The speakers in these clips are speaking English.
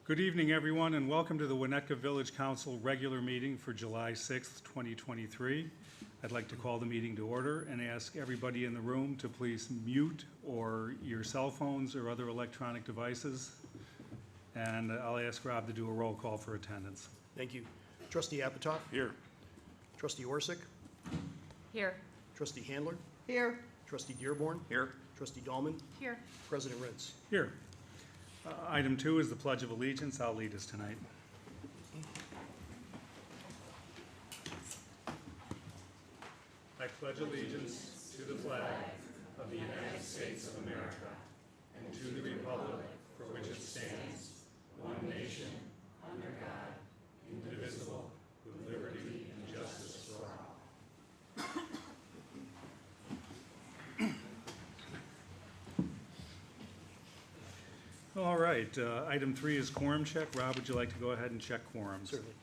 Good evening, everyone, and welcome to the Winnetka Village Council regular meeting for July 6th, 2023. I'd like to call the meeting to order and ask everybody in the room to please mute or your cell phones or other electronic devices. And I'll ask Rob to do a roll call for attendance. Thank you. Trustee Apatow? Here. Trustee Orsic? Here. Trustee Handler? Here. Trustee Dearborn? Here. Trustee Dahlman? Here. President Rins. Here. Item 2 is the Pledge of Allegiance. I'll lead us tonight. I pledge allegiance to the flag of the United States of America and to the republic for which it stands, one nation, under God, indivisible, with liberty and justice for all. All right, item 3 is quorum check. Rob, would you like to go ahead and check quorums? Certainly.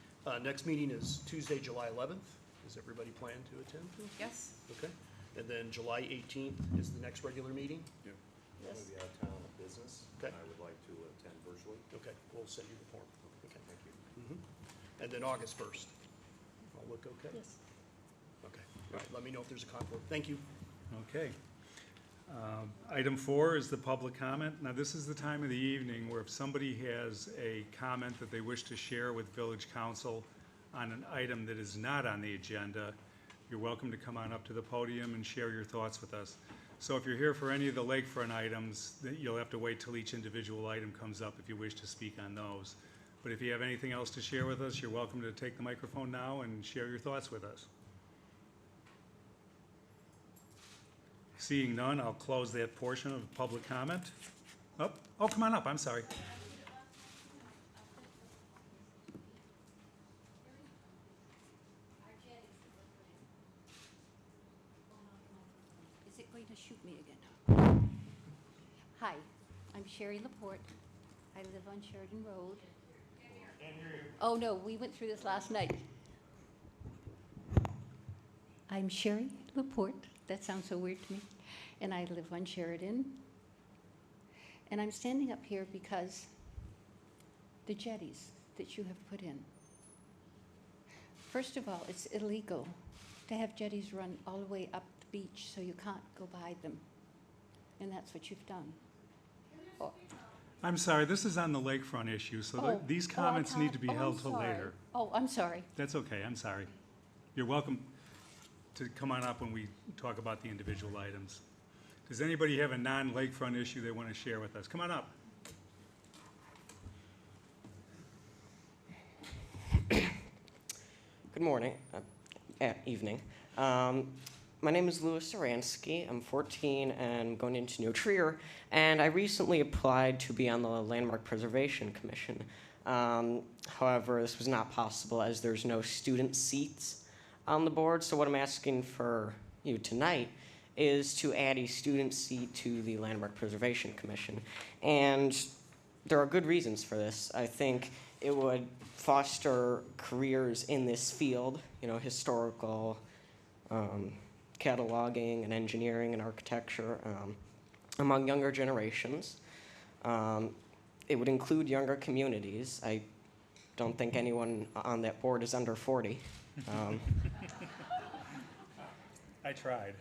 Next meeting is Tuesday, July 11th. Does everybody plan to attend? Yes. Okay. And then July 18th is the next regular meeting? Yeah. I'm going to be out of town on business, Okay. and I would like to attend virtually. Okay, we'll send you the form. Okay. Thank you. And then August 1st. All look okay? Yes. Okay. All right, let me know if there's a conflict. Thank you. Okay. Item 4 is the public comment. Now, this is the time of the evening where if somebody has a comment that they wish to share with Village Council on an item that is not on the agenda, you're welcome to come on up to the podium and share your thoughts with us. So if you're here for any of the lakefront items, you'll have to wait till each individual item comes up if you wish to speak on those. But if you have anything else to share with us, you're welcome to take the microphone now and share your thoughts with us. Seeing none, I'll close that portion of public comment. Oh, come on up, I'm sorry. Is it going to shoot me again? Hi, I'm Sherry Laporte. I live on Sheridan Road. Oh, no, we went through this last night. I'm Sherry Laporte. That sounds so weird to me. And I live on Sheridan. And I'm standing up here because the jetties that you have put in. First of all, it's illegal to have jetties run all the way up the beach so you can't go by them. And that's what you've done. Oh, I'm sorry, this is on the lakefront issue, so these comments need to be held till later. Oh, I'm sorry. That's okay, I'm sorry. You're welcome to come on up when we talk about the individual items. Does anybody have a non-lakefront issue they want to share with us? Come on up. Good morning, evening. My name is Louis Aransky. I'm 14 and going into New Trier, and I recently applied to be on the Landmark Preservation Commission. However, this was not possible as there's no student seats on the board, so what I'm asking for you tonight is to add a student seat to the Landmark Preservation Commission. And there are good reasons for this. I think it would foster careers in this field, you know, historical, cataloging and engineering and architecture among younger generations. It would include younger communities. I don't think anyone on that board is under 40. I tried.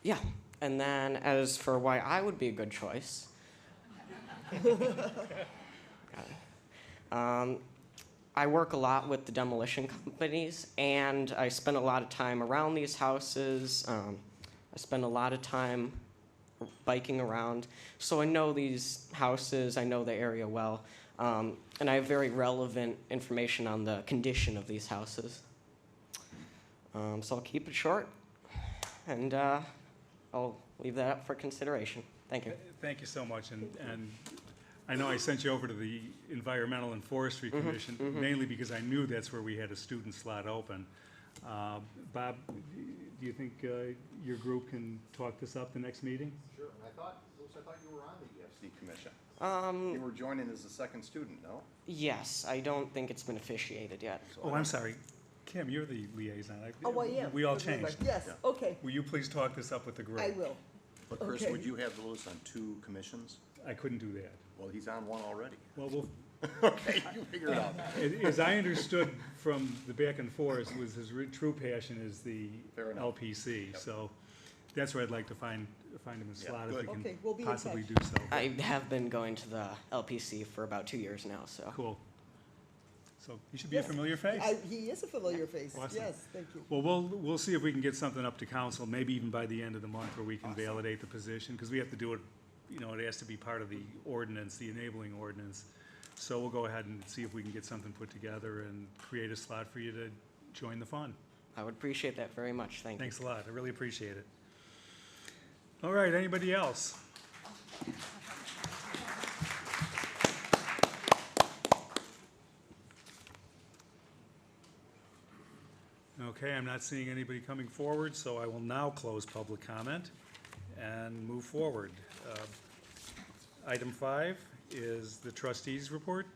Yeah, and then as for why I would be a good choice, I work a lot with the demolition companies, and I spend a lot of time around these houses. I spend a lot of time biking around, so I know these houses, I know the area well, and I have very relevant information on the condition of these houses. So I'll keep it short, and I'll leave that up for consideration. Thank you. Thank you so much, and I know I sent you over to the Environmental and Forestry Commission, mainly because I knew that's where we had a student slot open. Bob, do you think your group can talk this up the next meeting? Sure, and I thought you were on the EFC commission. You were joining as a second student, no? Yes, I don't think it's been officiated yet. Oh, I'm sorry. Kim, you're the liaison. Oh, well, yeah. We all changed. Yes, okay, Will you please talk this up with the group? I will. But Chris, Okay. would you have Louis on 2 commissions? I couldn't do that. Well, he's on 1 already. Well, we'll, Okay, you figure it out. as I understood from the back and forth, was his true passion is the Fair enough. LPC. Yep. So that's where I'd like to find him a Yeah, slot if we good. Okay, we'll be can in possibly touch. do so. I have been going to the LPC for about 2 years now, so. Cool. So he should be a Yes. familiar face. He is a familiar face. Awesome. Yes, thank you. Well, we'll see if we can get something up to council, maybe even by the end of the month, where we can validate the position, because we have to do it, you know, it has to be part of the ordinance, the enabling ordinance. So we'll go ahead and see if we can get something put together and create a slot for you to join the fun. I would appreciate that very much. Thank you. Thanks a lot, I really appreciate it. All right, anybody else? Okay, I'm not seeing anybody coming forward, so I will now close public comment and move forward. Item 5 is the trustees' report.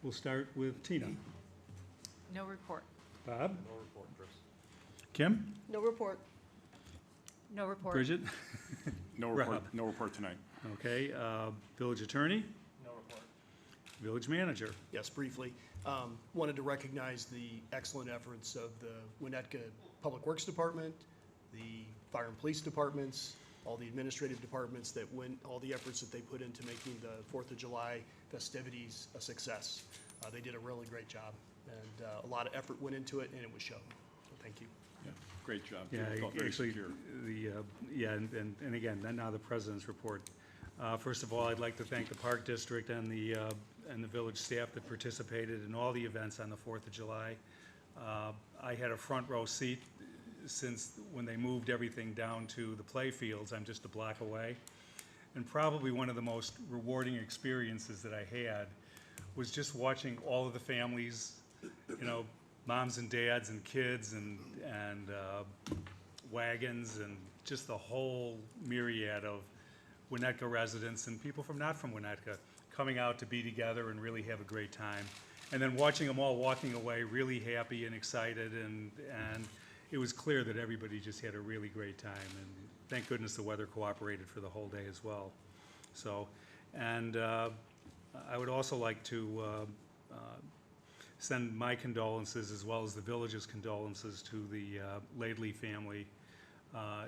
We'll start with Tina. No report. Bob? No report, Chris. Kim? No report. No report. Bridget? No report, Rob. no report tonight. Okay, village attorney? No report. Village manager? Yes, briefly. Wanted to recognize the excellent efforts of the Winnetka Public Works Department, the Fire and Police Departments, all the administrative departments that went, all the efforts that they put into making the 4th of July festivities a success. They did a really great job, and a lot of effort went into it, and it was shown. So thank you. Yeah, great job. Yeah, It felt very actually, secure. and again, then now the president's report. First of all, I'd like to thank the Park District and the village staff that participated in all the events on the 4th of July. I had a front row seat since when they moved everything down to the play fields. I'm just a block away. And probably one of the most rewarding experiences that I had was just watching all of the families, you know, moms and dads and kids and wagons and just the whole myriad of Winnetka residents and people from not from Winnetka coming out to be together and really have a great time. And then watching them all walking away really happy and excited, and it was clear that everybody just had a really great time. And thank goodness the weather cooperated for the whole day as well. So, and I would also like to send my condolences as well as the village's condolences to the Laidley family.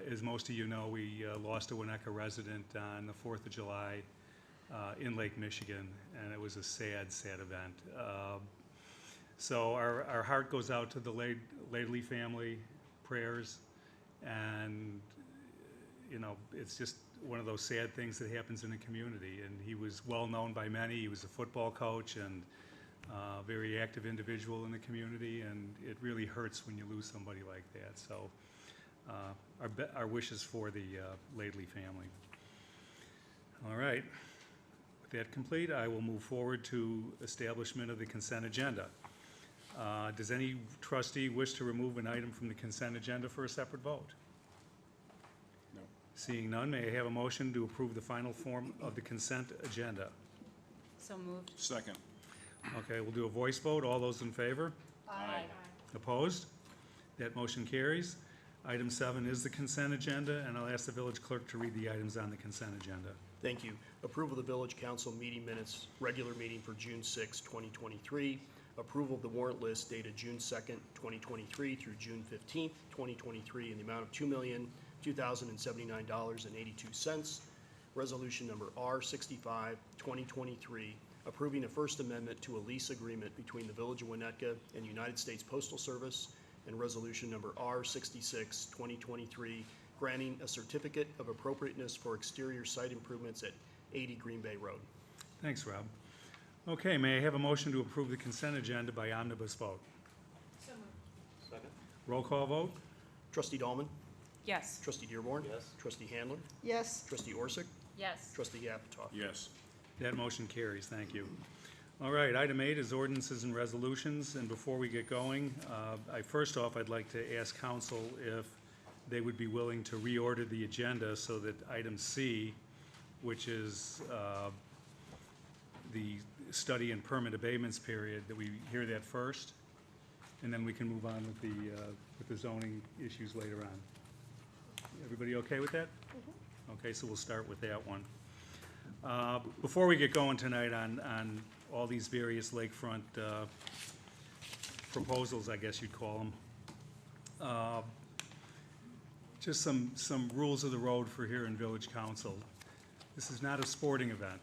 As most of you know, we lost a Winnetka resident on the 4th of July in Lake Michigan, and it was a sad, sad event. So our heart goes out to the Laidley family, prayers, and you know, it's just one of those sad things that happens in a community. And he was well known by many. He was a football coach and very active individual in the community, and it really hurts when you lose somebody like that. So our wishes for the Laidley family. All right. With that complete, I will move forward to establishment of the consent agenda. Does any trustee wish to remove an item from the consent agenda for a separate vote? No. Seeing none, may I have a motion to approve the final form of the consent agenda? So moved. Second. Okay, we'll do a voice vote. All those in favor? Aye. Opposed? That motion carries. Item 7 is the consent agenda, and I'll ask the village clerk to read the items on the consent agenda. Thank you. Approval of the Village Council meeting minutes, regular meeting for June 6, 2023. Approval of the warrant list dated June 2nd, 2023 through June 15th, 2023 in the amount of $2,002,079.82. Resolution number R65, 2023, approving a First Amendment to a lease agreement between the Village of Winnetka and United States Postal Service, and resolution number R66, 2023, granting a certificate of appropriateness for exterior site improvements at 80 Green Bay Road. Thanks, Rob. Okay, may I have a motion to approve the consent agenda by omnibus vote? So moved. Second. Roll call vote? Trustee Dahlman? Yes. Trustee Dearborn? Yes. Trustee Handler? Yes. Trustee Orsic? Yes. Trustee Apatow? Yes. That motion carries, thank you. All right, item 8 is ordinances and resolutions, and before we get going, first off, I'd like to ask council if they would be willing to reorder the agenda so that item C, which is the study and permit abatements period, that we hear that first, and then we can move on with the zoning issues later on. Everybody okay with that? Okay, so we'll start with that one. Before we get going tonight on all these various lakefront proposals, I guess you'd call them, just some rules of the road for here in Village Council. This is not a sporting event.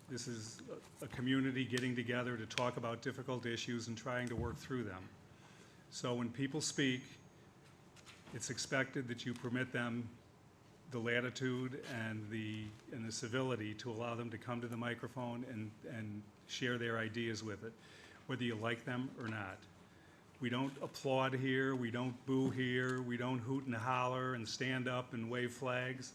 This is a community getting together to talk about difficult issues and trying to work through them. So when people speak, it's expected that you permit them the latitude and the civility to allow them to come to the microphone and share their ideas with it, whether you like them or not. We don't applaud here, we don't boo here, we don't hoot and holler and stand up and wave flags.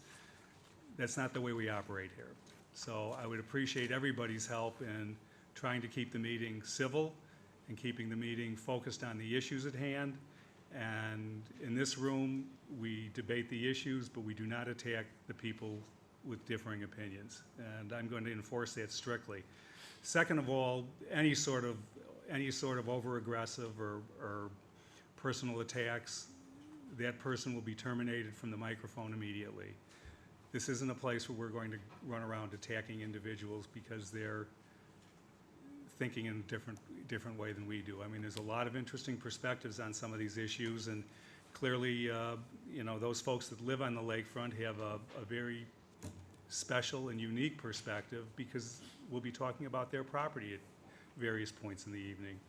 That's not the way we operate here. So I would appreciate everybody's help in trying to keep the meeting civil and keeping the meeting focused on the issues at hand. And in this room, we debate the issues, but we do not attack the people with differing opinions. And I'm going to enforce that strictly. Second of all, any sort of over-aggressive or personal attacks, that person will be terminated from the microphone immediately. This isn't a place where we're going to run around attacking individuals because they're thinking in a different way than we do. I mean, there's a lot of interesting perspectives on some of these issues, and clearly, you know, those folks that live on the lakefront have a very special and unique perspective because we'll be talking about their property at various points in the evening.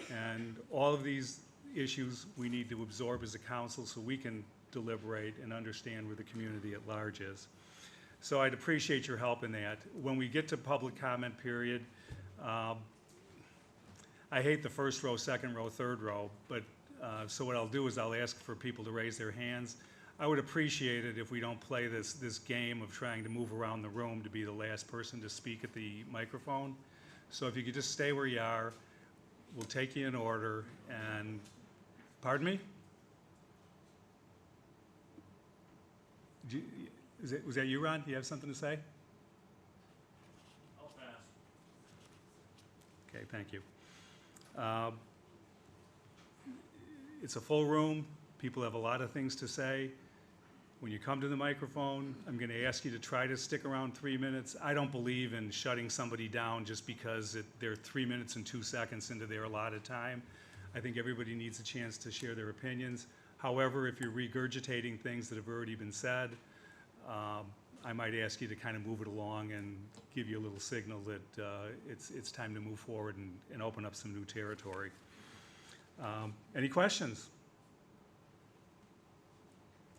And all of these issues we need to absorb as a council so we can deliberate and understand where the community at large is. So I'd appreciate your help in that. When we get to public comment period, I hate the first row, second row, third row, but so what I'll do is I'll ask for people to raise their hands. I would appreciate it if we don't play this game of trying to move around the room to be the last person to speak at the microphone. So if you could just stay where you are, we'll take you in order. And pardon me? Was that you, Ron? Do you have something to say? I'll pass. Okay, thank you. It's a full room. People have a lot of things to say. When you come to the microphone, I'm going to ask you to try to stick around 3 minutes. I don't believe in shutting somebody down just because they're 3 minutes and 2 seconds into their allotted time. I think everybody needs a chance to share their opinions. However, if you're regurgitating things that have already been said, I might ask you to kind of move it along and give you a little signal that it's time to move forward and open up some new territory. Any questions?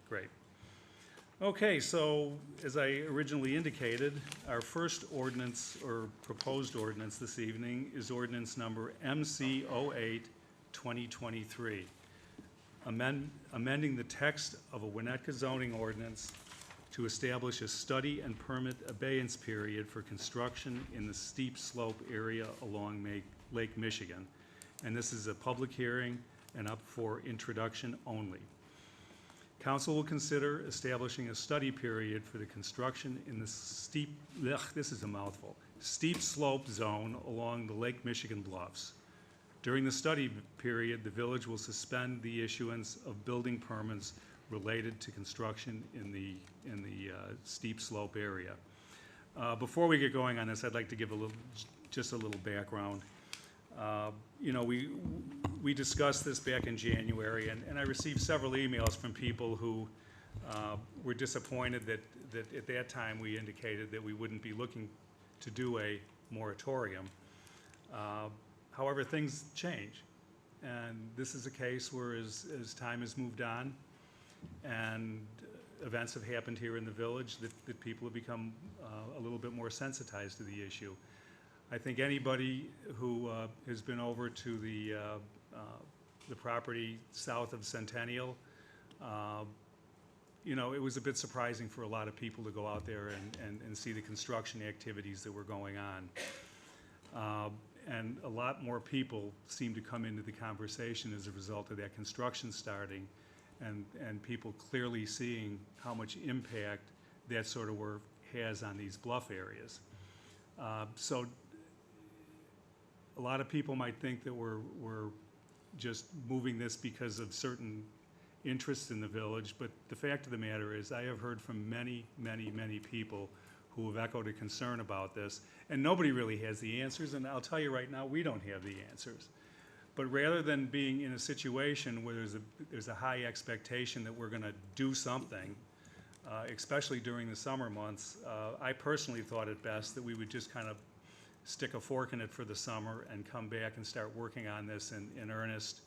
Great. Okay, so as I originally indicated, our first ordinance or proposed ordinance this evening is ordinance number MC08 2023. Amending the text of a Winnetka zoning ordinance to establish a study and permit abeyance period for construction in the steep slope area along Lake Michigan. And this is a public hearing and up for introduction only. Council will consider establishing a study period for the construction in the steep slope zone along the Lake Michigan bluffs. During the study period, the village will suspend the issuance of building permits related to construction in the steep slope area. Before we get going on this, I'd like to give just a little background. You know, we discussed this back in January, and I received several emails from people who were disappointed that at that time we indicated that we wouldn't be looking to do a moratorium. However, things change, and this is a case where as time has moved on and events have happened here in the village that people have become a little bit more sensitized to the issue. I think anybody who has been over to the property south of Centennial, you know, it was a bit surprising for a lot of people to go out there and see the construction activities that were going on. And a lot more people seem to come into the conversation as a result of that construction starting and people clearly seeing how much impact that sort of work has on these bluff areas. So a lot of people might think that we're just moving this because of certain interest in the village, but the fact of the matter is, I have heard from many, many, many people who have echoed a concern about this, and nobody really has the answers, and I'll tell you right now, we don't have the answers. But rather than being in a situation where there's a high expectation that we're gonna do something, especially during the summer months, I personally thought it best that we would just kind of stick a fork in it for the summer and come back and start working on this in earnest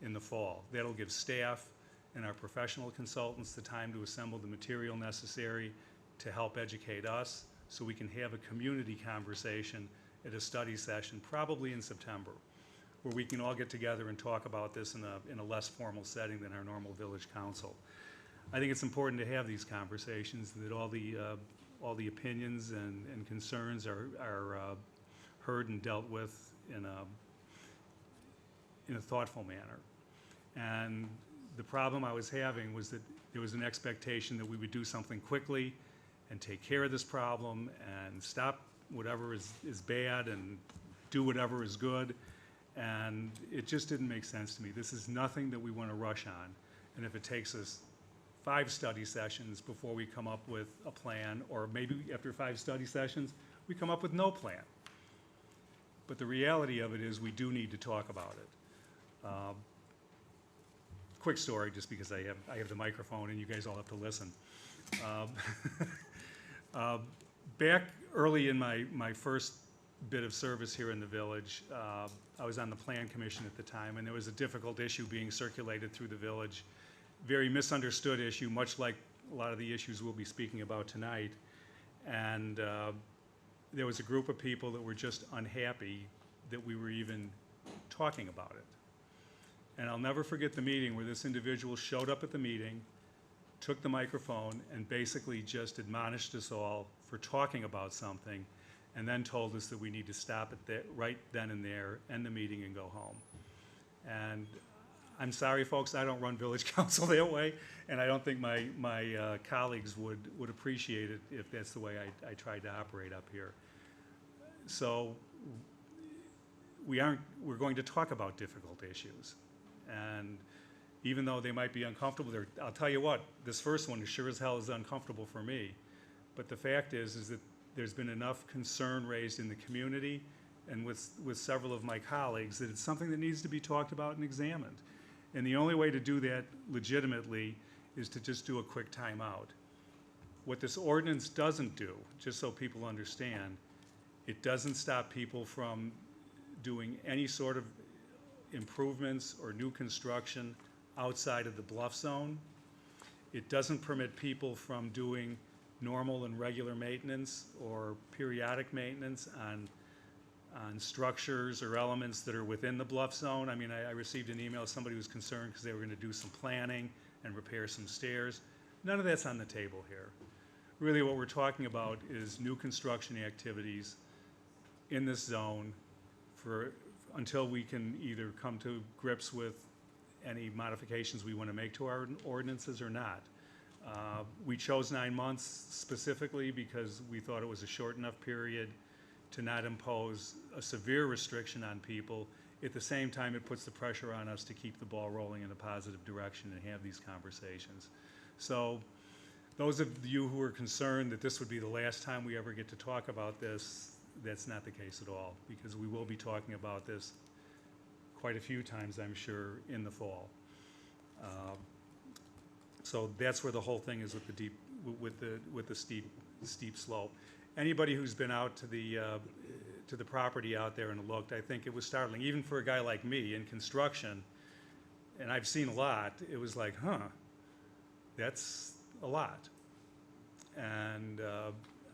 in the fall. That'll give staff and our professional consultants the time to assemble the material necessary to help educate us, so we can have a community conversation at a study session, probably in September, where we can all get together and talk about this in a less formal setting than our normal village council. I think it's important to have these conversations, that all the opinions and concerns are heard and dealt with in a thoughtful manner. And the problem I was having was that there was an expectation that we would do something quickly and take care of this problem and stop whatever is bad and do whatever is good. And it just didn't make sense to me. This is nothing that we want to rush on. And if it takes us 5 study sessions before we come up with a plan, or maybe after 5 study sessions, we come up with no plan. But the reality of it is we do need to talk about it. Quick story, just because I have the microphone and you guys all have to listen. Back early in my first bit of service here in the village, I was on the Plan Commission at the time, and there was a difficult issue being circulated through the village. Very misunderstood issue, much like a lot of the issues we'll be speaking about tonight. And there was a group of people that were just unhappy that we were even talking about it. And I'll never forget the meeting where this individual showed up at the meeting, took the microphone, and basically just admonished us all for talking about something, and then told us that we need to stop it right then and there, end the meeting, and go home. And I'm sorry, folks, I don't run village council that way, and I don't think my colleagues would appreciate it if that's the way I tried to operate up here. So we're going to talk about difficult issues. And even though they might be uncomfortable, I'll tell you what, this first one sure as hell is uncomfortable for me. But the fact is that there's been enough concern raised in the community and with several of my colleagues that it's something that needs to be talked about and examined. And the only way to do that legitimately is to just do a quick timeout. What this ordinance doesn't do, just so people understand, it doesn't stop people from doing any sort of improvements or new construction outside of the bluff zone. It doesn't permit people from doing normal and regular maintenance or periodic maintenance on structures or elements that are within the bluff zone. I mean, I received an email, somebody was concerned because they were going to do some planning and repair some stairs. None of that's on the table here. Really what we're talking about is new construction activities in this zone until we can either come to grips with any modifications we want to make to our ordinances or not. We chose 9 months specifically because we thought it was a short enough period to not impose a severe restriction on people. At the same time, it puts the pressure on us to keep the ball rolling in a positive direction and have these conversations. So those of you who are concerned that this would be the last time we ever get to talk about this, that's not the case at all, because we will be talking about this quite a few times, I'm sure, in the fall. So that's where the whole thing is with the steep slope. Anybody who's been out to the property out there and looked, I think it was startling, even for a guy like me in construction, and I've seen a lot. It was like, huh, that's a lot. And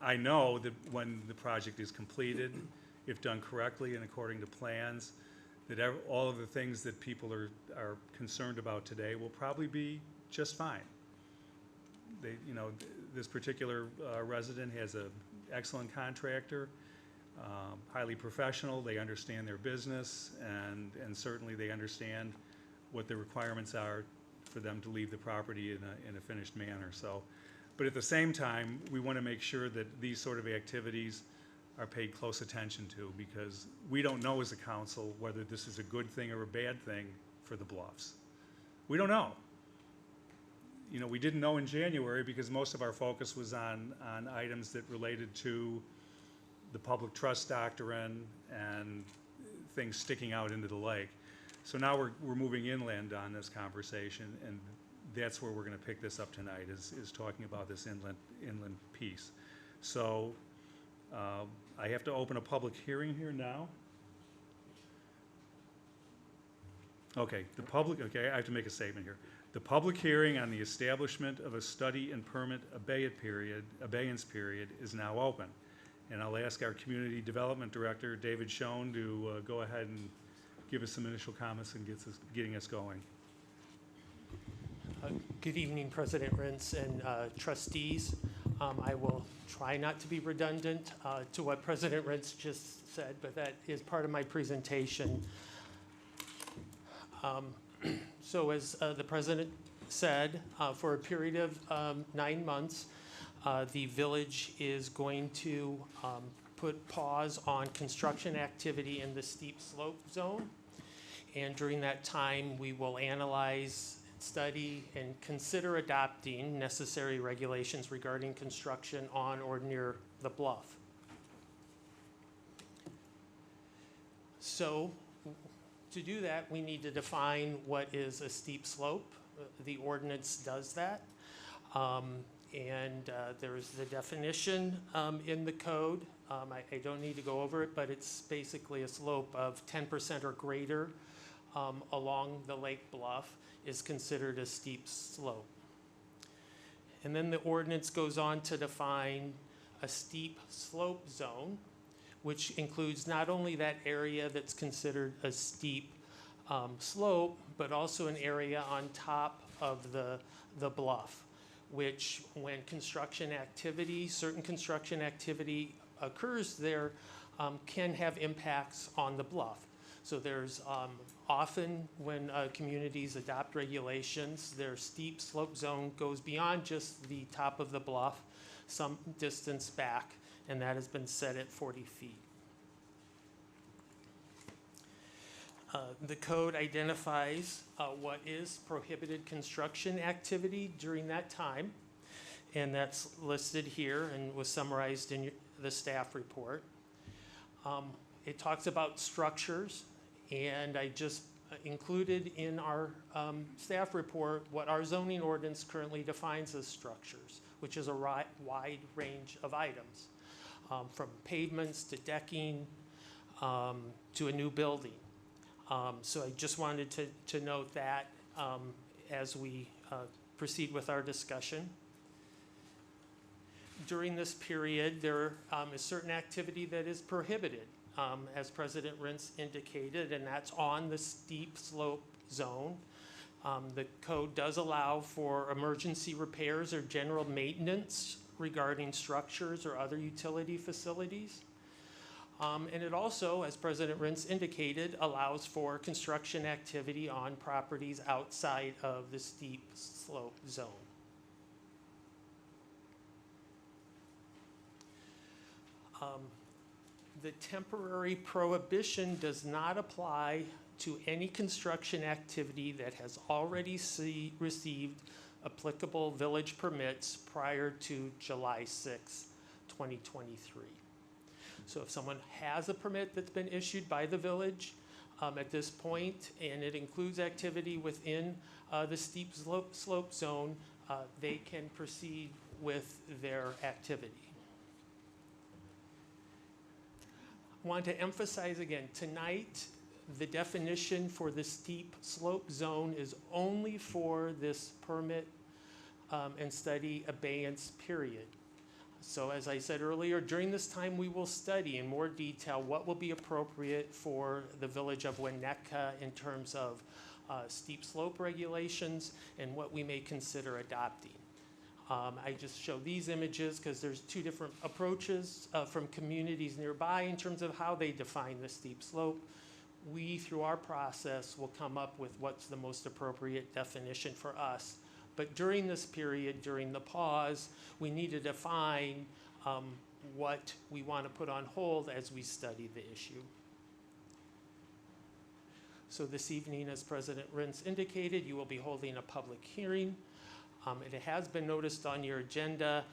I know that when the project is completed, if done correctly and according to plans, that all of the things that people are concerned about today will probably be just fine. This particular resident has an excellent contractor, highly professional. They understand their business, and certainly they understand what the requirements are for them to leave the property in a finished manner. So, but at the same time, we want to make sure that these sort of activities are paid close attention to, because we don't know as a council whether this is a good thing or a bad thing for the Bluffs. We don't know. you know, we didn't know in January because most of our focus was on items that related to the public trust doctrine and things sticking out into the lake. So now we're moving inland on this conversation, and that's where we're gonna pick this up tonight, is talking about this inland piece. So, I have to open a public hearing here now. Okay, I have to make a statement here. The public hearing on the establishment of a study and permit abeyance period is now open. And I'll ask our Community Development Director, David Schoen, to go ahead and give us some initial comments and getting us going. Good evening, President Rintz and trustees. I will try not to be redundant to what President Rintz just said, but that is part of my presentation. So as the President said, for a period of 9 months, the village is going to put pause on construction activity in the steep slope zone. And during that time, we will analyze, study, and consider adopting necessary regulations regarding construction on or near the bluff. So, to do that, we need to define what is a steep slope. The ordinance does that. There's the definition in the code. I don't need to go over it, but it's basically a slope of 10% or greater along the lake bluff is considered a steep slope. And then the ordinance goes on to define a steep slope zone, which includes not only that area that's considered a steep slope, but also an area on top of the bluff, which when certain construction activity occurs there, can have impacts on the bluff. So there's often when communities adopt regulations, their steep slope zone goes beyond just the top of the bluff, some distance back, and that has been set at 40 feet. The code identifies what is prohibited construction activity during that time, and that's listed here and was summarized in the staff report. It talks about structures, and I just included in our staff report what our zoning ordinance currently defines as structures, which is a wide range of items, from pavements to decking to a new building. So I just wanted to note that as we proceed with our discussion. During this period, there is certain activity that is prohibited, as President Rintz indicated, and that's on the steep slope zone. The code does allow for emergency repairs or general maintenance regarding structures or other utility facilities. And it also, as President Rintz indicated, allows for construction activity on properties outside of the steep slope zone. The temporary prohibition does not apply to any construction activity that has already received applicable village permits prior to July 6, 2023. So if someone has a permit that's been issued by the village at this point, and it includes activity within the steep slope zone, they can proceed with their activity. I want to emphasize again, tonight, the definition for the steep slope zone is only for this permit and study abeyance period. So as I said earlier, during this time we will study in more detail what will be appropriate for the village of Winnetka in terms of steep slope regulations and what we may consider adopting. I just show these images because there's two different approaches from communities nearby in terms of how they define the steep slope. We, through our process, will come up with what's the most appropriate definition for us. But during this period, during the pause, we need to define what we want to put on hold as we study the issue. So this evening, as President Rintz indicated, you will be holding a public hearing. It has been noticed on your agenda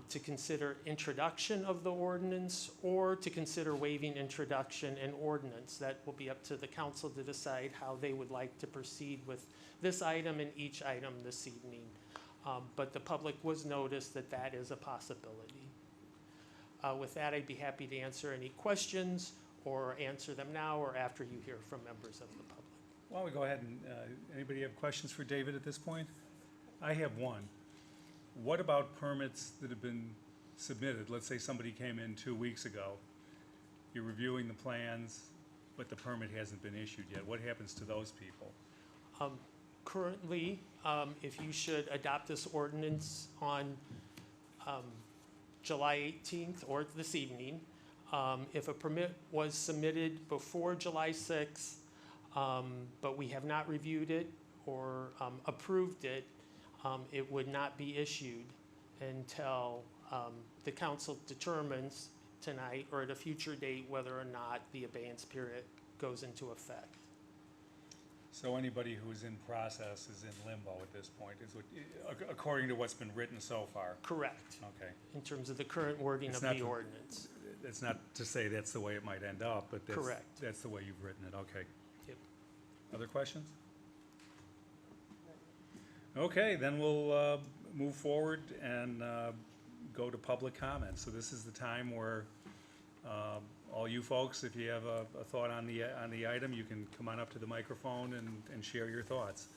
to consider introduction of the ordinance or to consider waiving introduction and ordinance. That will be up to the council to decide how they would like to proceed with this item and each item this evening. But the public was noticed that that is a possibility. With that, I'd be happy to answer any questions or answer them now or after you hear from members of the public. Why don't we go ahead and, anybody have questions for David at this point? I have one. What about permits that have been submitted? Let's say somebody came in 2 weeks ago. You're reviewing the plans, but the permit hasn't been issued yet. What happens to those people? Currently, if you should adopt this ordinance on July 18th or this evening, if a permit was submitted before July 6th, but we have not reviewed it or approved it, it would not be issued until the council determines tonight or at a future date whether or not the abeyance period goes into effect. So anybody who's in process is in limbo at this point, is what, according to what's been written so far? Correct, Okay. in terms of the current wording It's of not the the- ordinance. It's not to say that's the way it might end up, but that's, Correct. that's the way you've written it, okay. Yep. Other questions? Okay, then we'll move forward and go to public comment. So this is the time where all you folks, if you have a thought on the item, you can come on up to the microphone and share your thoughts.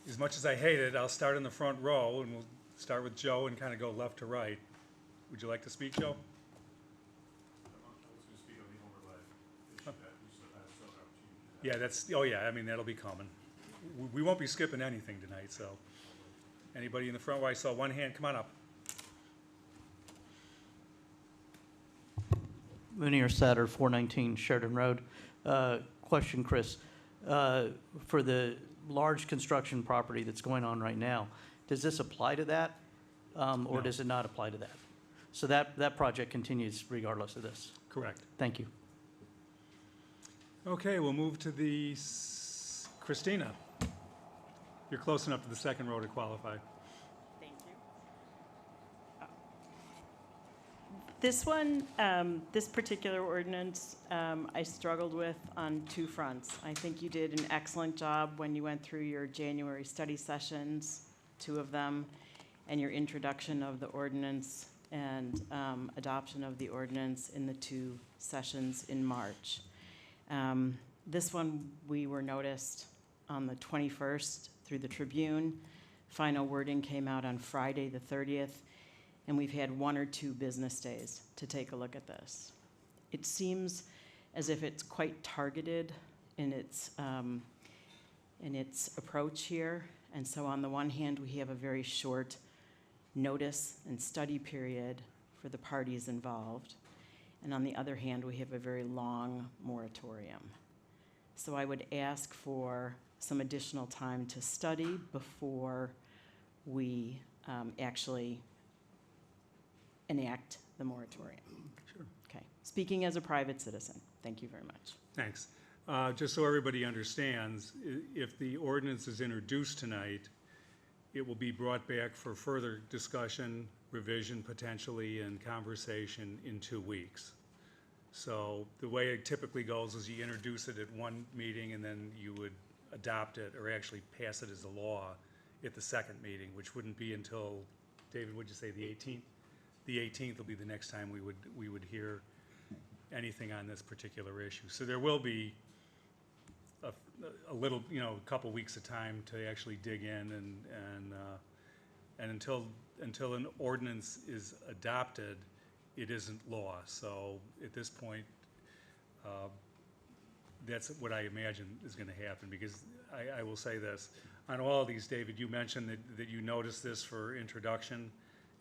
As much as I hate it, I'll start in the front row, and we'll start with Joe and kind of go left to right. Would you like to speak, Joe? I was going to speak on the overlay issue that we still have some opportunity to have. Yeah, oh yeah, I mean, that'll be coming. We won't be skipping anything tonight, so. Anybody in the front row? I saw one hand, come on up. Munir Satter, 419 Sheridan Road. Question, Chris. For the large construction property that's going on right now, does this apply to that? Or No. does it not apply to that? So that project continues regardless of this? Correct. Thank you. Okay, we'll move to Christina. You're close enough to the second row to qualify. Thank you. This one, this particular ordinance, I struggled with on two fronts. I think you did an excellent job when you went through your January study sessions, 2 of them, and your introduction of the ordinance and adoption of the ordinance in the 2 sessions in March. This one, we were noticed on the 21st through the Tribune. Final wording came out on Friday, the 30th, and we've had 1 or 2 business days to take a look at this. It seems as if it's quite targeted in its approach here. And so on the one hand, we have a very short notice and study period for the parties involved. And on the other hand, we have a very long moratorium. So I would ask for some additional time to study before we actually enact the moratorium. Sure. Okay. Speaking as a private citizen, thank you very much. Thanks. Just so everybody understands, if the ordinance is introduced tonight, it will be brought back for further discussion, revision potentially, and conversation in 2 weeks. So the way it typically goes is you introduce it at one meeting and then you would adopt it or actually pass it as a law at the second meeting, which wouldn't be until, David, would you say the 18th? The 18th will be the next time we would hear anything on this particular issue. So there will be a little, a couple weeks of time to actually dig in and until an ordinance is adopted, it isn't law. So at this point, that's what I imagine is going to happen, because I will say this. On all of these, David, you mentioned that you noticed this for introduction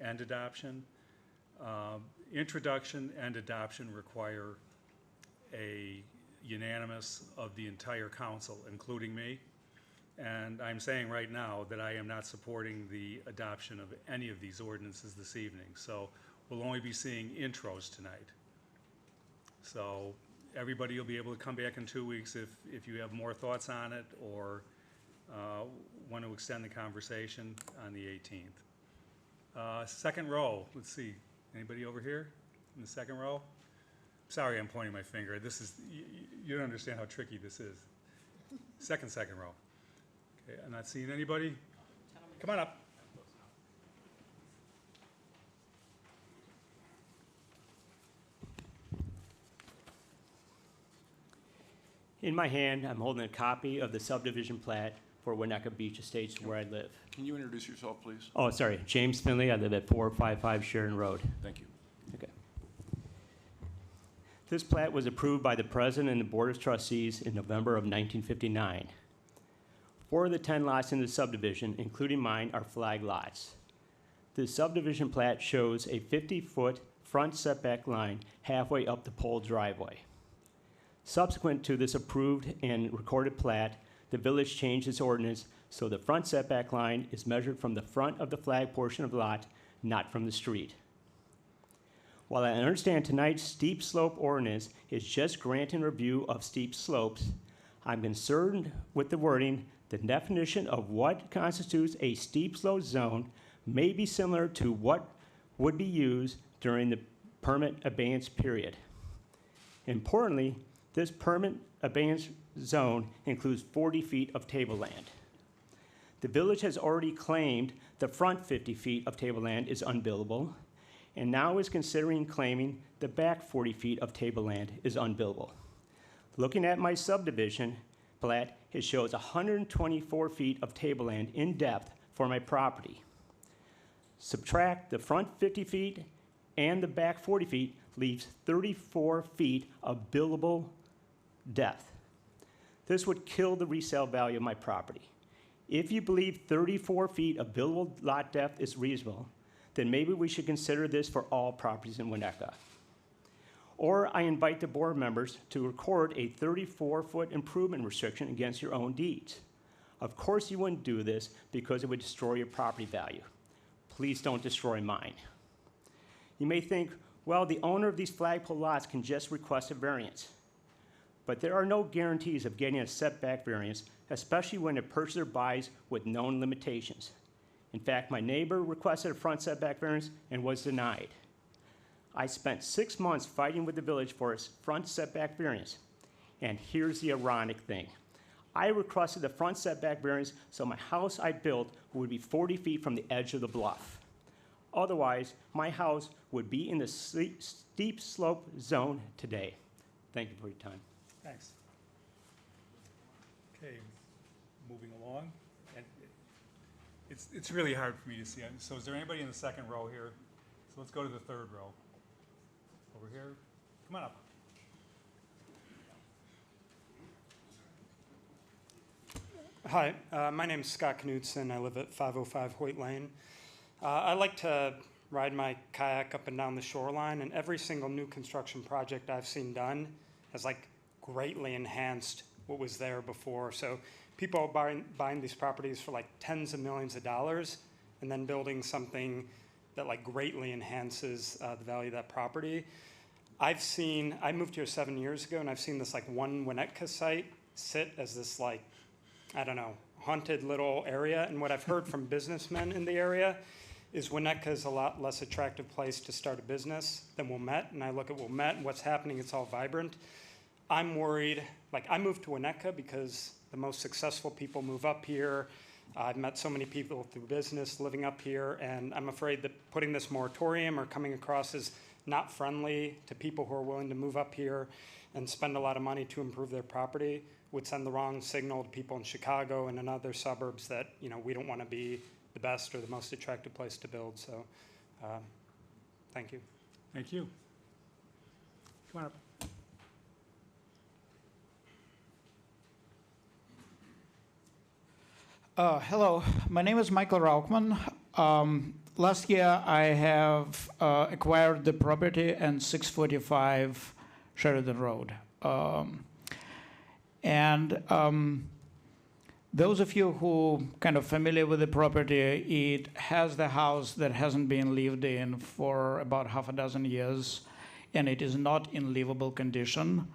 and adoption. Introduction and adoption require a unanimous of the entire council, including me. And I'm saying right now that I am not supporting the adoption of any of these ordinances this evening. So we'll only be seeing intros tonight. So everybody will be able to come back in 2 weeks if you have more thoughts on it or want to extend the conversation on the 18th. Second row, let's see, anybody over here in the second row? Sorry, I'm pointing my finger. This is, you don't understand how tricky this is. Second row. Okay, I'm not seeing anybody. Come on up. In my hand, I'm holding a copy of the subdivision plat for Winnetka Beach Estates, where I live. Can you introduce yourself, please? Oh, sorry, James Finley. I live at 455 Sheridan Road. Thank you. Okay. This plat was approved by the President and the Board of Trustees in November of 1959. 4 of the 10 lots in the subdivision, including mine, are flag lots. The subdivision plat shows a 50-foot front setback line halfway up the pole driveway. Subsequent to this approved and recorded plat, the village changed its ordinance so the front setback line is measured from the front of the flag portion of the lot, not from the street. While I understand tonight's steep slope ordinance is just granting review of steep slopes, I'm concerned with the wording. The definition of what constitutes a steep slope zone may be similar to what would be used during the permit abeyance period. Importantly, this permit abeyance zone includes 40 feet of tableland. The village has already claimed the front 50 feet of tableland is unbuildable, and now is considering claiming the back 40 feet of tableland is unbuildable. Looking at my subdivision plat, it shows 124 feet of tableland in depth for my property. Subtract the front 50 feet and the back 40 feet leaves 34 feet of buildable depth. This would kill the resale value of my property. If you believe 34 feet of buildable lot depth is reasonable, then maybe we should consider this for all properties in Winnetka. Or I invite the board members to record a 34-foot improvement restriction against your own deeds. Of course you wouldn't do this because it would destroy your property value. Please don't destroy mine. You may think, well, the owner of these flagpole lots can just request a variance. But there are no guarantees of getting a setback variance, especially when a purchaser buys with known limitations. In fact, my neighbor requested a front setback variance and was denied. I spent 6 months fighting with the village for its front setback variance. And here's the ironic thing. I requested the front setback variance so my house I built would be 40 feet from the edge of the bluff. Otherwise, my house would be in the steep slope zone today. Thank you for your time. Thanks. Okay, moving along. And it's really hard for me to see. So is there anybody in the second row here? So let's go to the third row. Over here. Come on up. Hi, my name is Scott Knudsen. I live at 505 Hoyt Lane. I like to ride my kayak up and down the shoreline, and every single new construction project I've seen done has greatly enhanced what was there before. So people are buying these properties for tens of millions of dollars and then building something that greatly enhances the value of that property. I moved here 7 years ago, and I've seen this one Winnetka site sit as this I don't know, haunted little area. And what I've heard from businessmen in the area is Winnetka is a lot less attractive place to start a business than Wilmette. And I look at Wilmette and what's happening, it's all vibrant. I'm worried, I moved to Winnetka because the most successful people move up here. I've met so many people through business living up here, and I'm afraid that putting this moratorium or coming across as not friendly to people who are willing to move up here and spend a lot of money to improve their property would send the wrong signal to people in Chicago and in other suburbs that we don't want to be the best or the most attractive place to build. So thank you. Thank you. Come on up. Hello, my name is Michael Rauchman. Last year I have acquired the property in 645 Sheridan Road. Those of you who kind of familiar with the property, it has the house that hasn't been lived in for about half a dozen years, and it is not in livable condition.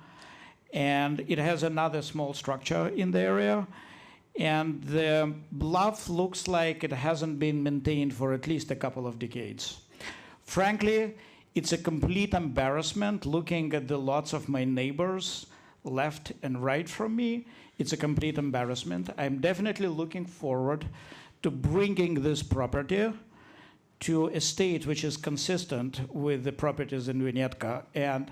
And it has another small structure in the area. And the bluff looks like it hasn't been maintained for at least a couple of decades. Frankly, it's a complete embarrassment looking at the lots of my neighbors left and right from me. It's a complete embarrassment. I'm definitely looking forward to bringing this property to a state which is consistent with the properties in Winnetka. And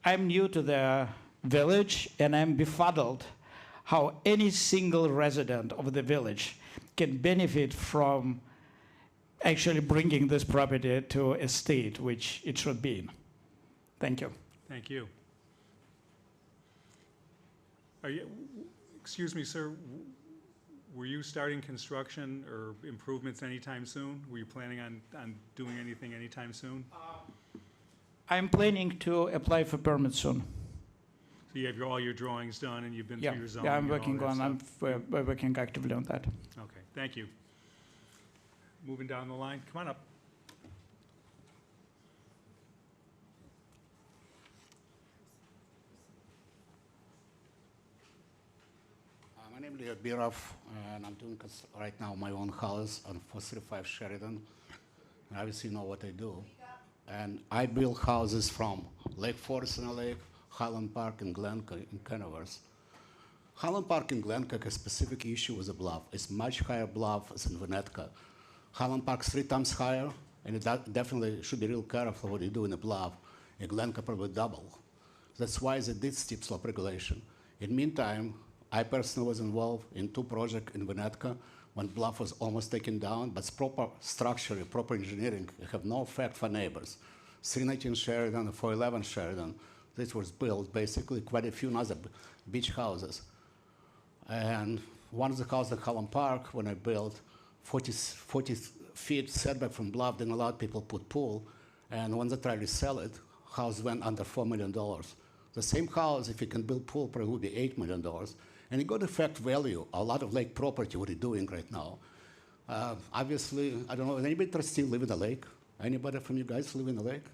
I'm new to the village, and I'm befuddled how any single resident of the village can benefit from actually bringing this property to a state which it should be in. Thank you. Thank you. Are you, excuse me, sir, were you starting construction or improvements anytime soon? Were you planning on doing anything anytime soon? I'm planning to apply for permits soon. So you have all your drawings done and you've been Yeah, through your zoning? yeah, I'm and all working that on. stuff? I'm working actively on that. Okay, thank you. Moving down the line, come on up. My name is Leo Birov, and I'm doing right now my own house on 435 Sheridan. And obviously you know what I do. And I build houses from Lake Forest in the Lake, Highland Park in Glencoe in Kenilworth. Highland Park in Glencoe has a specific issue with the bluff. It's much higher bluff than Winnetka. Highland Park's 3 times higher, and it definitely should be real careful what you do in the bluff. In Glencoe probably double. That's why they did steep slope regulation. In the meantime, I personally was involved in 2 projects in Winnetka when bluff was almost taken down, but proper structure, proper engineering have no effect for neighbors. 319 Sheridan and 411 Sheridan, this was built basically quite a few other beach houses. And one of the houses in Highland Park, when I built 40 feet setback from bluff, didn't allow people put pool. And when they tried to sell it, house went under $4 million. The same house, if you can build pool, probably would be $8 million. And it got affect value, a lot of lake property, what are you doing right now? Obviously, I don't know, does anybody still live in the lake? Anybody from you guys live in the lake?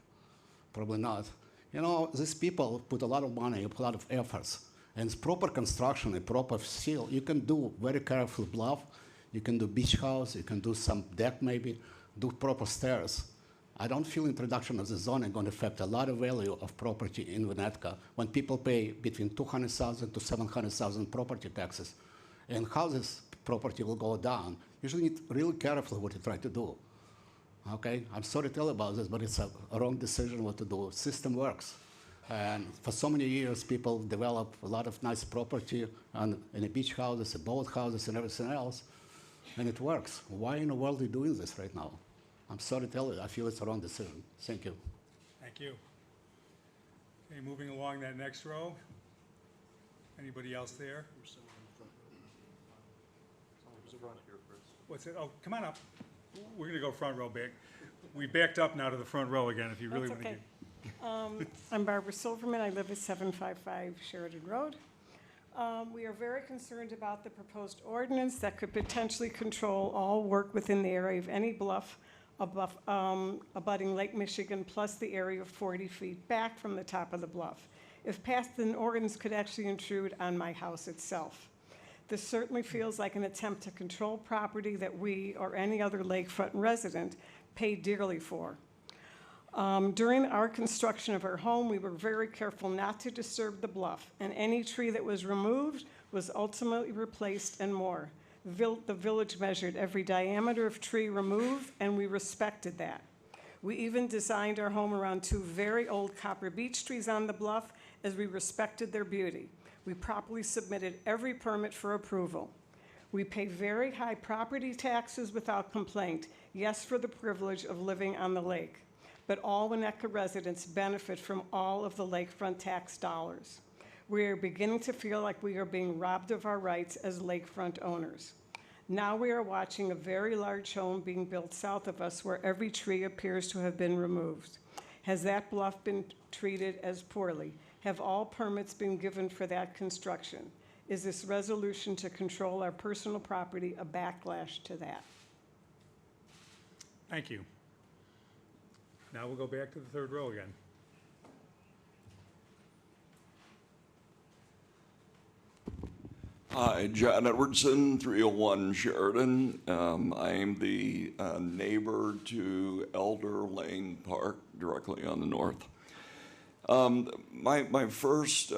Probably not. You know, these people put a lot of money, a lot of efforts. And it's proper construction, a proper seal. You can do very careful bluff. You can do beach house. You can do some deck maybe, do proper stairs. I don't feel introduction of the zoning going to affect a lot of value of property in Winnetka when people pay between $200,000 to $700,000 property taxes. And houses property will go down. You should be really careful what you try to do. Okay, I'm sorry to tell about this, but it's a wrong decision what to do. System works. And for so many years, people develop a lot of nice property in the beach houses, the boat houses, and everything else, and it works. Why in the world are you doing this right now? I'm sorry to tell you, I feel it's a wrong decision. Thank you. Thank you. Okay, moving along that next row. Anybody else there? What's it? Oh, come on up. We're going to go front row back. We backed up now to the front row again, if you really want to get. I'm Barbara Silverman. I live at 755 Sheridan Road. We are very concerned about the proposed ordinance that could potentially control all work within the area of any bluff abutting Lake Michigan, plus the area of 40 feet back from the top of the bluff. If passed, an ordinance could actually intrude on my house itself. This certainly feels like an attempt to control property that we or any other lakefront resident pay dearly for. During our construction of our home, we were very careful not to disturb the bluff, and any tree that was removed was ultimately replaced and more. The village measured every diameter of tree removed, and we respected that. We even designed our home around 2 very old copper beech trees on the bluff, as we respected their beauty. We properly submitted every permit for approval. We pay very high property taxes without complaint, yes, for the privilege of living on the lake. But all Winnetka residents benefit from all of the lakefront tax dollars. We are beginning to feel like we are being robbed of our rights as lakefront owners. Now we are watching a very large home being built south of us where every tree appears to have been removed. Has that bluff been treated as poorly? Have all permits been given for that construction? Is this resolution to control our personal property a backlash to that? Thank you. Now we'll go back to the third row again. Hi, John Edwardson, 301 Sheridan. I am the neighbor to Elder Lane Park, directly on the north. My first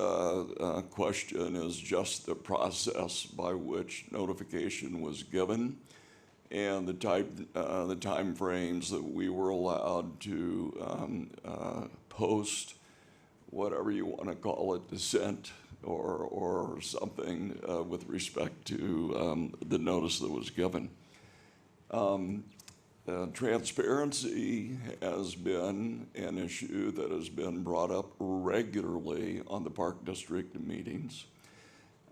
question is just the process by which notification was given and the time frames that we were allowed to post, whatever you want to call it, dissent or something with respect to the notice that was given. Transparency has been an issue that has been brought up regularly on the Park District meetings.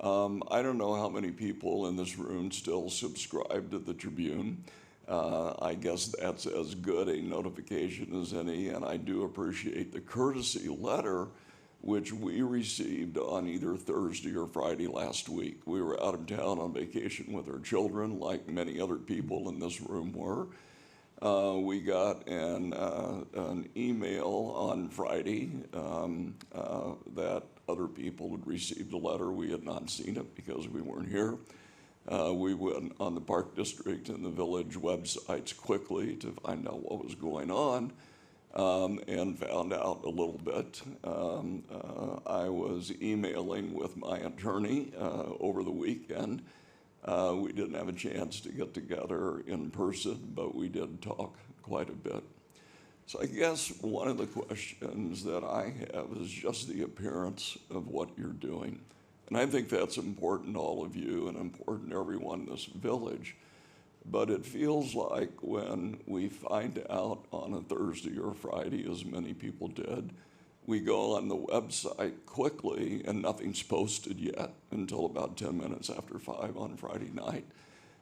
I don't know how many people in this room still subscribe to the Tribune. I guess that's as good a notification as any, and I do appreciate the courtesy letter which we received on either Thursday or Friday last week. We were out of town on vacation with our children, like many other people in this room were. We got an email on Friday that other people had received a letter. We had not seen it because we weren't here. We went on the Park District and the village websites quickly to find out what was going on. And found out a little bit. I was emailing with my attorney over the weekend. We didn't have a chance to get together in person, but we did talk quite a bit. So I guess one of the questions that I have is just the appearance of what you're doing. And I think that's important to all of you and important to everyone in this village. But it feels like when we find out on a Thursday or Friday, as many people did, we go on the website quickly and nothing's posted yet until about 10 minutes after 5 on Friday night.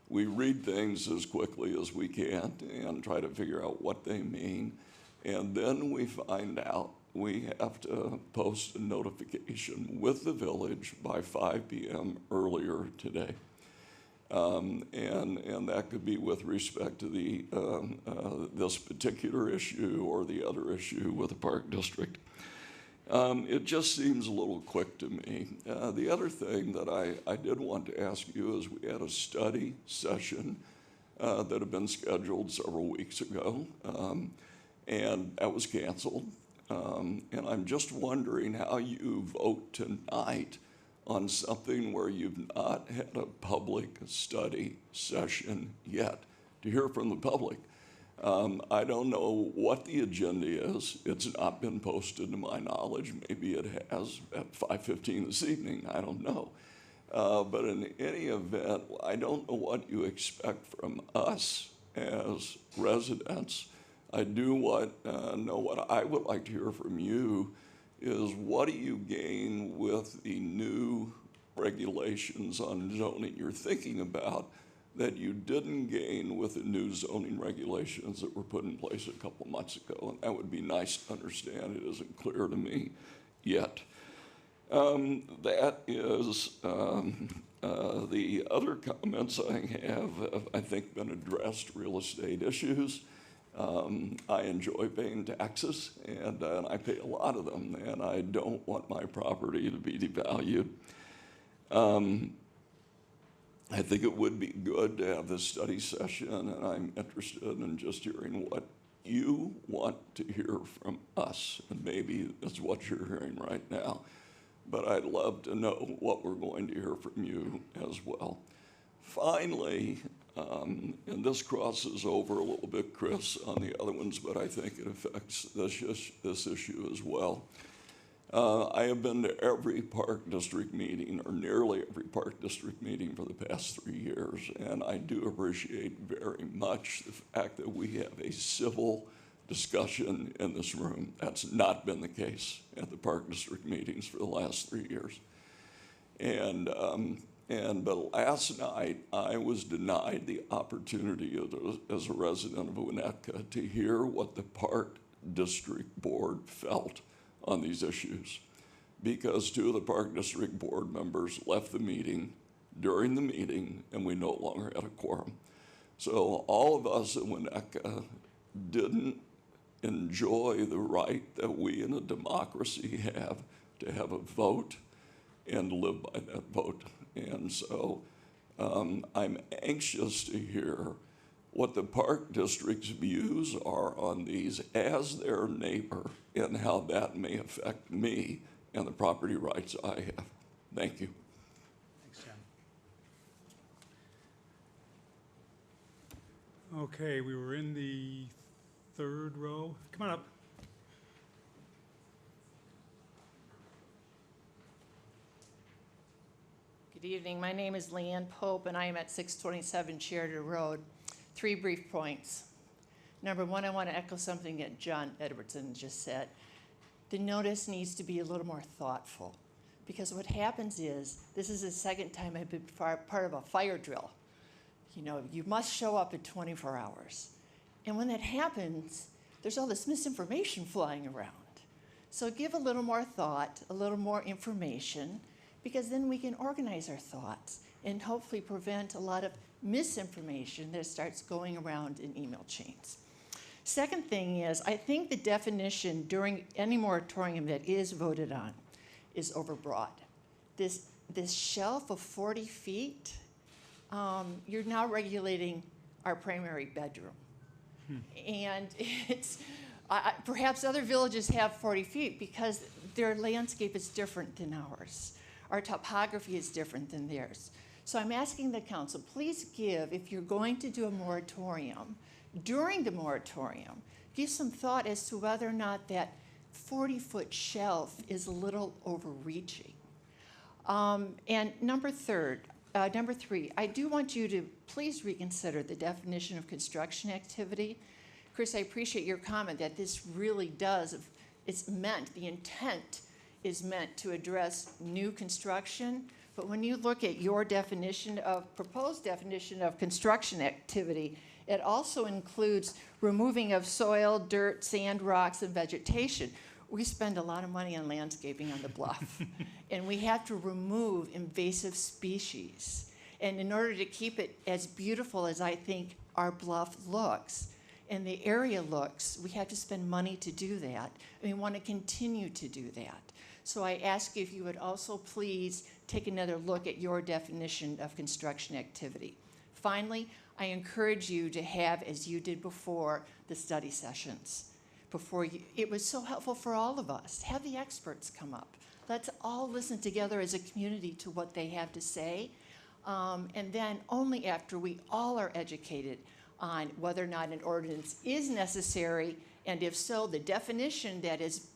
We read things as quickly as we can and try to figure out what they mean. And then we find out we have to post a notification with the village by 5 p.m. earlier today. And that could be with respect to the this particular issue or the other issue with the Park District. It just seems a little quick to me. The other thing that I did want to ask you is we had a study session that had been scheduled several weeks ago, and that was canceled. And I'm just wondering how you vote tonight on something where you've not had a public study session yet to hear from the public. I don't know what the agenda is. It's not been posted to my knowledge. Maybe it has at 5:15 this evening. I don't know. But in any event, I don't know what you expect from us as residents. I do know what I would like to hear from you is what do you gain with the new regulations on zoning you're thinking about that you didn't gain with the new zoning regulations that were put in place a couple months ago? And that would be nice to understand. It isn't clear to me yet. That is the other comments I have, I think, been addressed, real estate issues. I enjoy paying taxes, and I pay a lot of them, and I don't want my property to be devalued. I think it would be good to have this study session, and I'm interested in just hearing what you want to hear from us, and maybe that's what you're hearing right now. But I'd love to know what we're going to hear from you as well. Finally, and this crosses over a little bit, Chris, on the other ones, but I think it affects this issue as well. I have been to every Park District meeting, or nearly every Park District meeting for the past 3 years, and I do appreciate very much the fact that we have a civil discussion in this room. That's not been the case at the Park District meetings for the last 3 years. But last night, I was denied the opportunity as a resident of Winnetka to hear what the Park District Board felt on these issues, because 2 of the Park District Board members left the meeting during the meeting, and we no longer had a quorum. So all of us in Winnetka didn't enjoy the right that we in a democracy have to have a vote and live by that vote. And so I'm anxious to hear what the Park District's views are on these as their neighbor and how that may affect me and the property rights I have. Thank you. Thanks, John. Okay, we were in the third row. Come on up. Good evening. My name is Leanne Pope, and I am at 627 Sheridan Road. 3 brief points. Number one, I want to echo something that John Edwardson just said. The notice needs to be a little more thoughtful, because what happens is, this is the second time I've been part of a fire drill. You know, you must show up in 24 hours. And when that happens, there's all this misinformation flying around. So give a little more thought, a little more information, because then we can organize our thoughts and hopefully prevent a lot of misinformation that starts going around in email chains. Second thing is, I think the definition during any moratorium that is voted on is overbroad. This shelf of 40 feet, you're now regulating our primary bedroom. And it's, perhaps other villages have 40 feet because their landscape is different than ours. Our topography is different than theirs. So I'm asking the council, please give, if you're going to do a moratorium, during the moratorium, give some thought as to whether or not that 40-foot shelf is a little overreaching. And number three, I do want you to please reconsider the definition of construction activity. Chris, I appreciate your comment that this really does, it's meant, the intent is meant to address new construction. But when you look at your definition of, proposed definition of construction activity, it also includes removing of soil, dirt, sand, rocks, and vegetation. We spend a lot of money on landscaping on the bluff, and we have to remove invasive species. And in order to keep it as beautiful as I think our bluff looks, and the area looks, we have to spend money to do that, and we want to continue to do that. So I ask you if you would also please take another look at your definition of construction activity. Finally, I encourage you to have, as you did before, the study sessions. It was so helpful for all of us. Have the experts come up. Let's all listen together as a community to what they have to say. And then only after we all are educated on whether or not an ordinance is necessary, and if so, the definition that is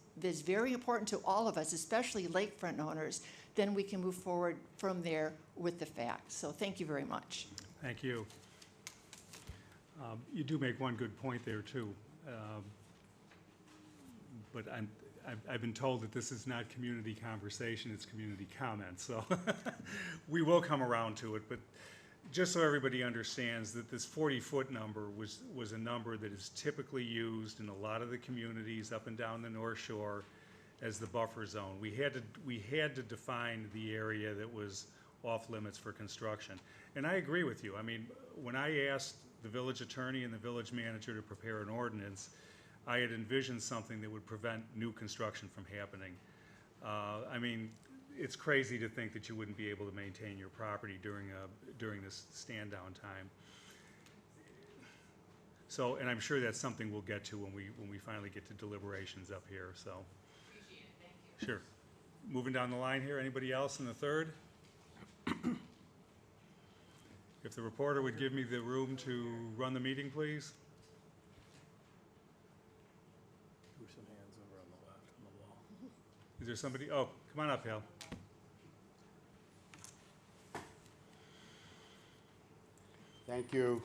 very important to all of us, especially lakefront owners, then we can move forward from there with the facts. So thank you very much. Thank you. You do make one good point there, too. But I've been told that this is not community conversation, it's community comment. So we will come around to it. But just so everybody understands that this 40-foot number was a number that is typically used in a lot of the communities up and down the North Shore as the buffer zone. We had to define the area that was off limits for construction. And I agree with you. I mean, when I asked the village attorney and the village manager to prepare an ordinance, I had envisioned something that would prevent new construction from happening. I mean, it's crazy to think that you wouldn't be able to maintain your property during this stand-down time. So, and I'm sure that's something we'll get to when we finally get to deliberations up here. So, Appreciate it. Thank you. sure. Moving down the line here, anybody else in the third? If the reporter would give me the room to run the meeting, please. Move some hands over on the left on the wall. Is there somebody? Oh, come on up, Hal. Thank you,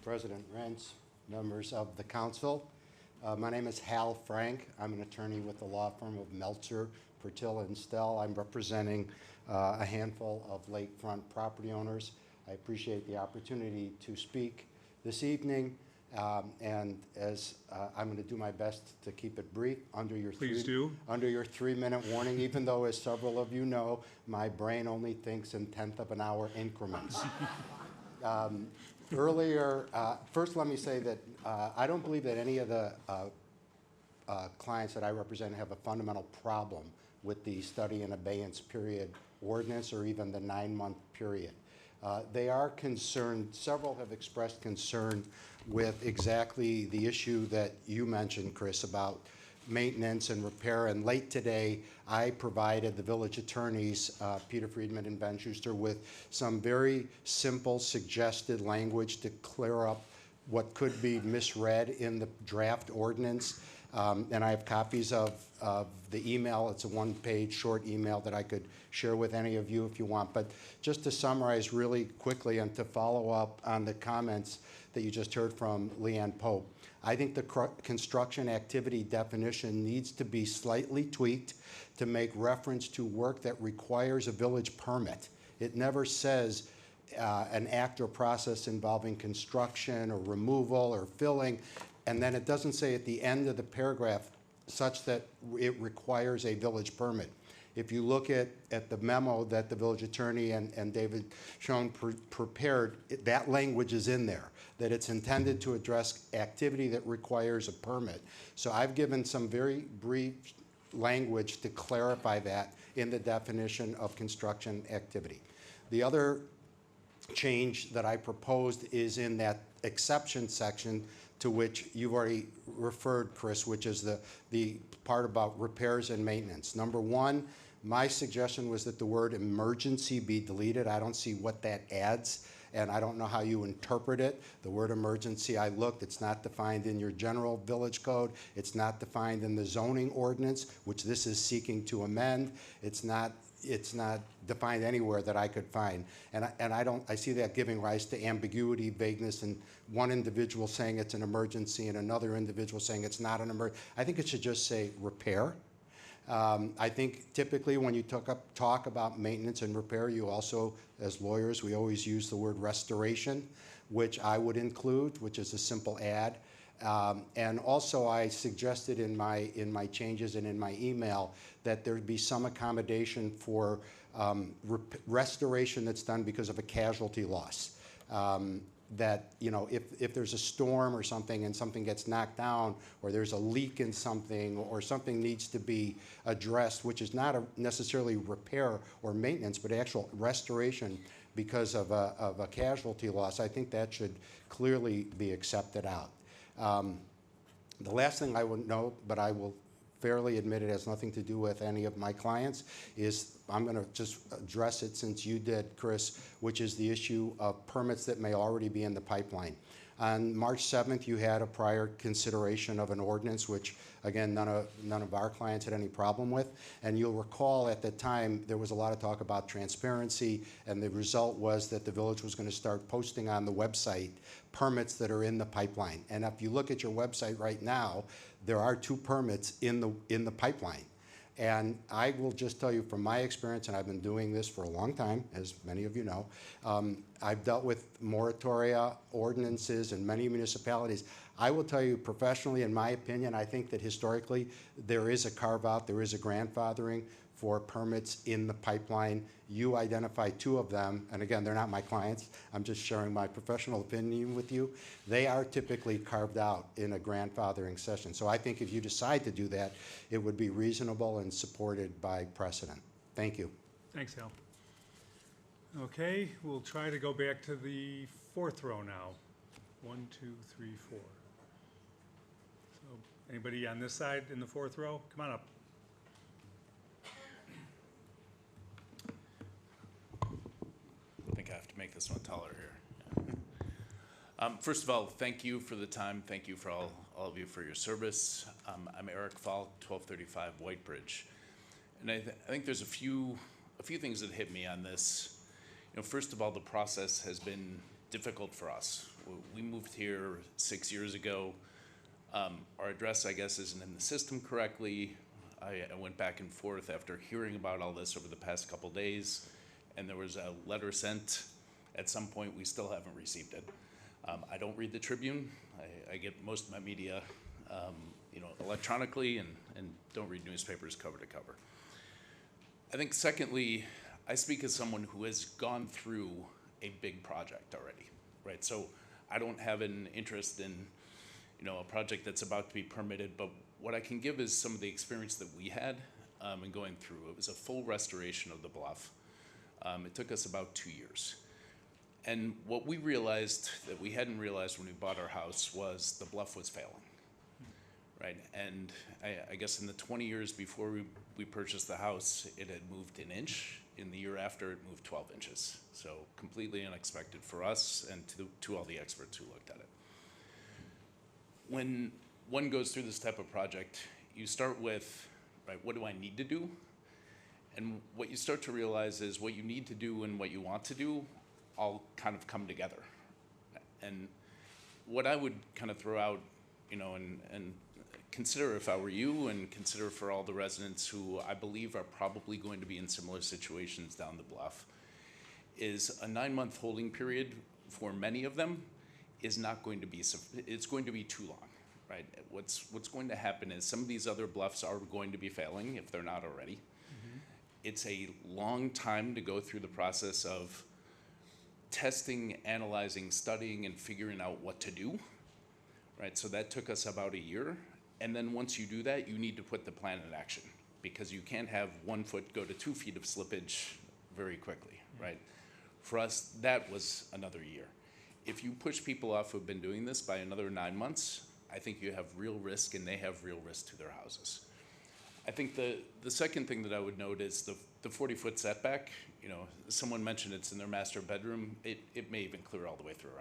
President Rentz, members of the council. My name is Hal Frank. I'm an attorney with the law firm of Meltzer, Pertilla, and Stell. I'm representing a handful of lakefront property owners. I appreciate the opportunity to speak this evening, and as I'm going to do my best to keep it brief under your Please do. Under your 3-minute warning, even though, as several of you know, my brain only thinks in tenth of an hour increments. Earlier, first let me say that I don't believe that any of the clients that I represent have a fundamental problem with the study and abeyance period ordinance or even the 9-month period. They are concerned, several have expressed concern with exactly the issue that you mentioned, Chris, about maintenance and repair. And late today, I provided the village attorneys, Peter Friedman and Ben Schuster, with some very simple suggested language to clear up what could be misread in the draft ordinance. And I have copies of the email. It's a one-page short email that I could share with any of you if you want. But just to summarize really quickly and to follow up on the comments that you just heard from Leanne Pope, I think the construction activity definition needs to be slightly tweaked to make reference to work that requires a village permit. It never says an act or process involving construction or removal or filling, and then it doesn't say at the end of the paragraph such that it requires a village permit. If you look at the memo that the village attorney and David Schoen prepared, that language is in there, that it's intended to address activity that requires a permit. So I've given some very brief language to clarify that in the definition of construction activity. The other change that I proposed is in that exception section to which you've already referred, Chris, which is the part about repairs and maintenance. Number one, my suggestion was that the word emergency be deleted. I don't see what that adds, and I don't know how you interpret it. The word emergency, I looked, it's not defined in your general village code. It's not defined in the zoning ordinance, which this is seeking to amend. It's not defined anywhere that I could find. And I see that giving rise to ambiguity, vagueness, and one individual saying it's an emergency and another individual saying it's not an emergency. I think it should just say repair. I think typically when you talk about maintenance and repair, you also, as lawyers, we always use the word restoration, which I would include, which is a simple add. And also I suggested in my changes and in my email that there be some accommodation for restoration that's done because of a casualty loss. That, you know, if there's a storm or something and something gets knocked down, or there's a leak in something, or something needs to be addressed, which is not necessarily repair or maintenance, but actual restoration because of a casualty loss, I think that should clearly be accepted out. The last thing I would note, but I will fairly admit it has nothing to do with any of my clients, is I'm going to just address it since you did, Chris, which is the issue of permits that may already be in the pipeline. On March 7th, you had a prior consideration of an ordinance, which, again, none of our clients had any problem with. And you'll recall at the time there was a lot of talk about transparency, and the result was that the village was going to start posting on the website permits that are in the pipeline. And if you look at your website right now, there are 2 permits in the pipeline. And I will just tell you from my experience, and I've been doing this for a long time, as many of you know, I've dealt with moratoria ordinances in many municipalities. I will tell you professionally, in my opinion, I think that historically there is a carve-out, there is a grandfathering for permits in the pipeline. You identify 2 of them, and again, they're not my clients. I'm just sharing my professional opinion with you. They are typically carved out in a grandfathering session. So I think if you decide to do that, it would be reasonable and supported by precedent. Thank you. Thanks, Al. Okay, we'll try to go back to the 4th row now. 1, 2, 3, 4. So anybody on this side in the 4th row? Come on up. I think I have to make this one taller here. First of all, thank you for the time. Thank you for all of you for your service. I'm Eric Falk, 1235 Whitebridge. And I think there's a few things that hit me on this. You know, first of all, the process has been difficult for us. We moved here 6 years ago. Our address, I guess, isn't in the system correctly. I went back and forth after hearing about all this over the past couple days, and there was a letter sent. At some point, we still haven't received it. I don't read the Tribune. I get most of my media, electronically, and don't read newspapers cover to cover. I think secondly, I speak as someone who has gone through a big project already, right? So I don't have an interest in, a project that's about to be permitted, but what I can give is some of the experience that we had in going through. It was a full restoration of the bluff. It took us about 2 years. And what we realized that we hadn't realized when we bought our house was the bluff was failing, right? And I guess in the 20 years before we purchased the house, it had moved an inch. In the year after, it moved 12 inches. So completely unexpected for us and to all the experts who looked at it. When one goes through this type of project, you start with, right, what do I need to do? And what you start to realize is what you need to do and what you want to do all kind of come together. And what I would kind of throw out, you know, and consider if I were you, and consider for all the residents who I believe are probably going to be in similar situations down the bluff, is a 9-month holding period for many of them is not going to be, it's going to be too long, right? What's going to happen is some of these other bluffs are going to be failing if they're not already. It's a long time to go through the process of testing, analyzing, studying, and figuring out what to do, right? So that took us about a year. And then once you do that, you need to put the plan in action, because you can't have 1 foot go to 2 feet of slippage very quickly, right? For us, that was another year. If you push people off who've been doing this by another 9 months, I think you have real risk, and they have real risk to their houses. I think the second thing that I would note is the 40-foot setback. You know, someone mentioned it's in their master bedroom. It may even clear all the way through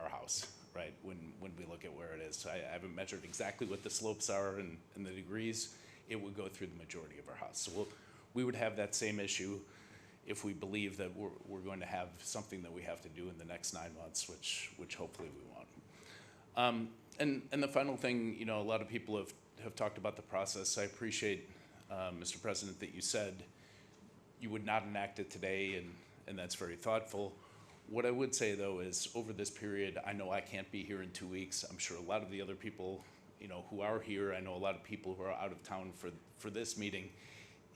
our house, right? When we look at where it is. I haven't measured exactly what the slopes are and the degrees. It would go through the majority of our house. So we would have that same issue if we believe that we're going to have something that we have to do in the next 9 months, which hopefully we won't. And the final thing, you know, a lot of people have talked about the process. I appreciate, Mr. President, that you said you would not enact it today, and that's very thoughtful. What I would say, though, is over this period, I know I can't be here in 2 weeks. I'm sure a lot of the other people, you know, who are here, I know a lot of people who are out of town for this meeting.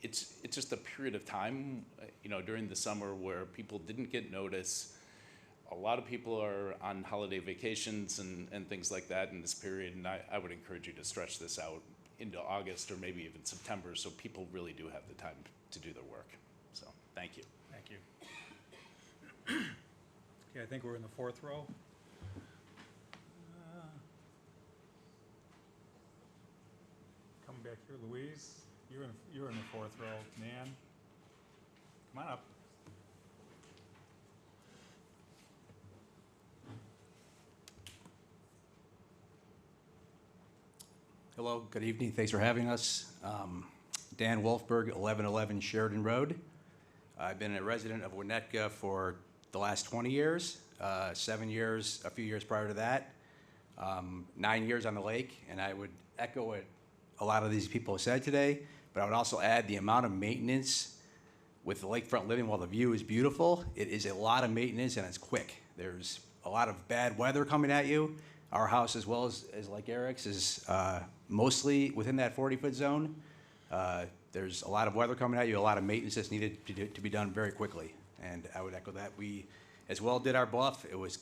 It's just a period of time, you know, during the summer where people didn't get notice. A lot of people are on holiday vacations and things like that in this period, and I would encourage you to stretch this out into August or maybe even September, so people really do have the time to do their work. So, thank you. Thank you. Okay, I think we're in the 4th row. Coming back here, Louise. You're in the 4th row. Nan, come on up. Hello, good evening. Thanks for having us. Dan Wolfberg, 1111 Sheridan Road. I've been a resident of Winnetka for the last 20 years, 7 years, a few years prior to that, 9 years on the lake, and I would echo what a lot of these people have said today, but I would also add the amount of maintenance with the lakefront living while the view is beautiful. It is a lot of maintenance, and it's quick. There's a lot of bad weather coming at you. Our house, as well as like Eric's, is mostly within that 40-foot zone. There's a lot of weather coming at you, a lot of maintenance that's needed to be done very quickly. And I would echo that. We as well did our bluff. It was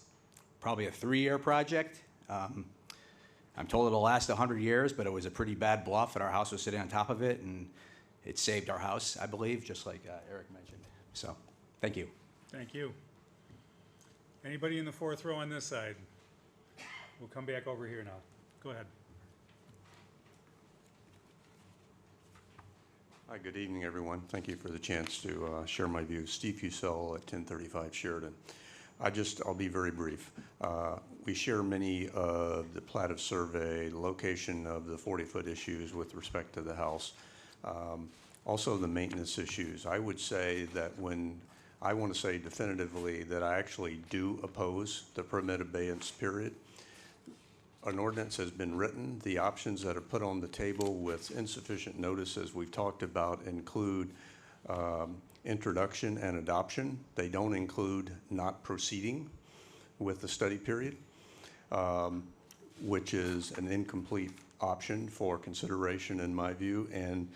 probably a 3-year project. I'm told it'll last 100 years, but it was a pretty bad bluff, and our house was sitting on top of it, and it saved our house, I believe, just like Eric mentioned. So, thank you. Thank you. Anybody in the 4th row on this side? We'll come back over here now. Go ahead. Hi, good evening, everyone. Thank you for the chance to share my views. Steve Fusel at 1035 Sheridan. I'll be very brief. We share many of the plat of survey, the location of the 40-foot issues with respect to the house. Also the maintenance issues. I would say that I want to say definitively that I actually do oppose the permit abeyance period. An ordinance has been written. The options that are put on the table with insufficient notice, as we've talked about, include introduction and adoption. They don't include not proceeding with the study period, which is an incomplete option for consideration in my view. And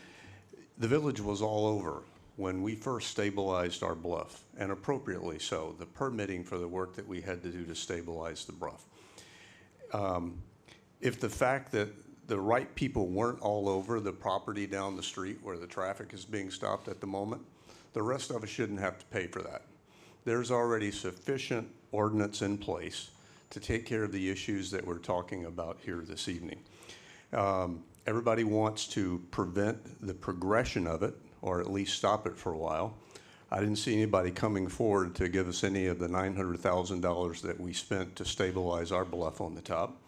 the village was all over when we first stabilized our bluff, and appropriately so, the permitting for the work that we had to do to stabilize the bluff. If the fact that the right people weren't all over the property down the street where the traffic is being stopped at the moment, The rest of us shouldn't have to pay for that. There's already sufficient ordinance in place to take care of the issues that we're talking about here this evening. Everybody wants to prevent the progression of it, or at least stop it for a while. I didn't see anybody coming forward to give us any of the $900,000 that we spent to stabilize our bluff on the top.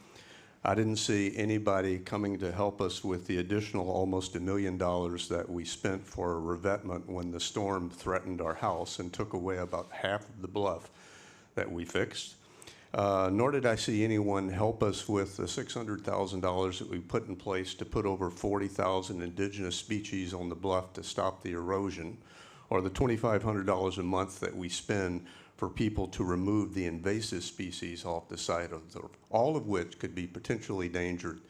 I didn't see anybody coming to help us with the additional almost $1 million that we spent for a revetment when the storm threatened our house and took away about half of the bluff that we fixed. Nor did I see anyone help us with the $600,000 that we put in place to put over 40,000 indigenous species on the bluff to stop the erosion, or the $2,500 a month that we spend for people to remove the invasive species off the side of the, all of which could be potentially endangered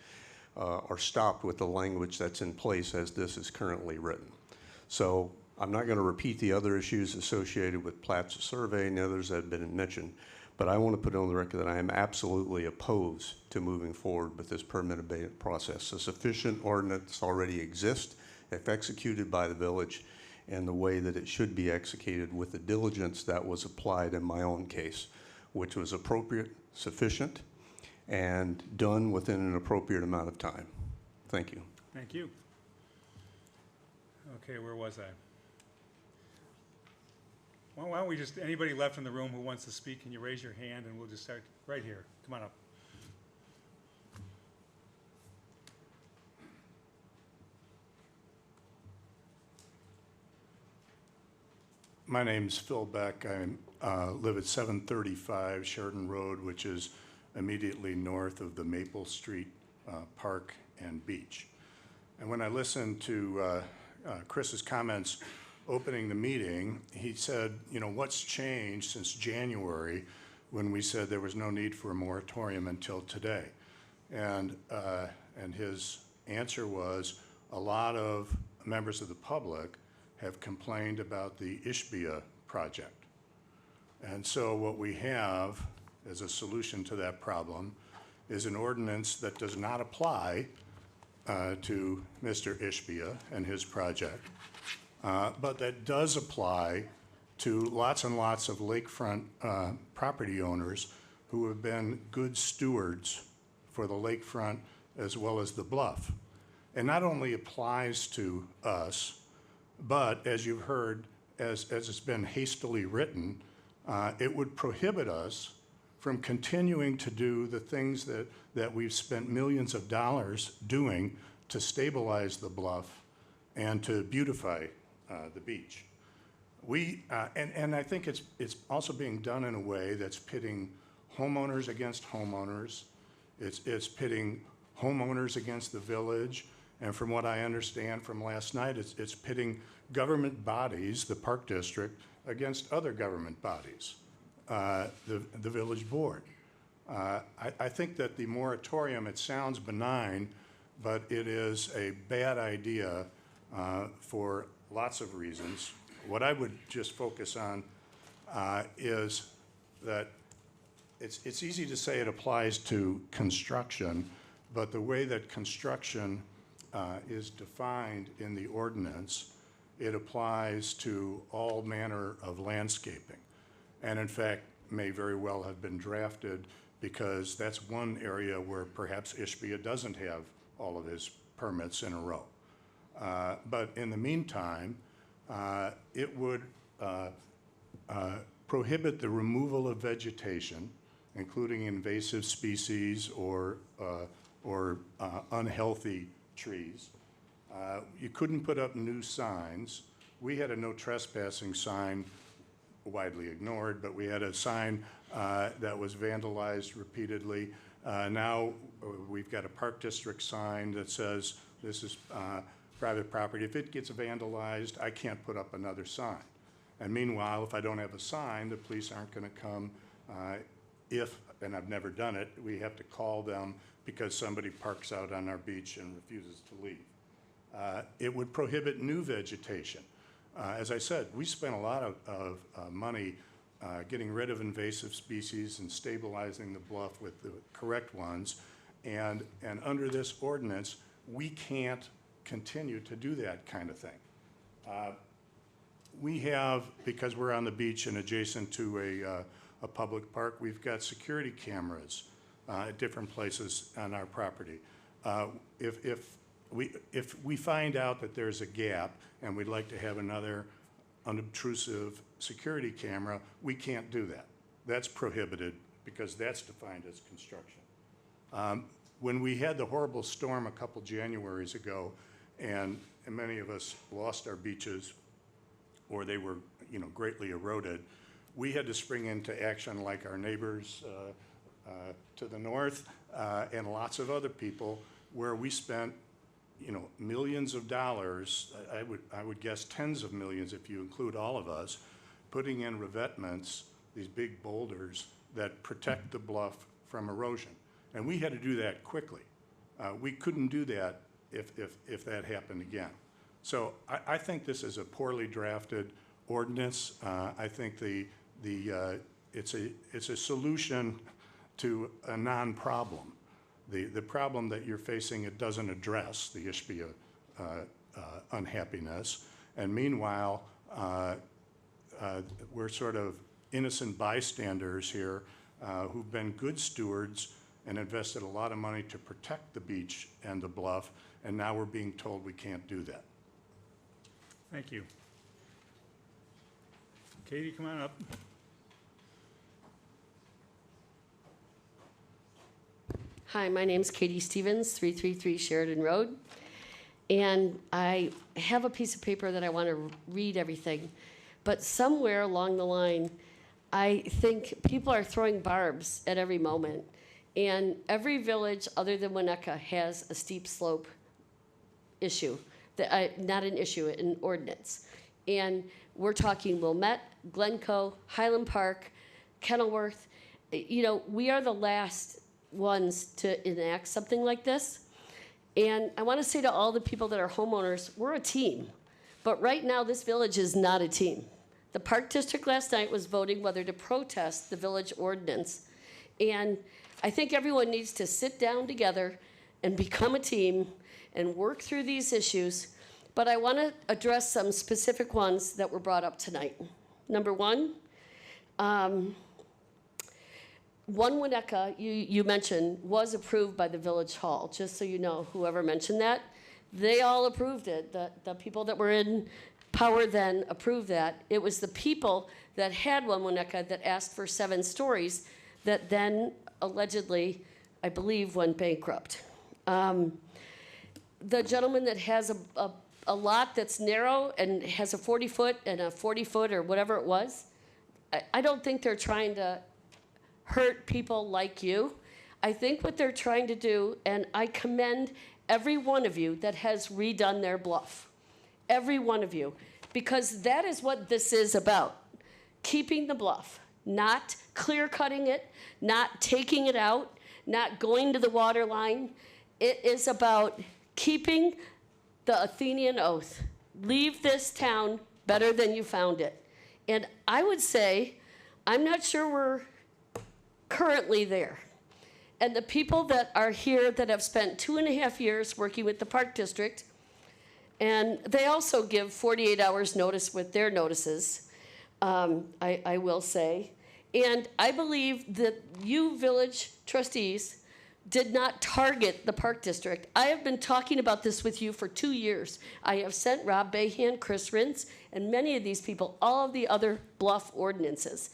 or stopped with the language that's in place as this is currently written. So I'm not going to repeat the other issues associated with Platts survey and the others that have been mentioned, but I want to put on the record that I am absolutely opposed to moving forward with this permit abatement process. A sufficient ordinance already exists, if executed by the village, and the way that it should be executed with the diligence that was applied in my own case, which was appropriate, sufficient, and done within an appropriate amount of time. Thank you. Thank you. Okay, where was I? Well, why don't we just, anybody left in the room who wants to speak, can you raise your hand and we'll just start right here. Come on up. My name's Phil Beck. I live at 735 Sheridan Road, which is immediately north of the Maple Street Park and Beach. And when I listened to Chris's comments opening the meeting, he said, you know, what's changed since January when we said there was no need for a moratorium until today? And his answer was a lot of members of the public have complained about the Ishbia project. And so what we have as a solution to that problem is an ordinance that does not apply to Mr. Ishbia and his project, but that does apply to lots and lots of lakefront property owners who have been good stewards for the lakefront as well as the bluff. And not only applies to us, but as you've heard, as it's been hastily written, it would prohibit us from continuing to do the things that we've spent millions of dollars doing to stabilize the bluff and to beautify the beach. And I think it's also being done in a way that's pitting homeowners against homeowners. It's pitting homeowners against the village. And from what I understand from last night, it's pitting government bodies, the Park District, against other government bodies, the village board. I think that the moratorium, it sounds benign, but it is a bad idea for lots of reasons. What I would just focus on is that it's easy to say it applies to construction, but the way that construction is defined in the ordinance, it applies to all manner of landscaping. And in fact, may very well have been drafted because that's one area where perhaps Ishbia doesn't have all of his permits in a row. But in the meantime, it would prohibit the removal of vegetation, including invasive species or unhealthy trees. You couldn't put up new signs. We had a no trespassing sign, widely ignored, but we had a sign that was vandalized repeatedly. Now we've got a Park District sign that says this is private property. If it gets vandalized, I can't put up another sign. And meanwhile, if I don't have a sign, the police aren't going to come. And I've never done it, we have to call them because somebody parks out on our beach and refuses to leave. It would prohibit new vegetation. As I said, we spent a lot of money getting rid of invasive species and stabilizing the bluff with the correct ones. And under this ordinance, we can't continue to do that kind of thing. We have, because we're on the beach and adjacent to a public park, we've got security cameras at different places on our property. If we find out that there's a gap and we'd like to have another unobtrusive security camera, we can't do that. That's prohibited because that's defined as construction. When we had the horrible storm a couple Januaries ago, and many of us lost our beaches, or they were, greatly eroded, we had to spring into action like our neighbors to the north and lots of other people, where we spent, millions of dollars. I would guess tens of millions if you include all of us, putting in revetments, these big boulders that protect the bluff from erosion. And we had to do that quickly. We couldn't do that if that happened again. So I think this is a poorly drafted ordinance. I think it's a solution to a non-problem. The problem that you're facing, it doesn't address the Ishpia unhappiness. And meanwhile, we're sort of innocent bystanders here who've been good stewards and invested a lot of money to protect the beach and the bluff, and now we're being told we can't do that. Thank you. Katie, come on up. Hi, my name's Katie Stevens, 333 Sheridan Road. And I have a piece of paper that I want to read everything. But somewhere along the line, I think people are throwing barbs at every moment. And every village other than Winnetka has a steep slope issue, not an issue, an ordinance. And we're talking Wilmette, Glencoe, Highland Park, Kenilworth. We are the last ones to enact something like this. And I want to say to all the people that are homeowners, we're a team. But right now, this village is not a team. The Park District last night was voting whether to protest the village ordinance. And I think everyone needs to sit down together and become a team and work through these issues. But I want to address some specific ones that were brought up tonight. Number one, One Winnetka, you mentioned, was approved by the Village Hall. Just so you know, whoever mentioned that, they all approved it. The people that were in power then approved that. It was the people that had One Winnetka that asked for 7 stories that then allegedly, I believe, went bankrupt. The gentleman that has a lot that's narrow and has a 40-foot and a 40-foot or whatever it was, I don't think they're trying to hurt people like you. I think what they're trying to do, and I commend every one of you that has redone their bluff, every one of you, because that is what this is about, keeping the bluff, not clear-cutting it, not taking it out, not going to the water line. It is about keeping the Athenian oath. Leave this town better than you found it. And I would say, I'm not sure we're currently there. And the people that are here that have spent 2.5 years working with the Park District, and they also give 48 hours notice with their notices, I will say. And I believe that you village trustees did not target the Park District. I have been talking about this with you for 2 years. I have sent Rob Bahan, Chris Rintz, and many of these people, all of the other bluff ordinances.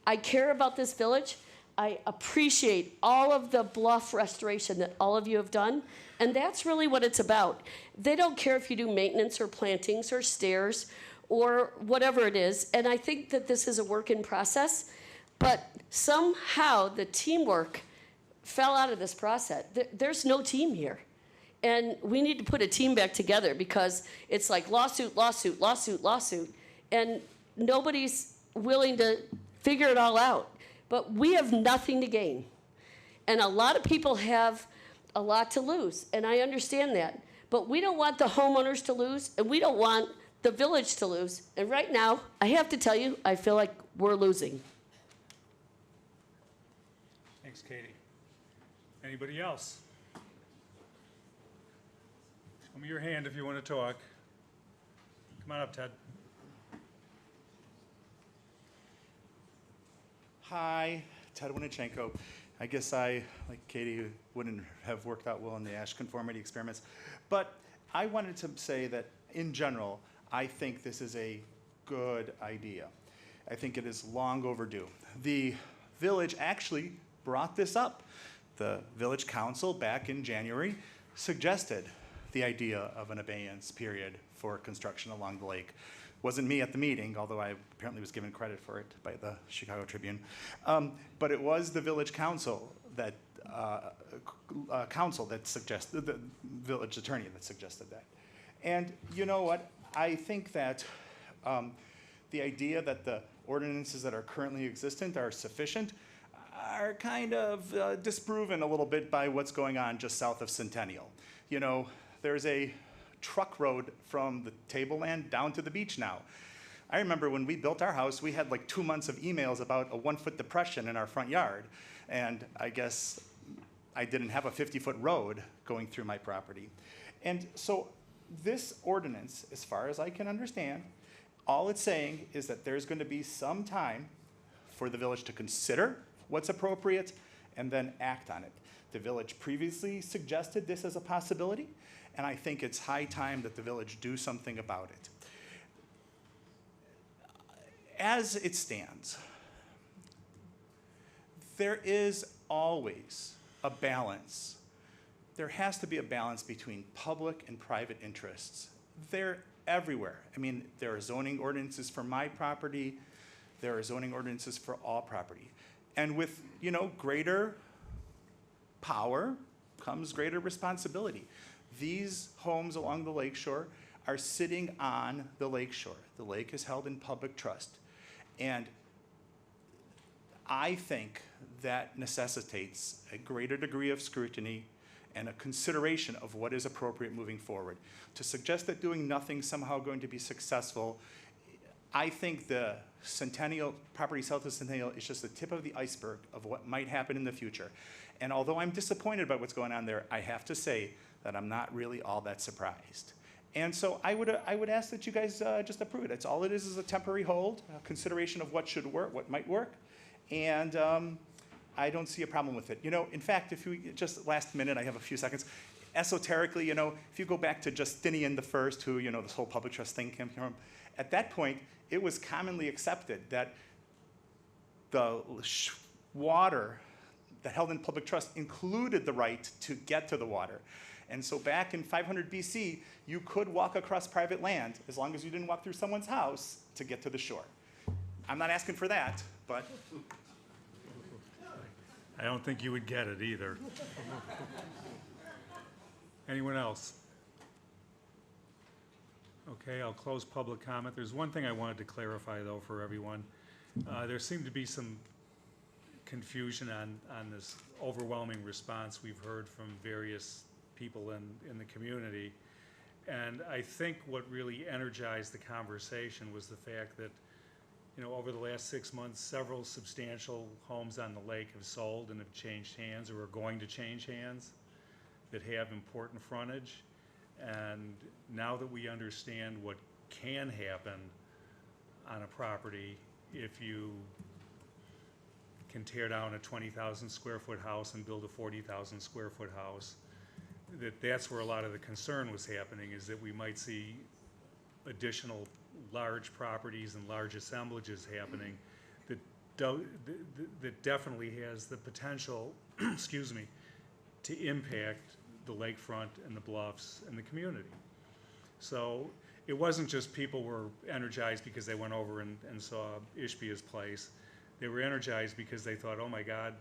I care about this village. I appreciate all of the bluff restoration that all of you have done, and that's really what it's about. They don't care if you do maintenance or plantings or stairs or whatever it is, and I think that this is a work in process, but somehow the teamwork fell out of this process. There's no team here, and we need to put a team back together because it's like lawsuit, lawsuit, lawsuit, lawsuit, and nobody's willing to figure it all out. But we have nothing to gain. And a lot of people have a lot to lose, and I understand that. But we don't want the homeowners to lose, and we don't want the village to lose. And right now, I have to tell you, I feel like we're losing. Thanks, Katie. Anybody else? Show me your hand if you want to talk. Come on up, Ted. Hi, Ted Winnichenko. I guess I, like Katie, wouldn't have worked out well in the Ash conformity experiments. But I wanted to say that, in general, I think this is a good idea. I think it is long overdue. The village actually brought this up. The village council back in January suggested the idea of an abeyance period for construction along the lake. Wasn't me at the meeting, although I apparently was given credit for it by the Chicago Tribune. But it was the village council that suggested, the village attorney that suggested that. And you know what? I think that the idea that the ordinances that are currently existent are sufficient are kind of disproven a little bit by what's going on just south of Centennial. You know, there's a truck road from the tableland down to the beach now. I remember when we built our house, we had like 2 months of emails about a 1-foot depression in our front yard. And I guess I didn't have a 50-foot road going through my property. And so this ordinance, as far as I can understand, all it's saying is that there's going to be some time for the village to consider what's appropriate and then act on it. The village previously suggested this as a possibility, and I think it's high time that the village do something about it. As it stands, there is always a balance. There has to be a balance between public and private interests. They're everywhere. I mean, there are zoning ordinances for my property. There are zoning ordinances for all property. And with, you know, greater power comes greater responsibility. These homes along the lakeshore are sitting on the lakeshore. The lake is held in public trust. And I think that necessitates a greater degree of scrutiny and a consideration of what is appropriate moving forward. To suggest that doing nothing is somehow going to be successful, I think the Centennial, property south of Centennial is just the tip of the iceberg of what might happen in the future. And although I'm disappointed about what's going on there, I have to say that I'm not really all that surprised. And so I would ask that you guys just approve it. It's all it is a temporary hold, a consideration of what should work, what might work. And I don't see a problem with it. You know, in fact, if you just last minute, I have a few seconds. Esoterically, you know, if you go back to Justinian I, who, you know, this whole public trust thing came from, at that point, it was commonly accepted that the water that held in public trust included the right to get to the water. And so back in 500 BC, you could walk across private land as long as you didn't walk through someone's house to get to the shore. I'm not asking for that, but I don't think you would get it either. Anyone else? Okay, I'll close public comment. There's one thing I wanted to clarify, though, for everyone. There seemed to be some confusion on this overwhelming response we've heard from various people in the community. And I think what really energized the conversation was the fact that, you know, over the last 6 months, several substantial homes on the lake have sold and have changed hands or are going to change hands that have important frontage. And now that we understand what can happen on a property if you can tear down a 20,000 square foot house and build a 40,000 square foot house, that's where a lot of the concern was happening, is that we might see additional large properties and large assemblages happening that definitely has the potential, excuse me, to impact the lakefront and the bluffs and the community. So it wasn't just people were energized because they went over and saw Ishbia's place. They were energized because they thought, oh my God,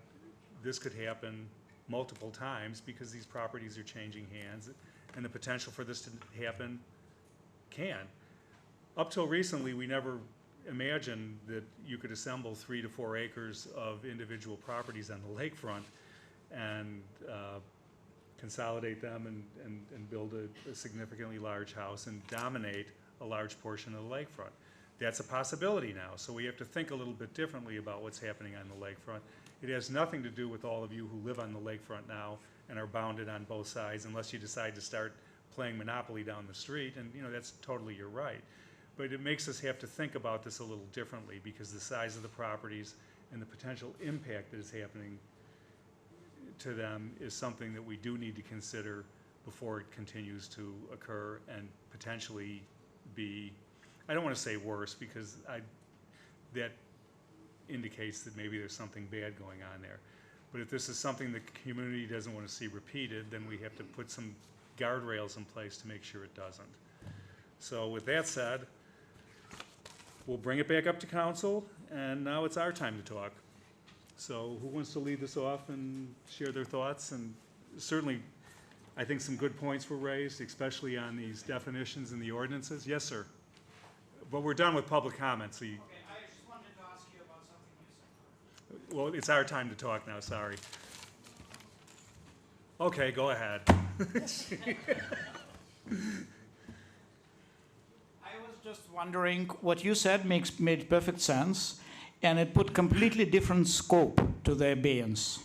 this could happen multiple times because these properties are changing hands, and the potential for this to happen can. Up till recently, we never imagined that you could assemble 3 to 4 acres of individual properties on the lakefront and consolidate them and build a significantly large house and dominate a large portion of the lakefront. That's a possibility now, so we have to think a little bit differently about what's happening on the lakefront. It has nothing to do with all of you who live on the lakefront now and are bounded on both sides, unless you decide to start playing Monopoly down the street, and you know, that's totally your right. But it makes us have to think about this a little differently because the size of the properties and the potential impact that is happening to them is something that we do need to consider before it continues to occur and potentially be, I don't want to say worse, because that indicates that maybe there's something bad going on there. But if this is something the community doesn't want to see repeated, then we have to put some guardrails in place to make sure it doesn't. So with that said, we'll bring it back up to council, and now it's our time to talk. So who wants to lead this off and share their thoughts? And certainly, I think some good points were raised, especially on these definitions and the ordinances. Yes, sir. But we're done with public comment, so you. Okay, I just wanted to ask you about something you said. Well, it's our time to talk now, sorry. Okay, go ahead. I was just wondering, what you said made perfect sense, and it put completely different scope to the abeyance.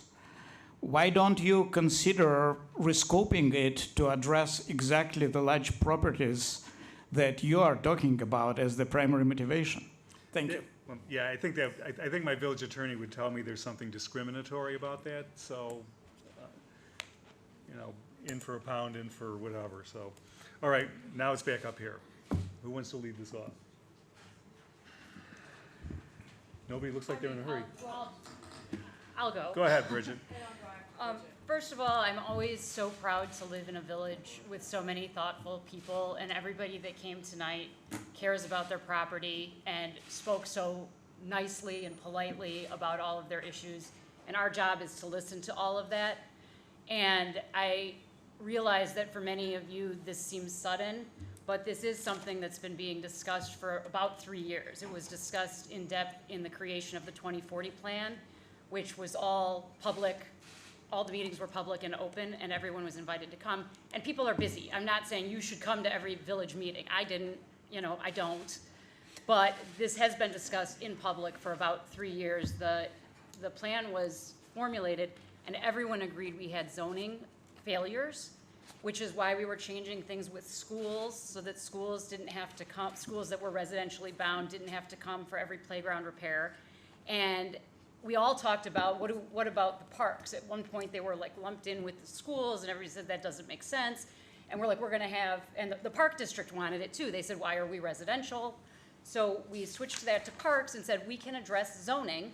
Why don't you consider rescoping it to address exactly the large properties that you are talking about as the primary motivation? Thank you. Well, yeah, I think my village attorney would tell me there's something discriminatory about that, so, you know, in for a pound, in for whatever, so. All right, now it's back up here. Who wants to lead this off? Nobody looks like they're in a hurry. Well, I'll go. Go ahead, Bridget. First of all, I'm always so proud to live in a village with so many thoughtful people, and everybody that came tonight cares about their property and spoke so nicely and politely about all of their issues. And our job is to listen to all of that. And I realize that for many of you, this seems sudden, but this is something that's been being discussed for about 3 years. It was discussed in depth in the creation of the 2040 plan, which was all public. All the meetings were public and open, and everyone was invited to come. And people are busy. I'm not saying you should come to every village meeting. I didn't, I don't. But this has been discussed in public for about 3 years. The plan was formulated, and everyone agreed we had zoning failures, which is why we were changing things with schools so that schools didn't have to come, schools that were residentially bound didn't have to come for every playground repair. And we all talked about what about the parks? At one point, they were like lumped in with the schools, and everybody said that doesn't make sense. And we're like, we're going to have, and the park district wanted it too. They said, why are we residential? So we switched that to parks and said we can address zoning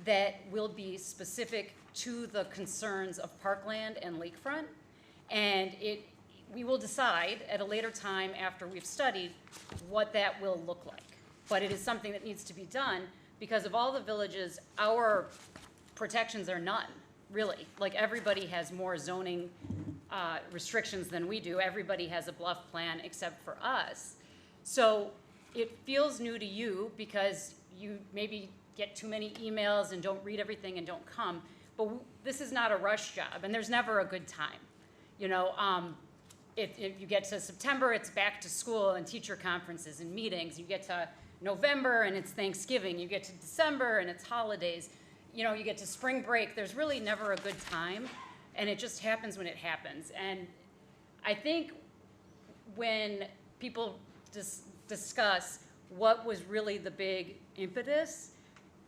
that will be specific to the concerns of parkland and lakefront, and we will decide at a later time after we've studied what that will look like. But it is something that needs to be done. Because of all the villages, our protections are none, really. Like, everybody has more zoning restrictions than we do. Everybody has a bluff plan except for us. So it feels new to you because you maybe get too many emails and don't read everything and don't come. But this is not a rush job, and there's never a good time. If you get to September, it's back to school and teacher conferences and meetings. You get to November and it's Thanksgiving. You get to December and it's holidays. You get to spring break. There's really never a good time, and it just happens when it happens. And I think when people discuss what was really the big impetus,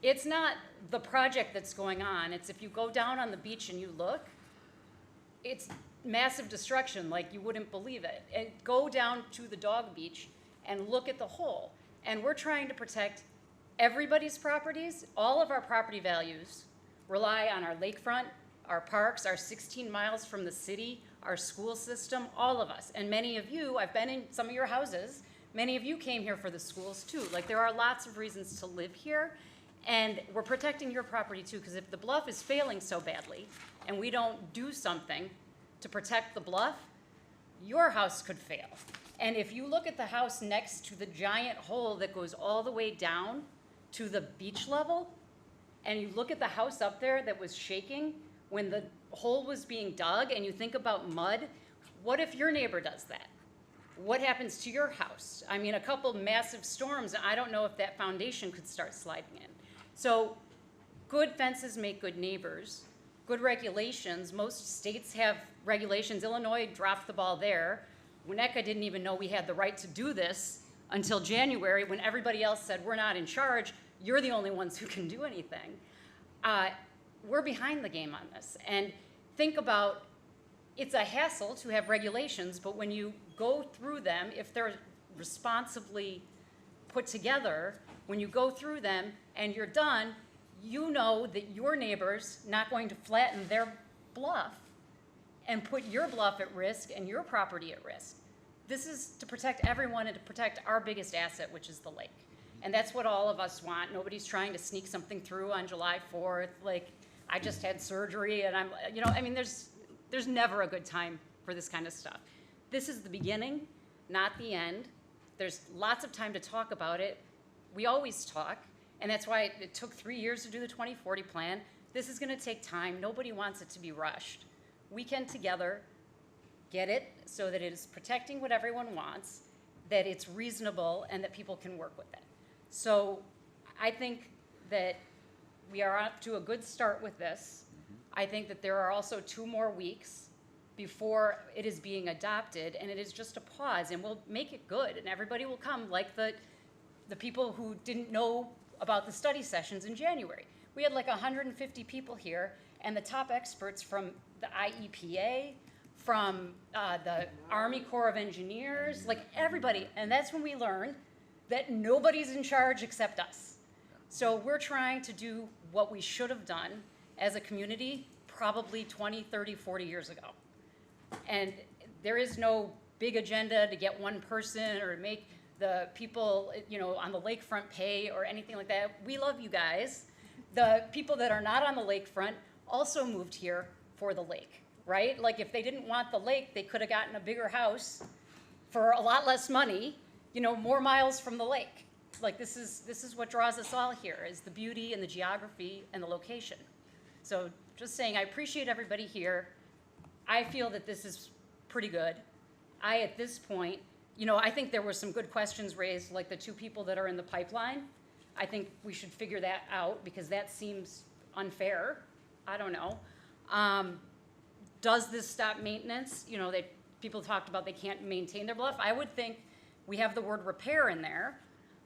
it's not the project that's going on. It's if you go down on the beach and you look, it's massive destruction like you wouldn't believe it. And go down to the dog beach and look at the hole. And we're trying to protect everybody's properties. All of our property values rely on our lakefront, our parks, our 16 miles from the city, our school system, all of us. And many of you, I've been in some of your houses, many of you came here for the schools too. Like, there are lots of reasons to live here, and we're protecting your property too, because if the bluff is failing so badly and we don't do something to protect the bluff, your house could fail. And if you look at the house next to the giant hole that goes all the way down to the beach level, and you look at the house up there that was shaking when the hole was being dug, and you think about mud, what if your neighbor does that? What happens to your house? I mean, a couple massive storms, I don't know if that foundation could start sliding in. So good fences make good neighbors. Good regulations. Most states have regulations. Illinois dropped the ball there. Winnetka didn't even know we had the right to do this until January, when everybody else said, we're not in charge, you're the only ones who can do anything. we're behind the game on this. And think about, it's a hassle to have regulations, but when you go through them, if they're responsibly put together, when you go through them and you're done, you know that your neighbor's not going to flatten their bluff and put your bluff at risk and your property at risk. This is to protect everyone and to protect our biggest asset, which is the lake. And that's what all of us want. Nobody's trying to sneak something through on July 4th. Like, I just had surgery and I'm, you know, I mean, there's never a good time for this kind of stuff. This is the beginning, not the end. There's lots of time to talk about it. We always talk, and that's why it took 3 years to do the 2040 plan. This is gonna take time. Nobody wants it to be rushed. We can together get it so that it is protecting what everyone wants, that it's reasonable, and that people can work with it. So I think that we are off to a good start with this. I think that there are also 2 more weeks before it is being adopted, and it is just a pause, and we'll make it good, and everybody will come, like the people who didn't know about the study sessions in January. We had like 150 people here, and the top experts from the IEPA, from the Army Corps of Engineers, like everybody, and that's when we learned that nobody's in charge except us. So we're trying to do what we should have done as a community probably 20, 30, 40 years ago. And there is no big agenda to get one person or make the people, you know, on the lakefront pay or anything like that. We love you guys. The people that are not on the lakefront also moved here for the lake, right? Like if they didn't want the lake, they could have gotten a bigger house for a lot less money, you know, more miles from the lake. Like this is what draws us all here, is the beauty and the geography and the location. So just saying, I appreciate everybody here. I feel that this is pretty good. At this point, you know, I think there were some good questions raised, like the 2 people that are in the pipeline. I think we should figure that out because that seems unfair. I don't know. Does this stop maintenance? You know, people talked about they can't maintain their bluff. I would think we have the word repair in there.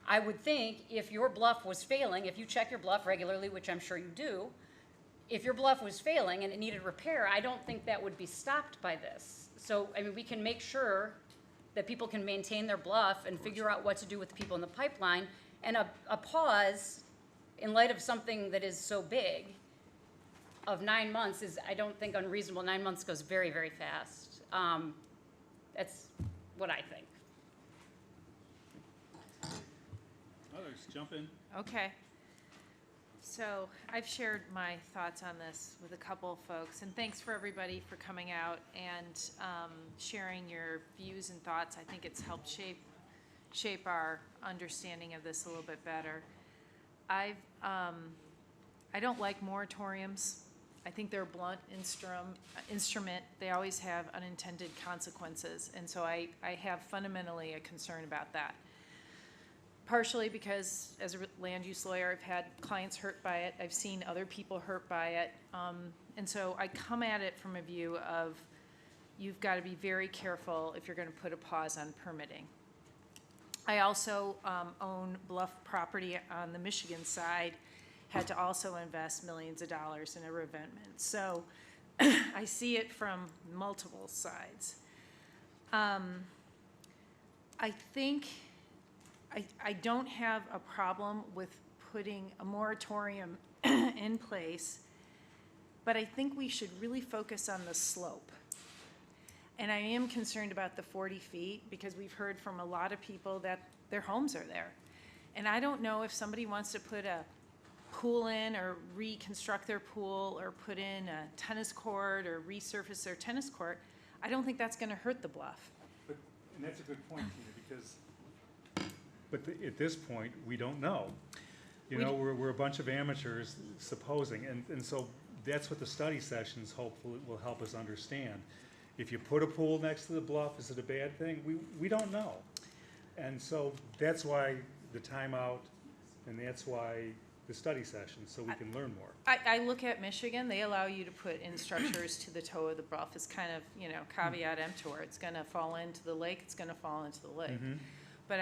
I would think if your bluff was failing, if you check your bluff regularly, which I'm sure you do, if your bluff was failing and it needed repair, I don't think that would be stopped by this. So, I mean, we can make sure that people can maintain their bluff and figure out what to do with the people in the pipeline. And a pause in light of something that is so big of 9 months is, I don't think, unreasonable. 9 months goes very, very fast. That's what I think. Others, jump in. Okay. So I've shared my thoughts on this with a couple of folks, and thanks for everybody for coming out and sharing your views and thoughts. I think it's helped shape our understanding of this a little bit better. I don't like moratoriums. I think they're a blunt instrument. They always have unintended consequences, and so I have fundamentally a concern about that. Partially because as a land use lawyer, I've had clients hurt by it. I've seen other people hurt by it. And so I come at it from a view of you've got to be very careful if you're going to put a pause on permitting. I also own bluff property on the Michigan side, had to also invest millions of dollars in a revetment. So I see it from multiple sides. I think I don't have a problem with putting a moratorium in place, but I think we should really focus on the slope. And I am concerned about the 40 feet because we've heard from a lot of people that their homes are there. And I don't know if somebody wants to put a pool in or reconstruct their pool or put in a tennis court or resurface their tennis court. I don't think that's going to hurt the bluff. And that's a good point, Tina, because at this point, we don't know. You know, we're a bunch of amateurs supposing, and so that's what the study sessions hopefully will help us understand. If you put a pool next to the bluff, is it a bad thing? We don't know. And so that's why the timeout, and that's why the study sessions, so we can learn more. I look at Michigan, they allow you to put in structures to the toe of the bluff. It's kind of, you know, caveat emptor. It's going to fall into the lake, it's going to fall into the lake. Mm-hmm. But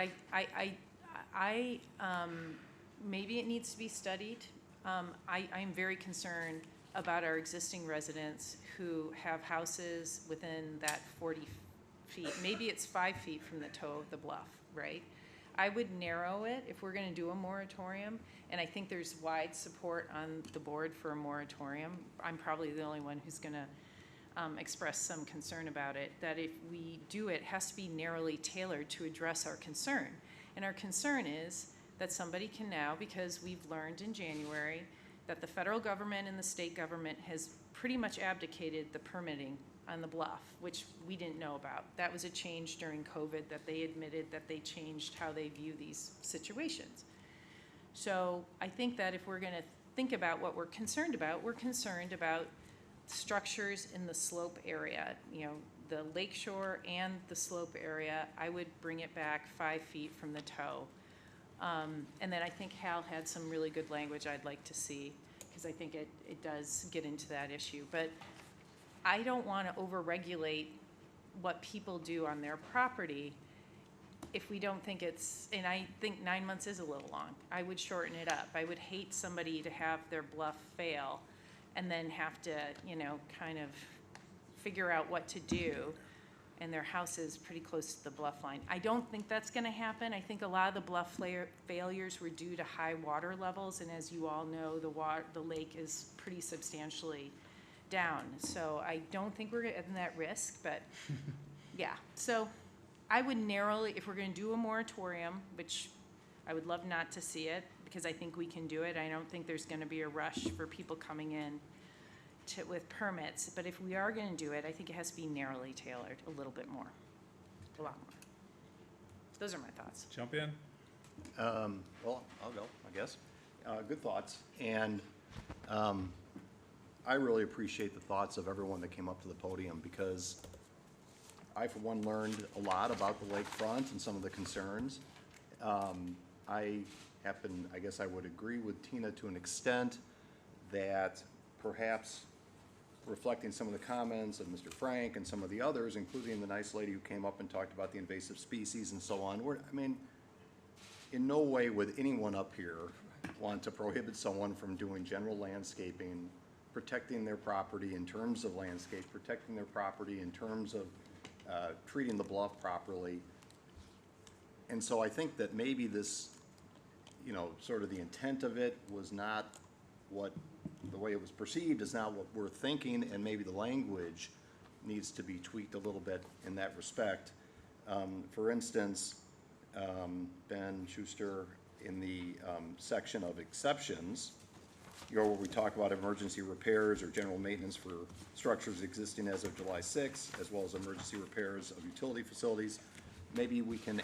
I maybe it needs to be studied. I'm very concerned about our existing residents who have houses within that 40 feet. Maybe it's 5 feet from the toe of the bluff, right? I would narrow it if we're gonna do a moratorium, and I think there's wide support on the board for a moratorium. I'm probably the only one who's gonna express some concern about it, that if we do it, it has to be narrowly tailored to address our concern. And our concern is that somebody can now, because we've learned in January that the federal government and the state government has pretty much abdicated the permitting on the bluff, which we didn't know about. That was a change during COVID that they admitted that they changed how they view these situations. So I think that if we're gonna think about what we're concerned about structures in the slope area, you know, the lakeshore and the slope area. I would bring it back 5 feet from the toe. And then I think Hal had some really good language I'd like to see, because I think it does get into that issue. But I don't want to overregulate what people do on their property if we don't think it's, and I think 9 months is a little long. I would shorten it up. I would hate somebody to have their bluff fail and then have to, you know, kind of figure out what to do, and their house is pretty close to the bluff line. I don't think that's gonna happen. I think a lot of the bluff failures were due to high water levels, and as you all know, the lake is pretty substantially down. So I don't think we're in that risk, but yeah. So I would narrowly, if we're gonna do a moratorium, which I would love not to see it, because I think we can do it. I don't think there's gonna be a rush for people coming in with permits, but if we are gonna do it, I think it has to be narrowly tailored a little bit more, a lot more. Those are my thoughts. Jump in. Well, I'll go, I guess. Good thoughts, and I really appreciate the thoughts of everyone that came up to the podium, because I, for one, learned a lot about the lakefront and some of the concerns. I guess I would agree with Tina to an extent that perhaps reflecting some of the comments of Mr. Frank and some of the others, including the nice lady who came up and talked about the invasive species and so on, in no way would anyone up here want to prohibit someone from doing general landscaping, protecting their property in terms of landscape, protecting their property in terms of treating the bluff properly. And so I think that maybe this, sort of the intent of it was not the way it was perceived is not what we're thinking, and maybe the language needs to be tweaked a little bit in that respect. For instance, Ben Schuster, in the section of exceptions, where we talk about emergency repairs or general maintenance for structures existing as of July 6, as well as emergency repairs of utility facilities, maybe we can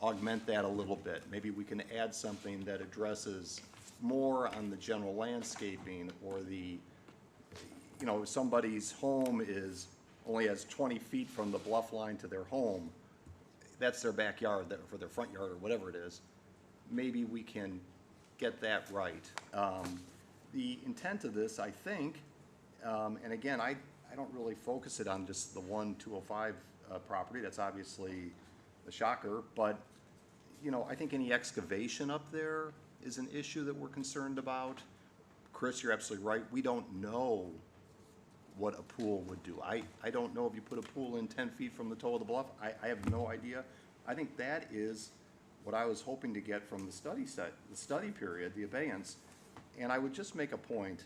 augment that a little bit. Maybe we can add something that addresses more on the general landscaping, or if somebody's home only has 20 feet from the bluff line to their home, that's their backyard, for their front yard or whatever it is. Maybe we can get that right. The intent of this, I think, and again, I don't really focus it on just the 1205 property. That's obviously a shocker, but I think any excavation up there is an issue that we're concerned about. Chris, you're absolutely right. We don't know what a pool would do. I don't know if you put a pool in 10 feet from the toe of the bluff. I have no idea. I think that is what I was hoping to get from the study period, the abeyance. And I would just make a point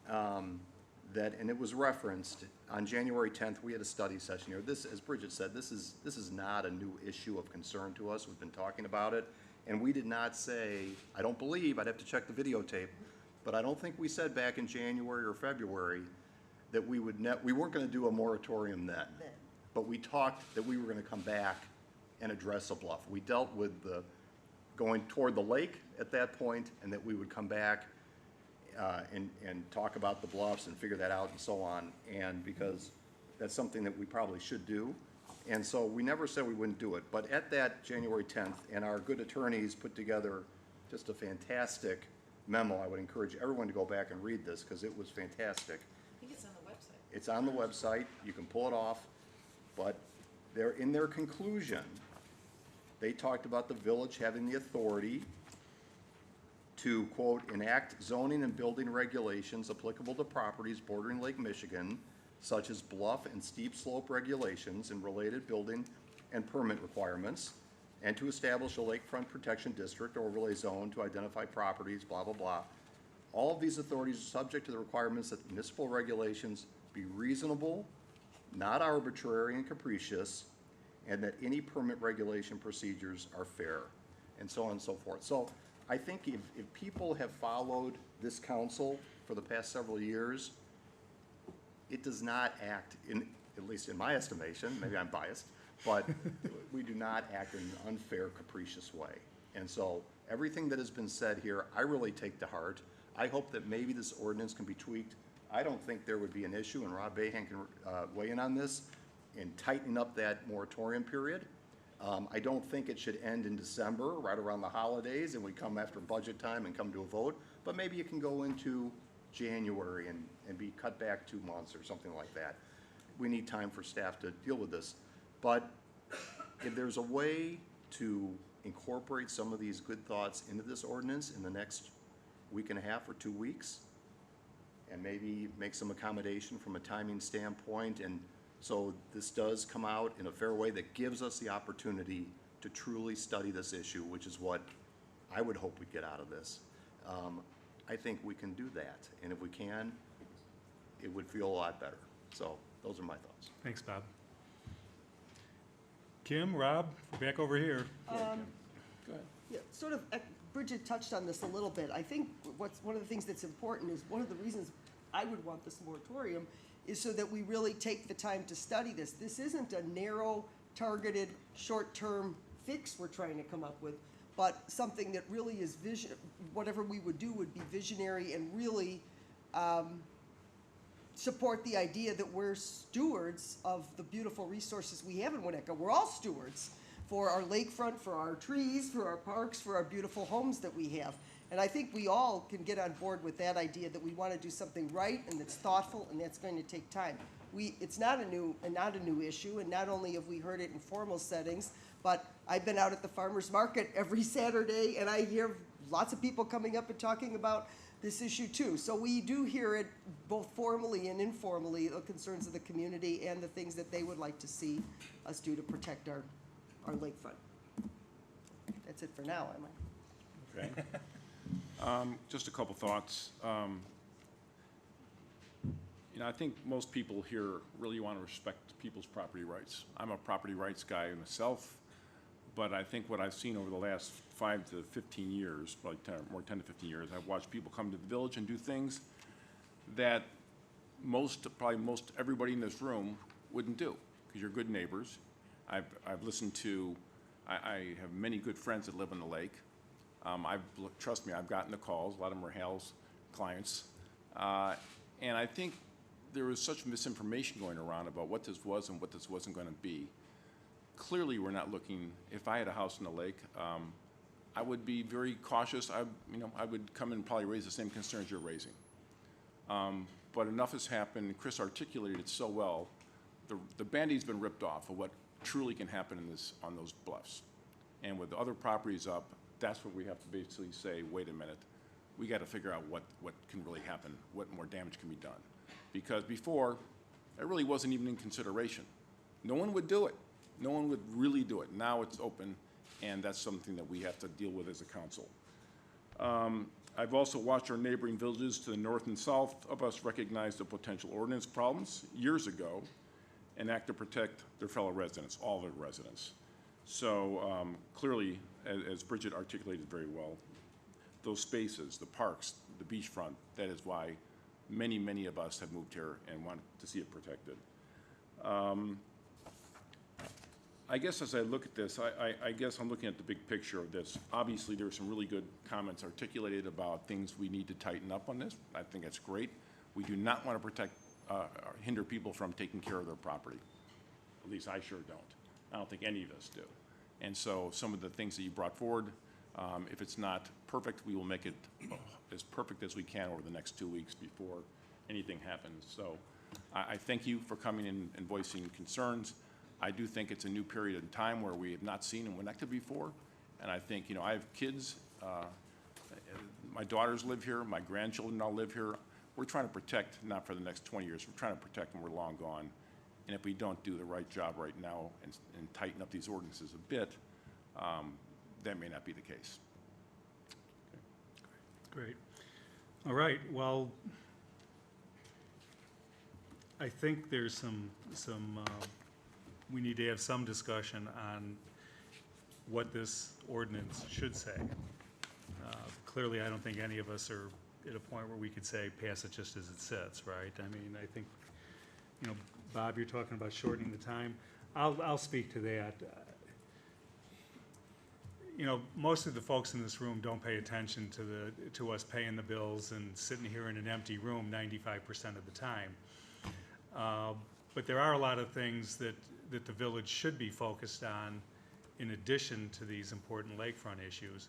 that, and it was referenced, on January 10th, we had a study session here. This, as Bridget said, this is not a new issue of concern to us. We've been talking about it. And we did not say, I don't believe, I'd have to check the videotape, but I don't think we said back in January or February that we weren't gonna do a moratorium then. But we talked that we were gonna come back and address a bluff. We dealt with going toward the lake at that point, and that we would come back and talk about the bluffs and figure that out and so on. And because that's something that we probably should do. And so we never said we wouldn't do it. But at that January 10th, and our good attorneys put together just a fantastic memo. I would encourage everyone to go back and read this, because it was fantastic. I think it's on the website. It's on the website. You can pull it off. But in their conclusion, they talked about the village having the authority to, quote, enact zoning and building regulations applicable to properties bordering Lake Michigan, such as bluff and steep slope regulations and related building and permit requirements, and to establish a lakefront protection district or overlay zone to identify properties, blah, blah, blah. All of these authorities are subject to the requirements that municipal regulations be reasonable, not arbitrary and capricious, and that any permit regulation procedures are fair, and so on and so forth. So I think if people have followed this council for the past several years, it does not act, at least in my estimation, maybe I'm biased, but we do not act in an unfair, capricious way. And so everything that has been said here, I really take to heart. I hope that maybe this ordinance can be tweaked. I don't think there would be an issue, and Rob Bahan can weigh in on this, in tightening up that moratorium period. I don't think it should end in December, right around the holidays, and we come after budget time and come to a vote, but maybe it can go into January and be cut back 2 months or something like that. We need time for staff to deal with this. But if there's a way to incorporate some of these good thoughts into this ordinance in the next week and a half or 2 weeks, and maybe make some accommodation from a timing standpoint, and so this does come out in a fair way that gives us the opportunity to truly study this issue, which is what I would hope we get out of this. I think we can do that, and if we can, it would feel a lot better. So those are my thoughts. Thanks, Bob. Kim, Rob, we're back over here. Go ahead. Yeah, sort of, Bridget touched on this a little bit. I think one of the things that's important is, one of the reasons I would want this moratorium is so that we really take the time to study this. This isn't a narrow, targeted, short-term fix we're trying to come up with, but something that really is whatever we would do would be visionary and really support the idea that we're stewards of the beautiful resources we have in Winnetka. We're all stewards for our lakefront, for our trees, for our parks, for our beautiful homes that we have. And I think we all can get on board with that idea that we want to do something right and that's thoughtful and that's going to take time. It's not a new issue, and not only have we heard it in formal settings, but I've been out at the farmers market every Saturday, and I hear lots of people coming up and talking about this issue too. So we do hear it both formally and informally, the concerns of the community and the things that they would like to see us do to protect our lakefront. That's it for now, Emma. Okay. Just a couple thoughts. I think most people here really want to respect people's property rights. I'm a property rights guy myself, but I think what I've seen over the last 5 to 15 years, probably 10 to 15 years, I've watched people come to the village and do things that probably most everybody in this room wouldn't do, because you're good neighbors. I've listened to, I have many good friends that live on the lake. Trust me, I've gotten the calls. A lot of them are Hal's clients. And I think there was such misinformation going around about what this was and what this wasn't going to be. Clearly, we're not looking, if I had a house in the lake, I would be very cautious. I would come and probably raise the same concerns you're raising. But enough has happened. Chris articulated it so well. The Band-Aid's been ripped off of what truly can happen on those bluffs. And with the other properties up, that's what we have to basically say, wait a minute, we got to figure out what can really happen, what more damage can be done. Because before, it really wasn't even in consideration. No one would do it. No one would really do it. Now it's open, and that's something that we have to deal with as a council. I've also watched our neighboring villages to the north and south of us recognize the potential ordinance problems years ago and act to protect their fellow residents, all their residents. So clearly, as Bridget articulated very well, those spaces, the parks, the beachfront, that is why many, many of us have moved here and want to see it protected. I guess as I look at this, I guess I'm looking at the big picture of this. Obviously, there are some really good comments articulated about things we need to tighten up on this. I think that's great. We do not want to protect, or hinder people from taking care of their property. At least I sure don't. I don't think any of us do. And so some of the things that you brought forward, if it's not perfect, we will make it as perfect as we can over the next 2 weeks before anything happens. So I thank you for coming in and voicing concerns. I do think it's a new period in time where we have not seen in Winnetka before. And I think, I have kids My daughters live here, my grandchildren all live here. We're trying to protect, not for the next 20 years, we're trying to protect when we're long gone. And if we don't do the right job right now and tighten up these ordinances a bit, that may not be the case. Great. All right, well, I think there's some we need to have some discussion on what this ordinance should say. Clearly, I don't think any of us are at a point where we could say pass it just as it sits, right? I mean, I think, you know, Bob, you're talking about shortening the time. I'll speak to that. You know, most of the folks in this room don't pay attention to us paying the bills and sitting here in an empty room 95% of the time. But there are a lot of things that the village should be focused on in addition to these important lakefront issues.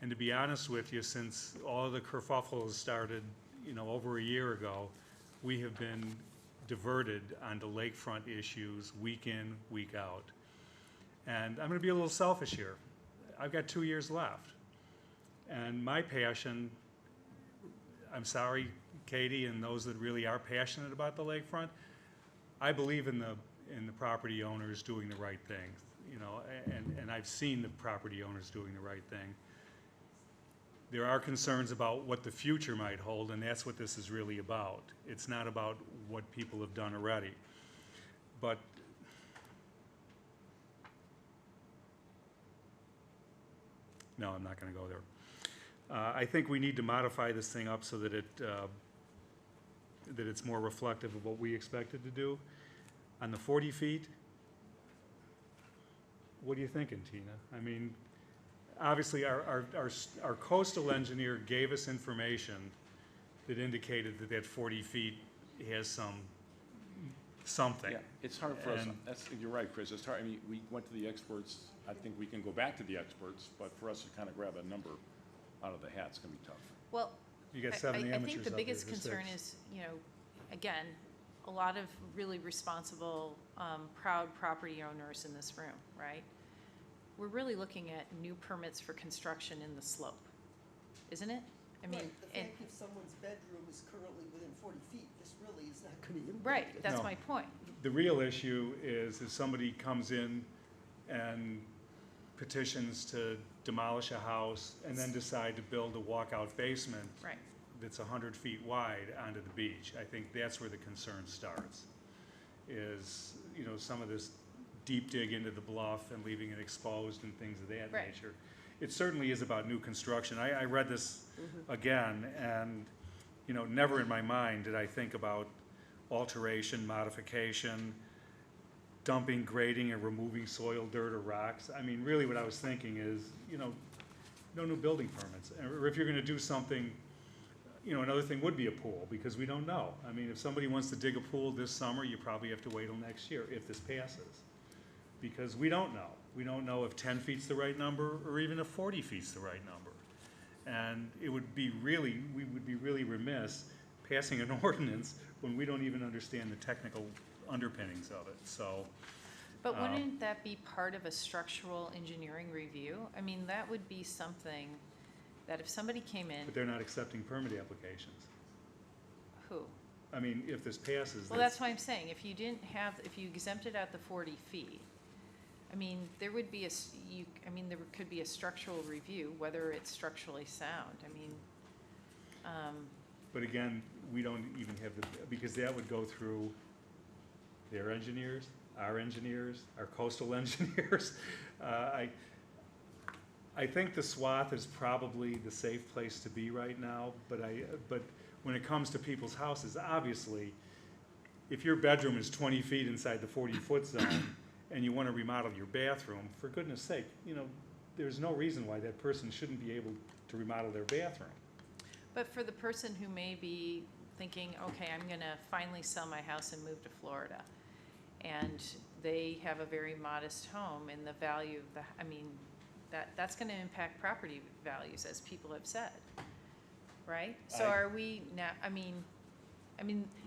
And to be honest with you, since all of the kerfuffle has started, you know, over a year ago, we have been diverted onto lakefront issues week in, week out. And I'm gonna be a little selfish here. I've got 2 years left. And my passion, I'm sorry, Katie, and those that really are passionate about the lakefront, I believe in the property owners doing the right thing, you know, and I've seen the property owners doing the right thing. There are concerns about what the future might hold, and that's what this is really about. It's not about what people have done already. But no, I'm not going to go there. I think we need to modify this thing up so that it's more reflective of what we expected to do. On the 40 feet, what are you thinking, Tina? I mean, obviously, our coastal engineer gave us information that indicated that 40 feet has something. Yeah, it's hard for us, And- you're right, Chris, it's hard, I mean, we went to the experts, I think we can go back to the experts, but for us to kind of grab a number out of the hat, it's gonna be tough. Well, You got I 7 think amateurs the up biggest there, or concern 6. is, you know, again, a lot of really responsible, proud property owners in this room, right? We're really looking at new permits for construction in the slope, isn't it? I mean, Right, the and, fact if someone's bedroom is currently within 40 feet, this really is not gonna impact right, it. that's No. my point. The real issue is if somebody comes in and petitions to demolish a house and then decide to build a walkout basement Right. that's 100 feet wide onto the beach, I think that's where the concern starts. Is, you know, some of this deep dig into the bluff and leaving it exposed and things of that Right. nature. It certainly is about new construction. I read this again, and, you know, never in my mind did I think about alteration, modification, dumping, grading, and removing soil, dirt, or rocks. I mean, really what I was thinking is, you know, no new building permits. Or if you're gonna do something, you know, another thing would be a pool, because we don't know. I mean, if somebody wants to dig a pool this summer, you probably have to wait till next year, if this passes. Because we don't know. We don't know if 10 feet's the right number, or even if 40 feet's the right number. And it would be really, we would be really remiss passing an ordinance when we don't even understand the technical underpinnings of it, so. But wouldn't that be part of a structural engineering review? I mean, that would be something that if somebody came in, But they're not accepting permit applications. who? I mean, if this passes. Well, that's why I'm saying, if you didn't have, if you exempted out the 40 feet, I mean, there would be there could be a structural review, whether it's structurally sound. I mean, But again, we don't even have the, because that would go through their engineers, our coastal engineers. I think the swath is probably the safe place to be right now, but when it comes to people's houses, obviously, if your bedroom is 20 feet inside the 40-foot zone and you want to remodel your bathroom, for goodness sake, you know, there's no reason why that person shouldn't be able to remodel their bathroom. but for the person who may be thinking, okay, I'm gonna finally sell my house and move to Florida, and they have a very modest home, and the value of that's gonna impact property values, as people have said, right? So are we now, I mean,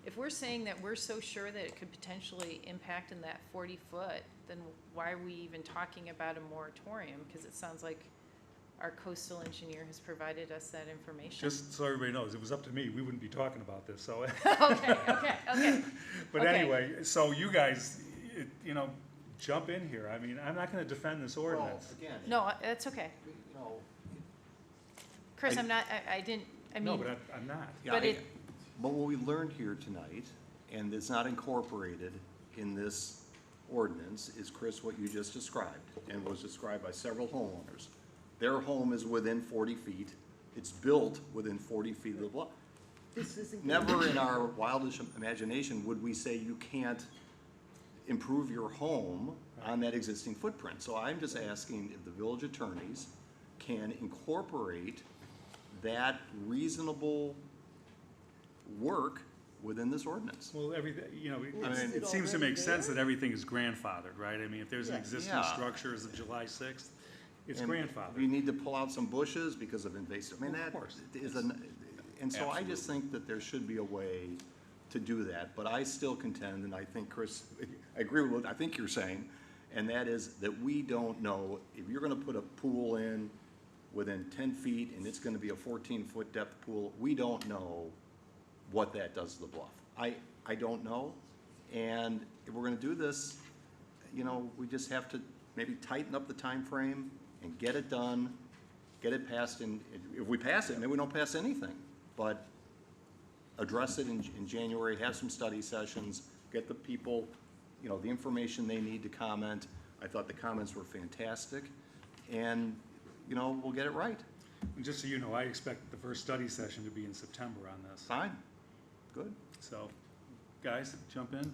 if we're saying that we're so sure that it could potentially impact in that 40 foot, then why are we even talking about a moratorium? Because it sounds like our coastal engineer has provided us that information. Just so everybody knows, it was up to me, we wouldn't be talking about this, so. Okay. But Okay. anyway, so you guys, you know, jump in here. I mean, I'm not gonna defend this ordinance. Again, No, that's okay. you know, Chris, I didn't, I No, mean. but I'm not. But it, But what we learned here tonight, and it's not incorporated in this ordinance, is, Chris, what you just described, and was described by several homeowners. Their home is within 40 feet, it's built within 40 feet of the bluff. This isn't. Never in our wildest imagination would we say you can't improve your home on that existing footprint. So I'm just asking if the village attorneys can incorporate that reasonable work within this ordinance. Well, everything, you know, Well, isn't it it seems to already make sense there? that everything is grandfathered, right? I mean, if there's an Yeah. existing Yeah. structure as of July 6th, it's And grandfathered. We need to pull out some bushes because of invasive, I mean, Of that course. is and so I just think that there should be a way to do that, but I still contend, and I think, Chris, I agree with what I think you're saying, and that is that we don't know, if you're gonna put a pool in within 10 feet and it's gonna be a 14-foot depth pool, we don't know what that does to the bluff. I don't know, and if we're gonna do this, you know, we just have to maybe tighten up the time frame and get it done, get it passed in, if we pass it, maybe we don't pass anything, but address it in January, have some study sessions, get the people, you know, the information they need to comment. I thought the comments were fantastic, and, you know, we'll get it right. And just so you know, I expect the first study session to be in September on this. Fine, good. So, guys, jump in.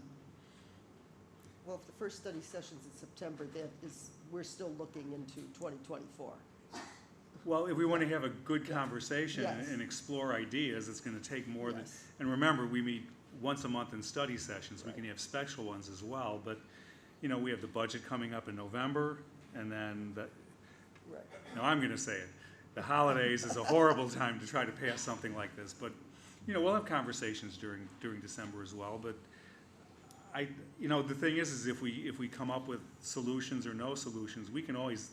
Well, if the first study session's in September, that is, we're still looking into 2024. Well, if we want to have a good conversation Yes. and explore ideas, it's going to take more than, Yes. and remember, we meet once a month in study sessions. We can have special ones as well, but, you know, we have the budget coming up in November, and then the, Right. now I'm going to say it, the holidays is a horrible time to try to pass something like this, but, you know, we'll have conversations during December as well, but you know, the thing is if we come up with solutions or no solutions, we can always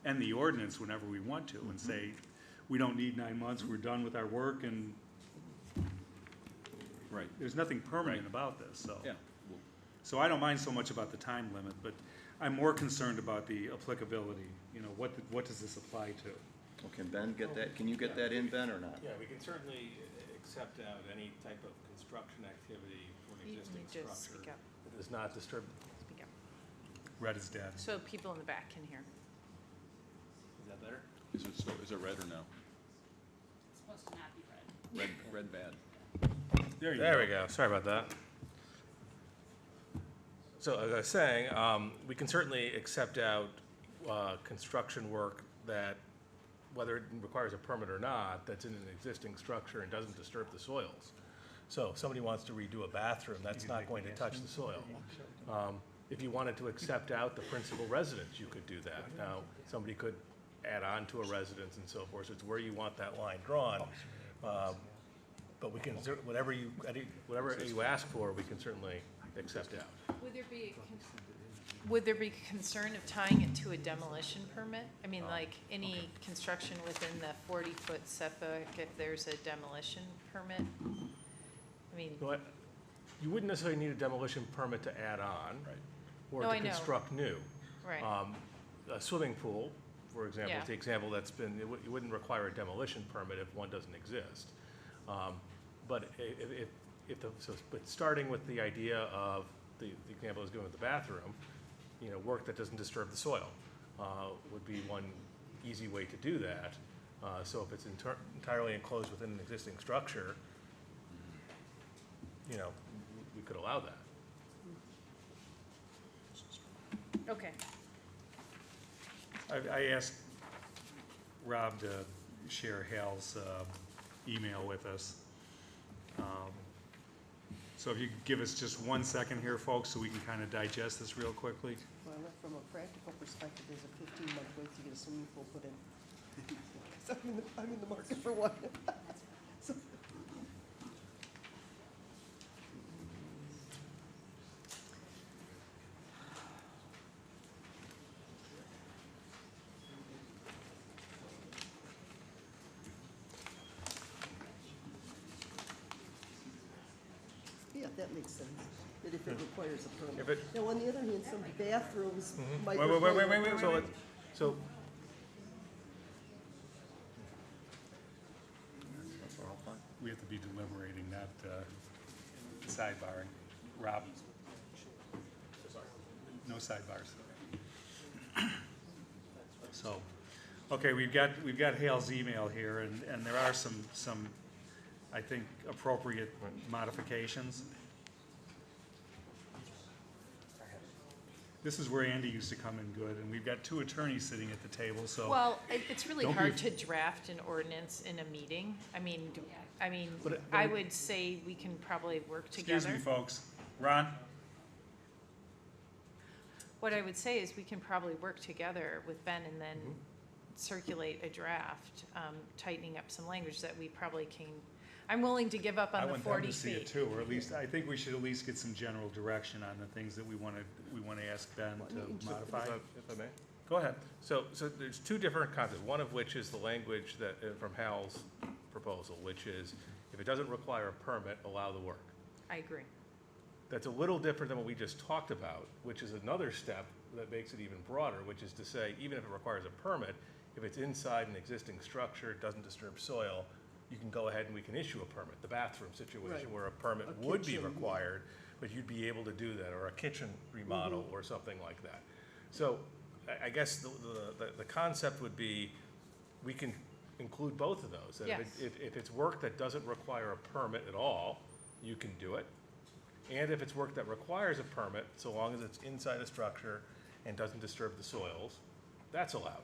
end the ordinance whenever we want to and say, we don't need 9 months, we're done with our work, and Right. there's nothing permanent about this, so. Yeah. So I don't mind so much about the time limit, but I'm more concerned about the applicability, you know, what does this apply to? Well, can Ben get that, can you get that in, Ben, or not? Yeah, we can certainly accept out any type of construction activity for an You existing need to structure speak up. that does not disturb, Speak up. Red is dead. So people in the back can hear. is that better? Is it red or no? It's supposed to not be red. Red bad. There you There go. we go, sorry about that. So as I was saying, we can certainly accept out construction work that, whether it requires a permit or not, that's in an existing structure and doesn't disturb the soils. So if somebody wants to redo a bathroom, that's not going to touch the soil. If you wanted to accept out the principal residence, you could do that. Now, somebody could add on to a residence and so forth, so it's where you want that line drawn. But we can, whatever you ask for, we can certainly accept out. Would there be concern of tying it to a demolition permit? I mean, like, any construction within the 40-foot setback, if there's a demolition permit? I mean, But you wouldn't necessarily need a demolition permit to add on. Or No, to I know. construct new. right. A swimming pool, for example, Yeah. is the example that's been, you wouldn't require a demolition permit if one doesn't exist. But but starting with the idea of, the example I was given with the bathroom, you know, work that doesn't disturb the soil would be one easy way to do that. So if it's entirely enclosed within an existing structure, you know, we could allow that. Okay. I asked Rob to share Hal's email with us. So if you could give us just 1 second here, folks, so we can kind of digest this real quickly. Well, from a practical perspective, there's a 15-month wait to get a swimming pool put in. So I'm in the market for one. So- that makes sense, that if it requires a permit. If it- Now, on the other hand, some bathrooms might Wait, require a wait, permit. so We have to be deliberating, not sidebarring. Rob? No sidebars. So, okay, we've got Hale's email here, and there are some, I think, appropriate modifications. This is where Andy used to come in good, and we've got two attorneys sitting at the table, so. Well, it's really Don't be hard af- to draft an ordinance in a meeting. I mean, But I would say we can probably work together. Excuse me, folks. Ron? What I would say is we can probably work together with Ben and then circulate a draft, tightening up some language that we probably can, I'm willing to give up on the 40 feet. I want them to see it too, or at least, I think we should at least get some general direction on the things that we want to ask Ben to modify. if I may? Go ahead. So there's two different concepts, one of which is the language that, from Hal's proposal, which is, if it doesn't require a permit, allow the work. I agree. That's a little different than what we just talked about, which is another step that makes it even broader, which is to say, even if it requires a permit, if it's inside an existing structure, it doesn't disturb soil, you can go ahead and we can issue a permit. The bathroom situation Right. where a permit A would be kitchen, required, but you'd be able to do that, or a kitchen remodel or something like that. So I guess the concept would be, we can include both of those. That Yes. If it's work that doesn't require a permit at all, you can do it. And if it's work that requires a permit, so long as it's inside a structure and doesn't disturb the soils, that's allowed.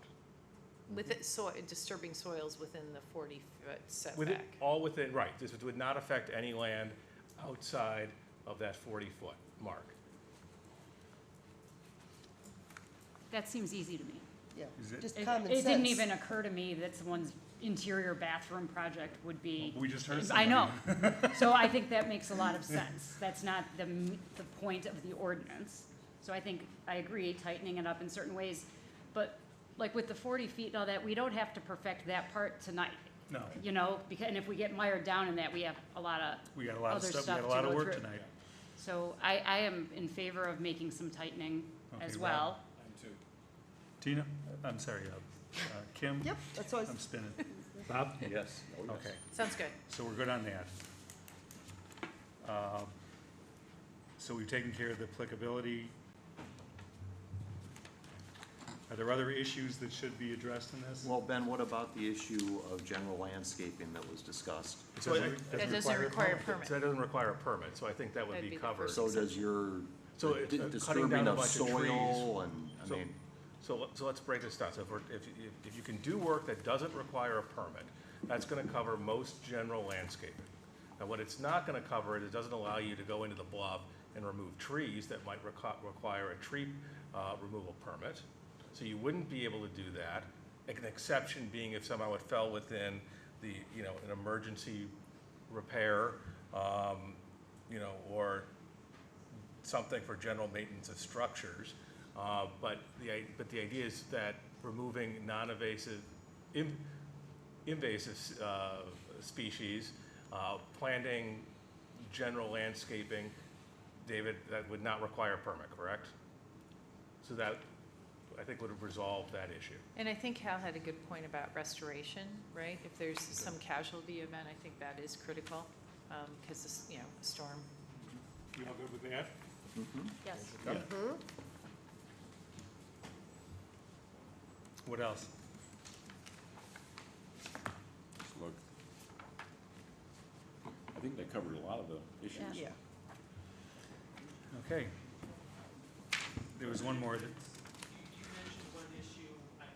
With it, disturbing soils within the 40-foot With it, setback. all within, right, this would not affect any land outside of that 40-foot mark. That seems easy to me. Yeah, Is it- just It common it didn't sense. even occur to me that someone's interior bathroom project would be. We just heard I know. somebody. So I think that makes a lot of sense. That's not the point of the ordinance. So I think, I agree, tightening it up in certain ways. But like with the 40 feet and all that, we don't have to perfect that part tonight. No. You know, because, and if we get mired down in that, we have a lot of We got a lot of other stuff, stuff we to got a lot of go work through. tonight. So I am in favor of making some tightening Okay, as Rob? well. Tina? I'm sorry, Kim? Yep, that's all. I'm spinning. Bob? Yes. Oh, yes. Okay, Sounds good. so we're good on that. So we've taken care of the applicability. Are there other issues that should be addressed in this? Well, Ben, what about the issue of general landscaping that was discussed? It So doesn't- it That doesn't require a permit. So that doesn't require a permit, so I think that would That'd be be the covered. first So does your So it's, cutting disturbing down a of bunch of trees. soil and, I So- mean, So let's break this down. So if you can do work that doesn't require a permit, that's gonna cover most general landscaping. Now, what it's not gonna cover is it doesn't allow you to go into the bluff and remove trees that might require a tree removal permit. So you wouldn't be able to do that. An exception being if somehow it fell within the, an emergency repair, or something for general maintenance of structures. But the idea is that removing non-invasive, invasive species, planting general landscaping, David, that would not require a permit, correct? So that, I think, would resolve that issue. And I think Hal had a good point about restoration, right? If there's some casualty event, I think that is critical, because this, a storm. You all good with that? Yes. What else? Look, I think they covered a lot of the issues. Yeah. Okay. There was one more that, You mentioned one issue, and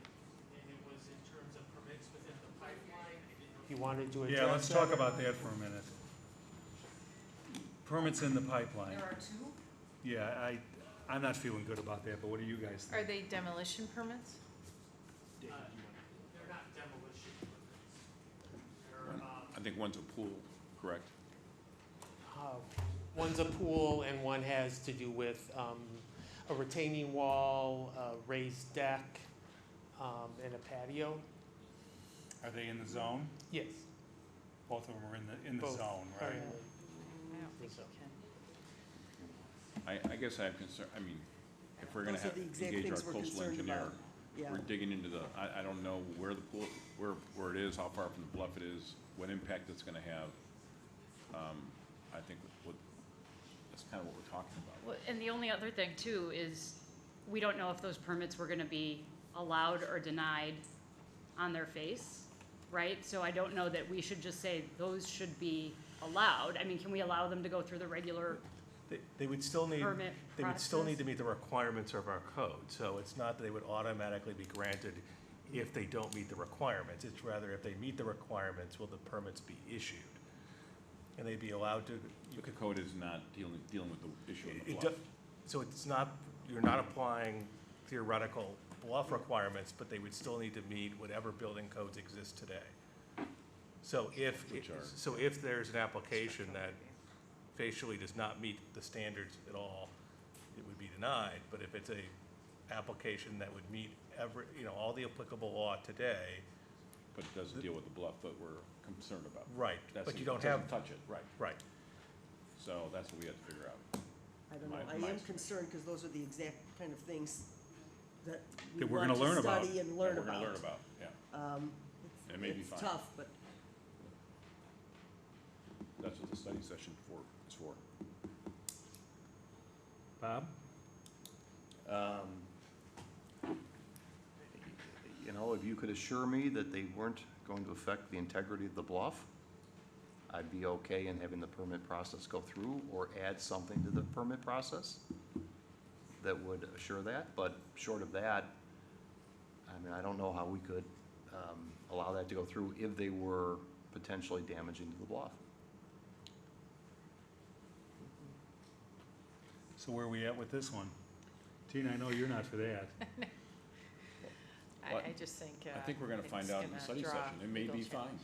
it was in terms of permits within the pipeline. You wanted to address that? yeah, let's talk about that for a minute. Permits in the pipeline. There are two? Yeah, I'm not feeling good about that, but what do you guys Are think? they demolition permits? They're not demolition permits. They're, I think one's a pool, correct? one's a pool and one has to do with a retaining wall, a raised deck, and a patio. Are they in the zone? Yes. Both of them are in the Both zone, are right? in I don't think you can. I guess I have concern, I mean, if we're gonna Those are have, the exact engage our things we're coastal concerned engineer, about. Yeah. we're digging into the, I don't know where the pool, where it is, how far from the bluff it is, what impact it's gonna have. I think that's kind of what we're talking about. Well, and the only other thing too is, we don't know if those permits were gonna be allowed or denied on their face, right? So I don't know that we should just say those should be allowed. I mean, can we allow them to go through the regular? They would still need, Permit they would still need process? to meet the requirements of our code. So it's not that they would automatically be granted if they don't meet the requirements. It's rather if they meet the requirements, will the permits be issued? And they'd be allowed to. But the code is not dealing with the issue of the It bluff. So it's not, you're not applying theoretical bluff requirements, but they would still need to meet whatever building codes exist today. So if, so if there's an application that facially does not meet the standards at all, it would be denied. But if it's a application that would meet all the applicable law today. But it doesn't deal with the bluff that we're concerned about. Right, That's but it. you don't It doesn't have. touch it, right. Right. So that's what we have to figure out. I don't know, My I am estimation. concerned because those are the exact kind of things that we That we're want gonna learn to about. study and That learn we're about. gonna learn about, yeah. It may be It's fine. tough, but That's what the study session is for. Bob? You know, if you could assure me that they weren't going to affect the integrity of the bluff, I'd be okay in having the permit process go through or add something to the permit process that would assure that, but short of that, I mean, I don't know how we could allow that to go through if they were potentially damaging to the bluff. So where are we at with this one? Tina, I know you're not for that. What? I just think. I think we're gonna find it's out in the gonna study draw session. It may legal be fine. challenge.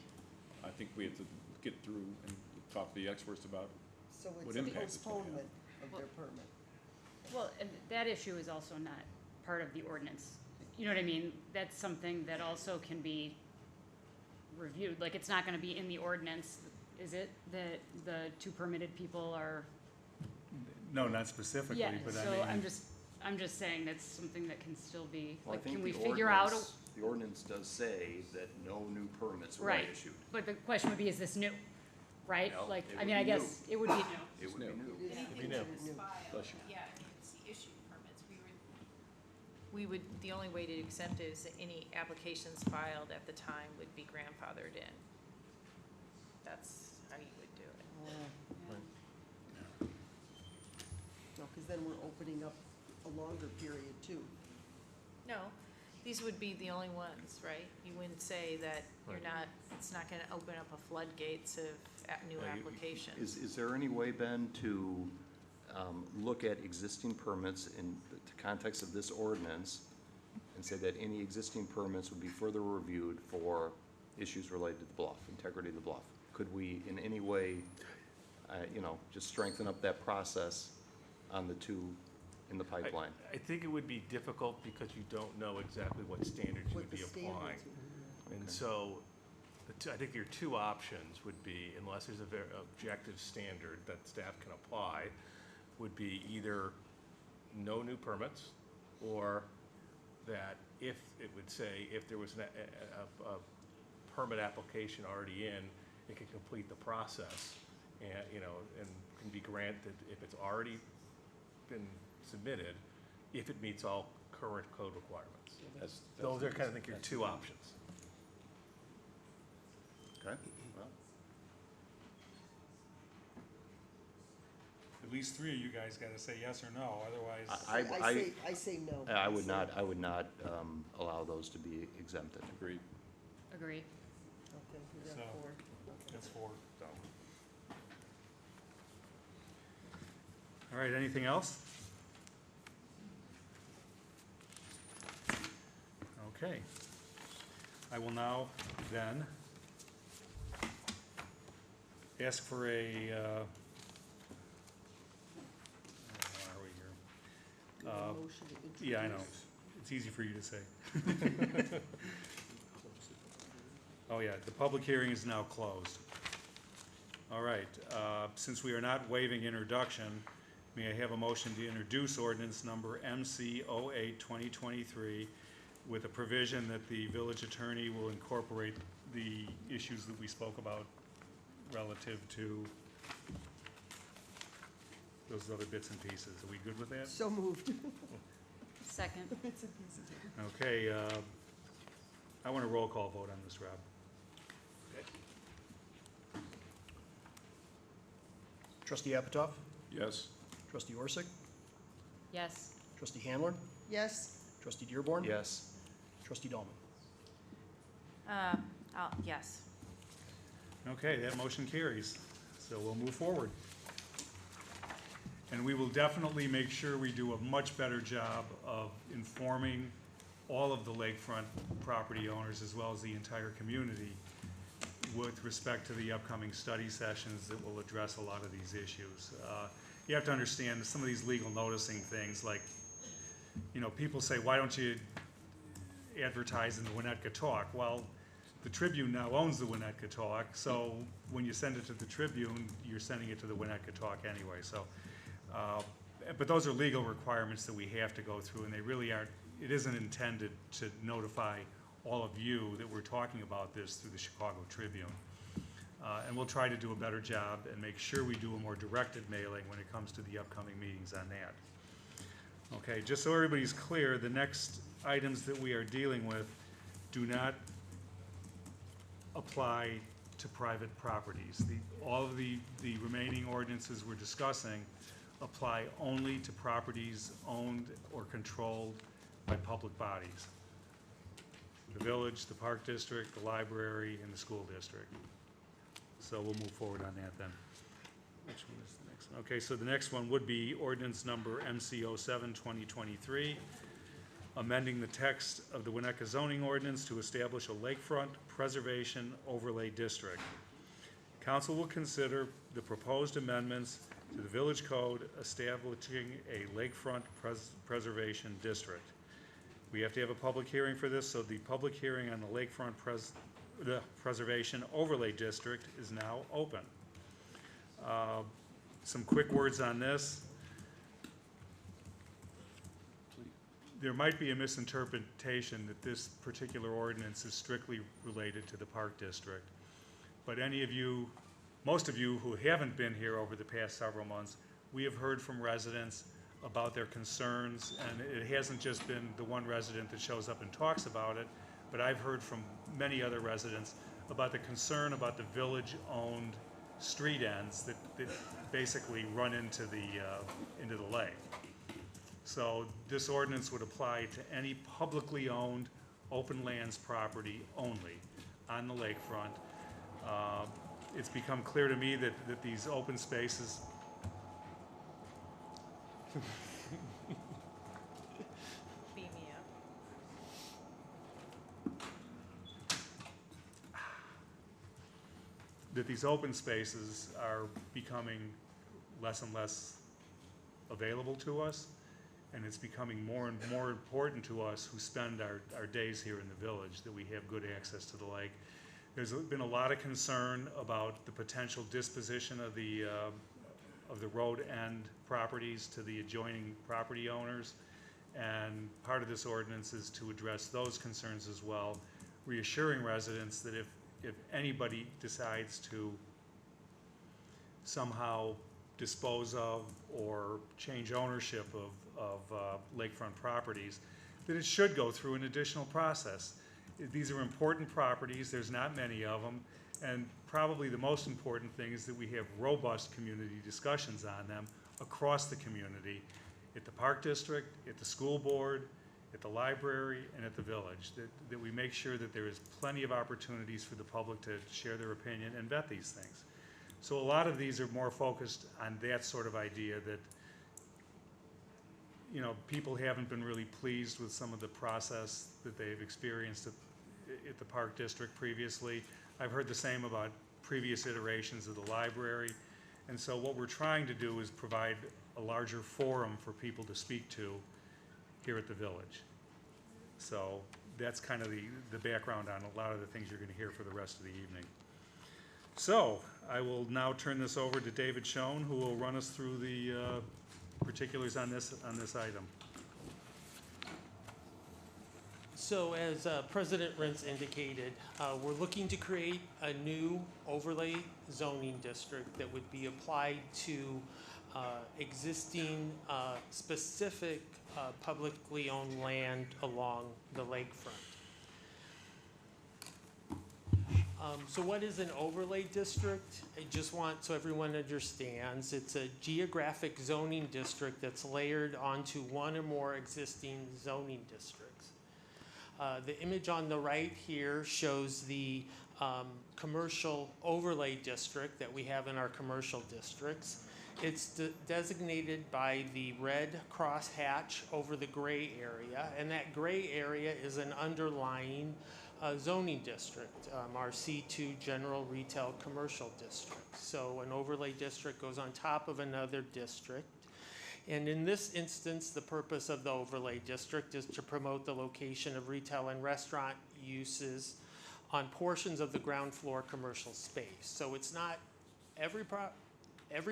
I think we have to get through and talk to the experts about so what it's a impact it's gonna have. postponement of their permit. Well, and that issue is also not part of the ordinance. You know what I mean? That's something that also can be reviewed. Like, it's not gonna be in the ordinance, is it? That the two permitted people are, No, not specifically, yeah, but I so mean. I'm just saying that's something that can still be, Well, I like, think can we the figure out? ordinance- The ordinance does say that no new permits will Right, be issued. but the question would be, is this new, right? No, Like, it I would mean, I be new. guess it would be new. It would be new. Anything new. that is filed, Bless you. yeah, it's the issued permits. We would, the only way to exempt it is that any applications filed at the time would be grandfathered in. That's how you would do it. No, because then we're opening up a longer period too. No, these would be the only ones, right? You wouldn't say that you're not, it's not gonna open up a floodgates of new applications. Is there any way, Ben, to look at existing permits in the context of this ordinance and say that any existing permits would be further reviewed for issues related to the bluff, integrity of the bluff? Could we in any way, just strengthen up that process on the two in the pipeline? I think it would be difficult because you don't know exactly what standards you would be applying. And so, I think your two options would be, unless there's a very objective standard that staff can apply, would be either no new permits, or that if, it would say, if there was a permit application already in, it can complete the process, and, and can be granted if it's already been submitted, if it meets all current code requirements. Those are kind of, I think, your two options. Okay, well, At least three of you guys gotta say yes or no, otherwise. I say no. I would not allow those to be exempted. Agreed. Agree. Okay, we got So, four. That's four, so. All right, anything else? Okay. I will now then ask for a, where are we here? Motion to Yeah, I know. introduce. It's easy for you to say. Oh, yeah, the public hearing is now closed. All right, since we are not waiving introduction, May I have a motion to introduce ordinance number MC 08-2023 with a provision that the village attorney will incorporate the issues that we spoke about relative to those other bits and pieces. Are we good with that? So moved. Second. Okay, I want a roll call vote on this, Rob. Trustee Apatow? Yes. Trustee Orsick? Yes. Trustee Hanlon? Yes. Trustee Dearborn? Yes. Trustee Dahlman? Yes. Okay, that motion carries, so we'll move forward. And we will definitely make sure we do a much better job of informing all of the lakefront property owners as well as the entire community with respect to the upcoming study sessions that will address a lot of these issues. You have to understand some of these legal noticing things, like, you know, people say, why don't you advertise in the Winnetka Talk? Well, the Tribune now owns the Winnetka Talk, so when you send it to the Tribune, you're sending it to the Winnetka Talk anyway. So, but those are legal requirements that we have to go through, and they really aren't, it isn't intended to notify all of you that we're talking about this through the Chicago Tribune. And we'll try to do a better job and make sure we do a more directed mailing when it comes to the upcoming meetings on that. Okay, just so everybody's clear, the next items that we are dealing with do not apply to private properties. All of the remaining ordinances we're discussing apply only to properties owned or controlled by public bodies. The village, the park district, the library, and the school district. So we'll move forward on that then. Which one is the next one? Okay, so the next one would be ordinance number MC 07-2023, amending the text of the Winnetka zoning ordinance to establish a lakefront preservation overlay district. Council will consider the proposed amendments to the village code establishing a lakefront preservation district. We have to have a public hearing for this, so the public hearing on the lakefront preservation overlay district is now open. Some quick words on this. There might be a misinterpretation that this particular ordinance is strictly related to the park district. But any of you, most of you who haven't been here over the past several months, we have heard from residents about their concerns, and it hasn't just been the one resident that shows up and talks about it, but I've heard from many other residents about the concern about the village-owned street ends that basically run into the lake. So this ordinance would apply to any publicly owned open lands property only on the lakefront. It's become clear to me that these open spaces Beam me up. that these open spaces are becoming less and less available to us, and it's becoming more and more important to us who spend our days here in the village that we have good access to the lake. There's been a lot of concern about the potential disposition of the road end properties to the adjoining property owners, and part of this ordinance is to address those concerns as well, reassuring residents that if anybody decides to somehow dispose of or change ownership of lakefront properties, that it should go through an additional process. These are important properties, there's not many of them, and probably the most important thing is that we have robust community discussions on them across the community, at the park district, at the school board, at the library, and at the village, that we make sure that there is plenty of opportunities for the public to share their opinion and vet these things. So a lot of these are more focused on that sort of idea that, you know, people haven't been really pleased with some of the process that they've experienced at the park district previously. I've heard the same about previous iterations of the library. And so what we're trying to do is provide a larger forum for people to speak to here at the village. So that's kind of the background on a lot of the things you're going to hear for the rest of the evening. So I will now turn this over to David Schoen, who will run us through the particulars on this item? So as President Rentz indicated, we're looking to create a new overlay zoning district that would be applied to existing specific publicly owned land along the lakefront. So what is an overlay district? I just want so everyone understands, it's a geographic zoning district that's layered onto one or more existing zoning districts. The image on the right here shows the commercial overlay district that we have in our commercial districts. It's designated by the red crosshatch over the gray area, and that gray area is an underlying zoning district, our C2 General Retail Commercial District. So an overlay district goes on top of another district. And in this instance, the purpose of the overlay district is to promote the location of retail and restaurant uses on portions of the ground floor commercial space. So it's not every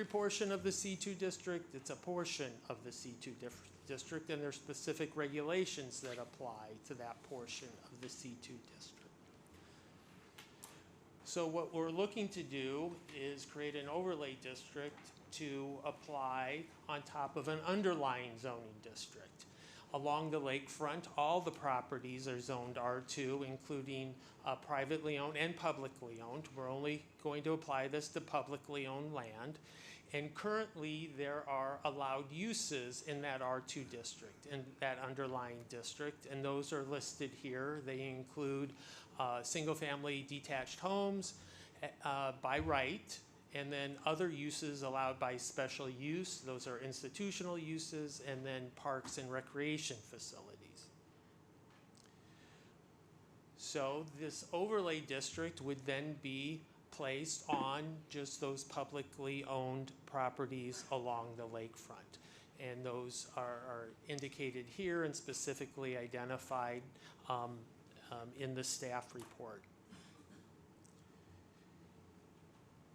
portion of the C2 district, it's a portion of the C2 district, and there's specific regulations that apply to that portion of the C2 district. So what we're looking to do is create an overlay district to apply on top of an underlying zoning district. Along the lakefront, all the properties are zoned R2, including privately owned and publicly owned. We're only going to apply this to publicly owned land. And currently, there are allowed uses in that R2 district, in that underlying district, and those are listed here. They include single-family detached homes by right, and then other uses allowed by special use. Those are institutional uses, and then parks and recreation facilities. So this overlay district would then be placed on just those publicly owned properties along the lakefront. And those are indicated here and specifically identified in the staff report.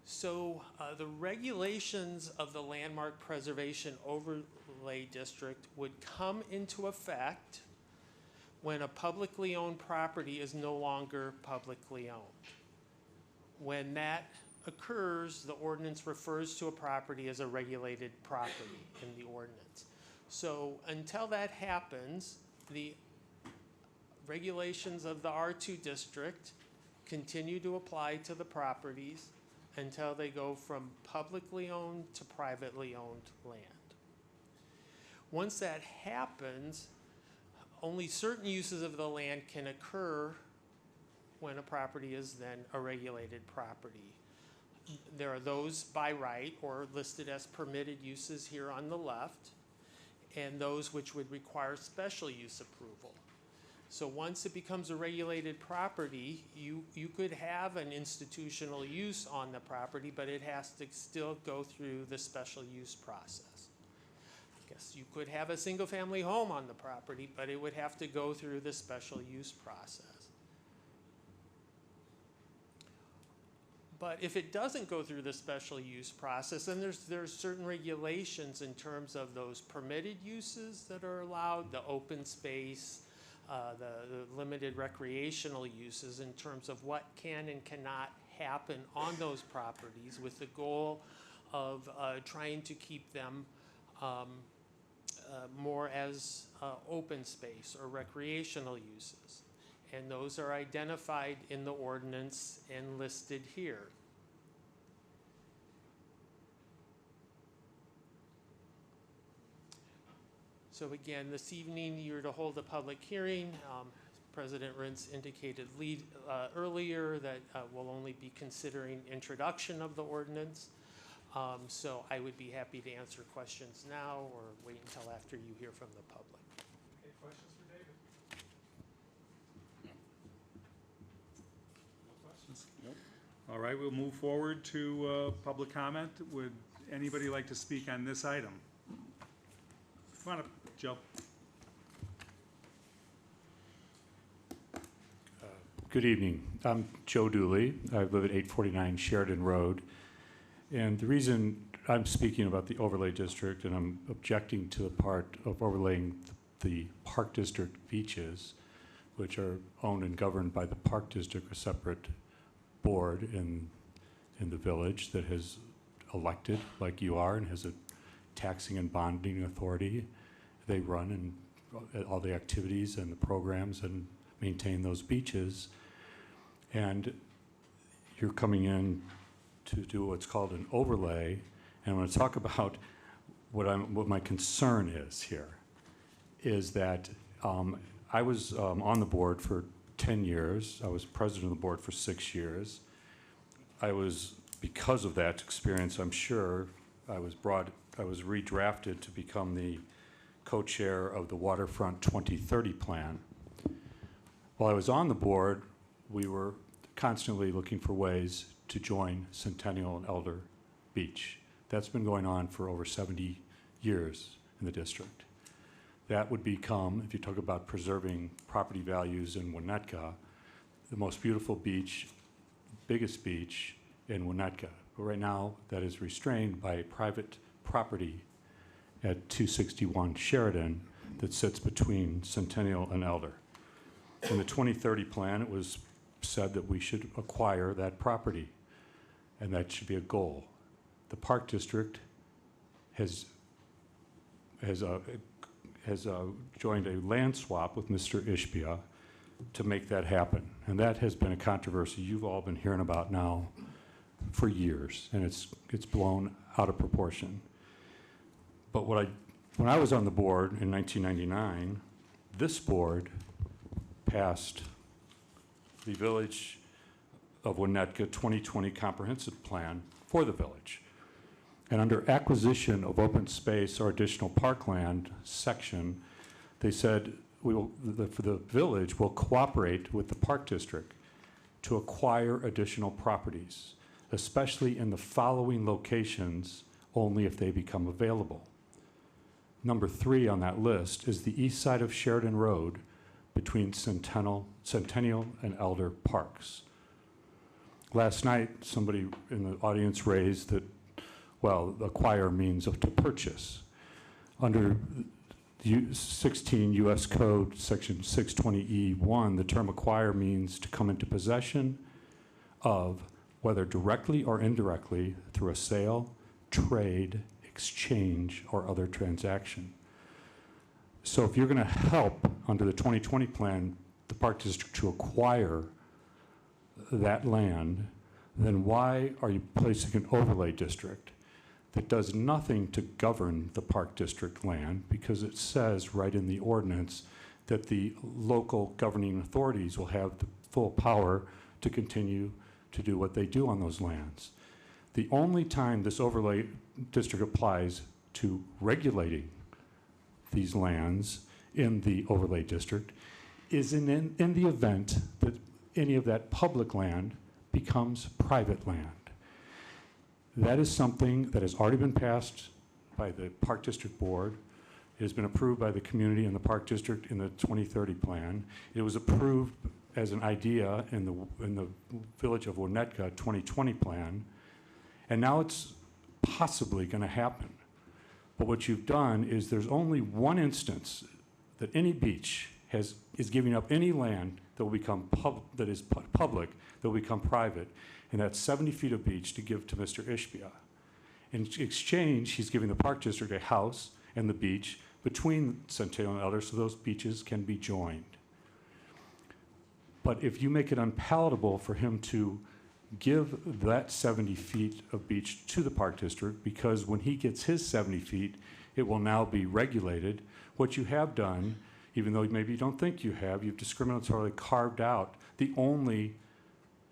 So the regulations of the Landmark Preservation Overlay District would come into effect when a publicly owned property is no longer publicly owned. When that occurs, the ordinance refers to a property as a regulated property in the ordinance. So until that happens, the regulations of the R2 district continue to apply to the properties until they go from publicly owned to privately owned land. Once that happens, only certain uses of the land can occur when a property is then a regulated property. There are those by right or listed as permitted uses here on the left, and those which would require special use approval. So once it becomes a regulated property, you could have an institutional use on the property, but it has to still go through the special use process. I guess you could have a single-family home on the property, but it would have to go through the special use process. But if it doesn't go through the special use process, then there's certain regulations in terms of those permitted uses that are allowed, the open space, the limited recreational uses in terms of what can and cannot happen on those properties, with the goal of trying to keep them more as open space or recreational uses. And those are identified in the ordinance and listed here. So again, this evening you're to hold a public hearing. President Rentz indicated earlier that we'll only be considering introduction of the ordinance. So I would be happy to answer questions now or wait until after you hear from the public. Okay, questions for David? No questions? Nope. All right, we'll move forward to public comment. Would anybody like to speak on this item? Come on up, Joe. Good evening. I'm Joe Dooley. I live at 849 Sheridan Road. And the reason I'm speaking about the overlay district, and I'm objecting to the part of overlaying the Park District beaches, which are owned and governed by the Park District, a separate board in the village that has elected, like you are, and has a taxing and bonding authority. They run and all the activities and the programs and maintain those beaches. And you're coming in to do what's called an overlay. And I want to talk about what my concern is here, is that I was on the board for 10 years. I was president of the board for 6 years. Because of that experience, I'm sure, I was redrafted to become the co-chair of the Waterfront 2030 plan. While I was on the board, we were constantly looking for ways to join Centennial and Elder Beach. That's been going on for over 70 years in the district. That would become, if you talk about preserving property values in Winnetka, the most beautiful beach, biggest beach in Winnetka. But right now, that is restrained by private property at 261 Sheridan that sits between Centennial and Elder. In the 2030 plan, it was said that we should acquire that property, and that should be a goal. The Park District has joined a land swap with Mr. Ishbia to make that happen, and that has been a controversy you've all been hearing about now for years, and it's blown out of proportion. But when I was on the board in 1999, this board passed the Village of Winnetka 2020 Comprehensive Plan for the village. And under acquisition of open space or additional parkland section, they said for the village will cooperate with the Park District to acquire additional properties, especially in the following locations only if they become available. Number 3 on that list is the east side of Sheridan Road between Centennial and Elder Parks. Last night, somebody in the audience raised that, well, acquire means to purchase. Under 16 U.S. Code, Section 620E1, the term acquire means to come into possession of, whether directly or indirectly, through a sale, trade, exchange, or other transaction. So if you're going to help under the 2020 plan the Park District to acquire that land, then why are you placing an overlay district that does nothing to govern the Park District land, because it says right in the ordinance that the local governing authorities will have the full power to continue to do what they do on those lands. The only time this overlay district applies to regulating these lands in the overlay district is in the event that any of that public land becomes private land. That is something that has already been passed by the Park District Board. It has been approved by the community and the Park District in the 2030 plan. It was approved as an idea in the Village of Winnetka 2020 plan, and now it's possibly going to happen. But what you've done is there's only one instance that any beach is giving up any land that will become that is public, that will become private, and that's 70 feet of beach to give to Mr. Ishbia. In exchange, he's giving the Park District a house and the beach between Centennial and Elder, so those beaches can be joined. But if you make it unpalatable for him to give that 70 feet of beach to the Park District, because when he gets his 70 feet, it will now be regulated, what you have done, even though maybe you don't think you have, you've discriminatorily carved out the only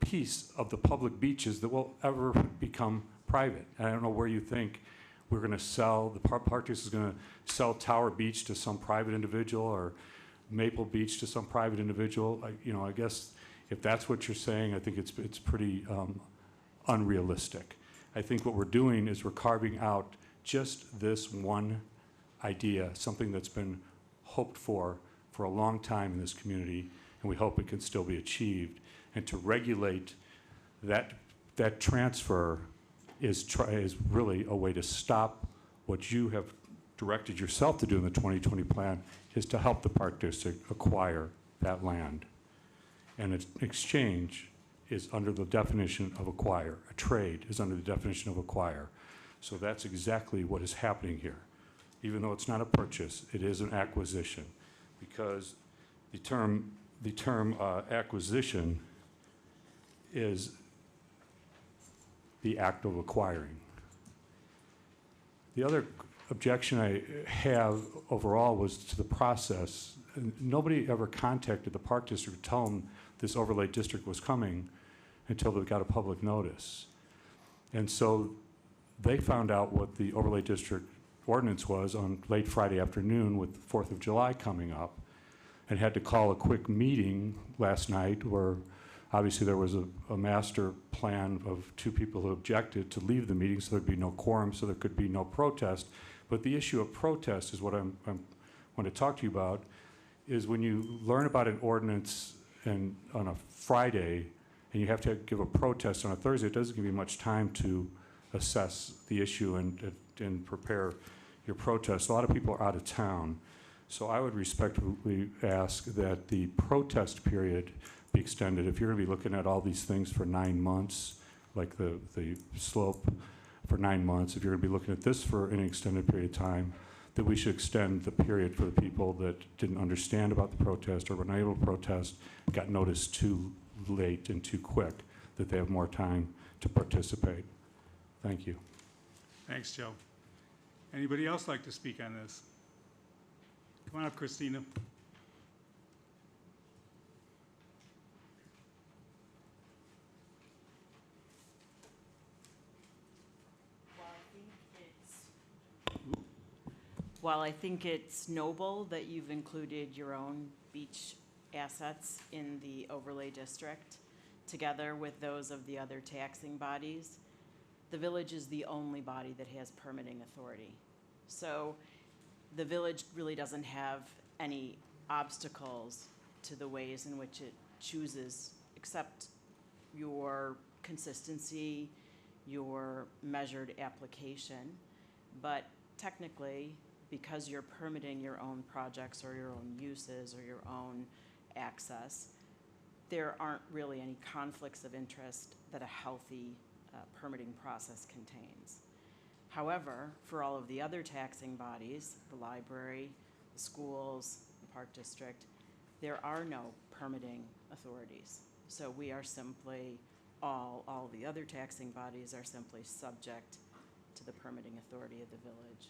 piece of the public beaches that will ever become private. And I don't know where you think we're going to sell, the Park District is going to sell Tower Beach to some private individual, or Maple Beach to some private individual. I guess if that's what you're saying, I think it's pretty unrealistic. I think what we're doing is we're carving out just this one idea, something that's been hoped for a long time in this community, and we hope it can still be achieved. And to regulate that transfer is really a way to stop what you have directed yourself to do in the 2020 plan, is to help the Park District acquire that land. And an exchange is under the definition of acquire. A trade is under the definition of acquire. So that's exactly what is happening here. Even though it's not a purchase, it is an acquisition, because the term acquisition is the act of acquiring. The other objection I have overall was to the process. Nobody ever contacted the Park District to tell them this overlay district was coming until they got a public notice. And so they found out what the overlay district ordinance was on late Friday afternoon with the 4th of July coming up, and had to call a quick meeting last night where obviously there was a master plan of 2 people who objected to leave the meeting, so there'd be no quorum, so there could be no protest. But the issue of protest is what I want to talk to you about, is when you learn about an ordinance on a Friday and you have to give a protest on a Thursday, it doesn't give you much time to assess the issue and prepare your protest. A lot of people are out of town. So I would respectfully ask that the protest period be extended. If you're going to be looking at all these things for 9 months, like the slope for 9 months, if you're going to be looking at this for an extended period of time, that we should extend the period for the people that didn't understand about the protest or were not able to protest, got noticed too late and too quick, that they have more time to participate. Thank you. Thanks, Joe. Anybody else like to speak on this? Come on up, Christina. While I think it's noble that you've included your own beach assets in the overlay district, together with those of the other taxing bodies, the village is the only body that has permitting authority. So the village really doesn't have any obstacles to the ways in which it chooses, except your consistency, your measured application. But technically, because you're permitting your own projects or your own uses or your own access, there aren't really any conflicts of interest that a healthy permitting process contains. However, for all of the other taxing bodies, the library, the schools, the park district, there are no permitting authorities. So we are simply, all the other taxing bodies are simply subject to the permitting authority of the village.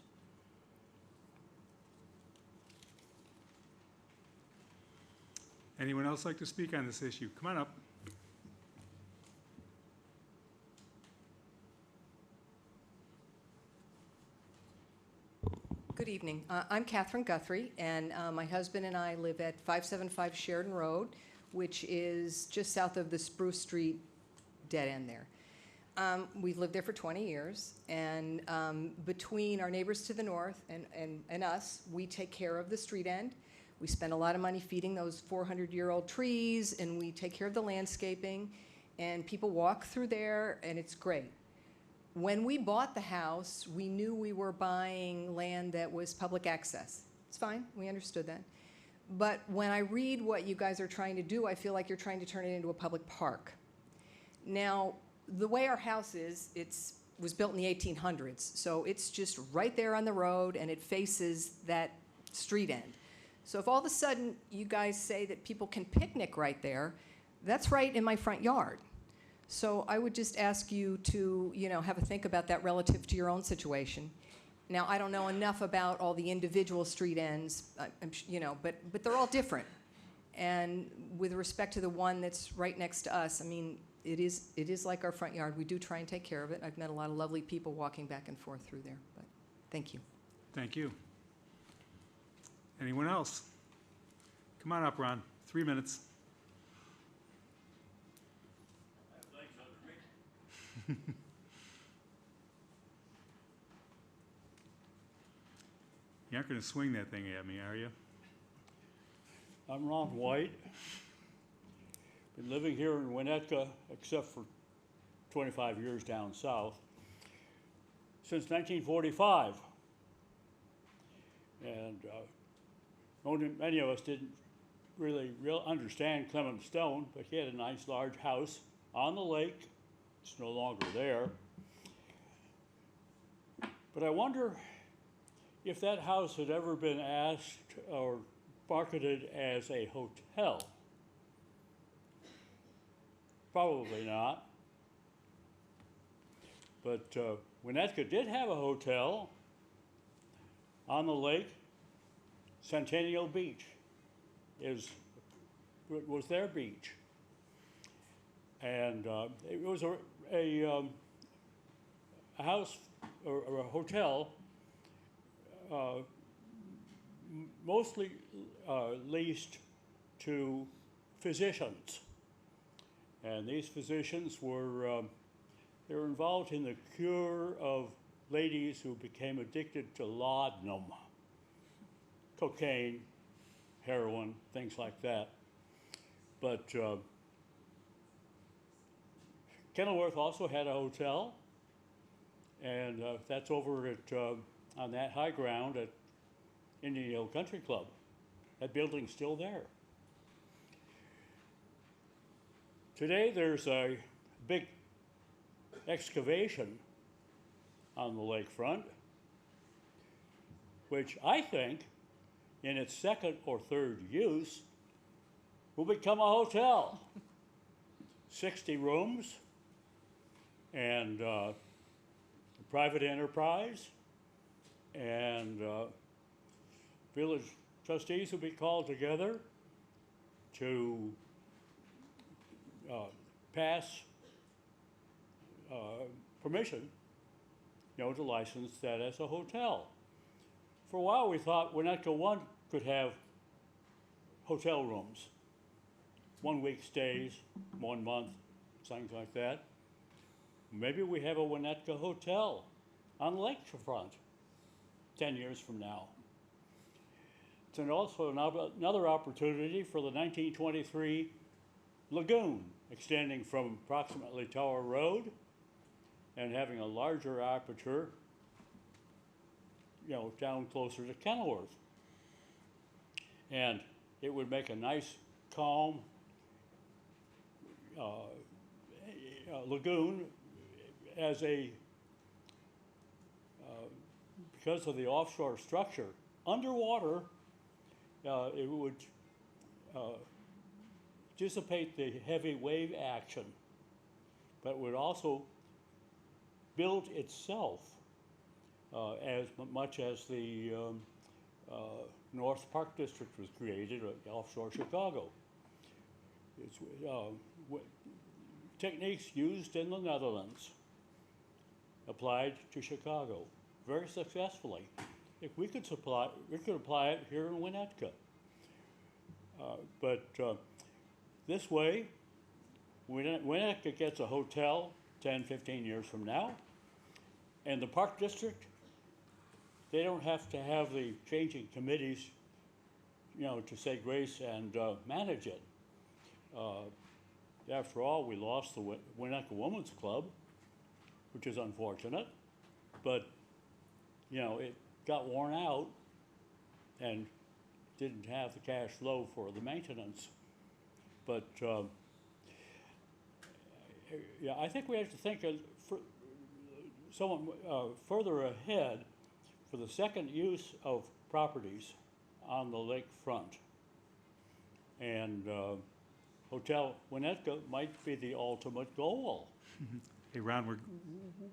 Anyone else like to speak on this issue? Come on up. Good evening. I'm Catherine Guthrie, and my husband and I live at 575 Sheridan Road, which is just south of the Spruce Street dead end there. We've lived there for 20 years, and between our neighbors to the north and us, we take care of the street end. We spend a lot of money feeding those 400-year-old trees, and we take care of the landscaping, and people walk through there, and it's great. When we bought the house, we knew we were buying land that was public access. It's fine, we understood that. But when I read what you guys are trying to do, I feel like you're trying to turn it into a public park. Now, the way our house is, it was built in the 1800s, so it's just right there on the road, and it faces that street end. So if all of a sudden you guys say that people can picnic right there, that's right in my front yard. So I would just ask you to, have a think about that relative to your own situation. Now, I don't know enough about all the individual street ends, but they're all different. And with respect to the one that's right next to us, I mean, it is like our front yard. We do try and take care of it. I've met a lot of lovely people walking back and forth through there, but thank you. Thank you. Anyone else? Come on up, Ron. 3 minutes. You aren't going to swing that thing at me, are you? I'm Ron White. Been living here in Winnetka, except for 25 years down south. since 1945. And many of us didn't really understand Clement Stone, but he had a nice large house on the lake. It's no longer there. But I wonder if that house had ever been asked or marketed as a hotel. Probably not. But Winnetka did have a hotel on the lake. Centennial Beach was their beach. And it was a house or a hotel mostly leased to physicians. And these physicians were they were involved in the cure of ladies who became addicted to laudanum, cocaine, heroin, things like that. But Kenilworth also had a hotel, and that's over at on that high ground at Indian Hill Country Club. That building's still there. Today there's a big excavation on the lakefront, which I think in its second or third use will become a hotel. 60 rooms and a private enterprise, and village trustees will be called together to pass permission, to license that as a hotel. For a while we thought Winnetka 1 could have hotel rooms, 1 week stays, 1 month, things like that. Maybe we have a Winnetka hotel on the lakefront 10 years from now. It's also another opportunity for the 1923 lagoon, extending from approximately Tower Road and having a larger aperture, down closer to Kenilworth. And it would make a nice, calm lagoon as because of the offshore structure. Underwater, it would dissipate the heavy wave action, but would also build itself as much as the North Park District was created offshore Chicago. It's techniques used in the Netherlands applied to Chicago very successfully. If we could apply it here in Winnetka. But this way, Winnetka gets a hotel 10, 15 years from now, and the Park District, they don't have to have the changing committees, to say grace and manage it. After all, we lost the Winnetka Women's Club, which is unfortunate, but, it got worn out and didn't have the cash flow for the maintenance. But, I think we have to think somewhat further ahead for the second use of properties on the lakefront. And Hotel Winnetka might be the ultimate goal. Hey, Ron,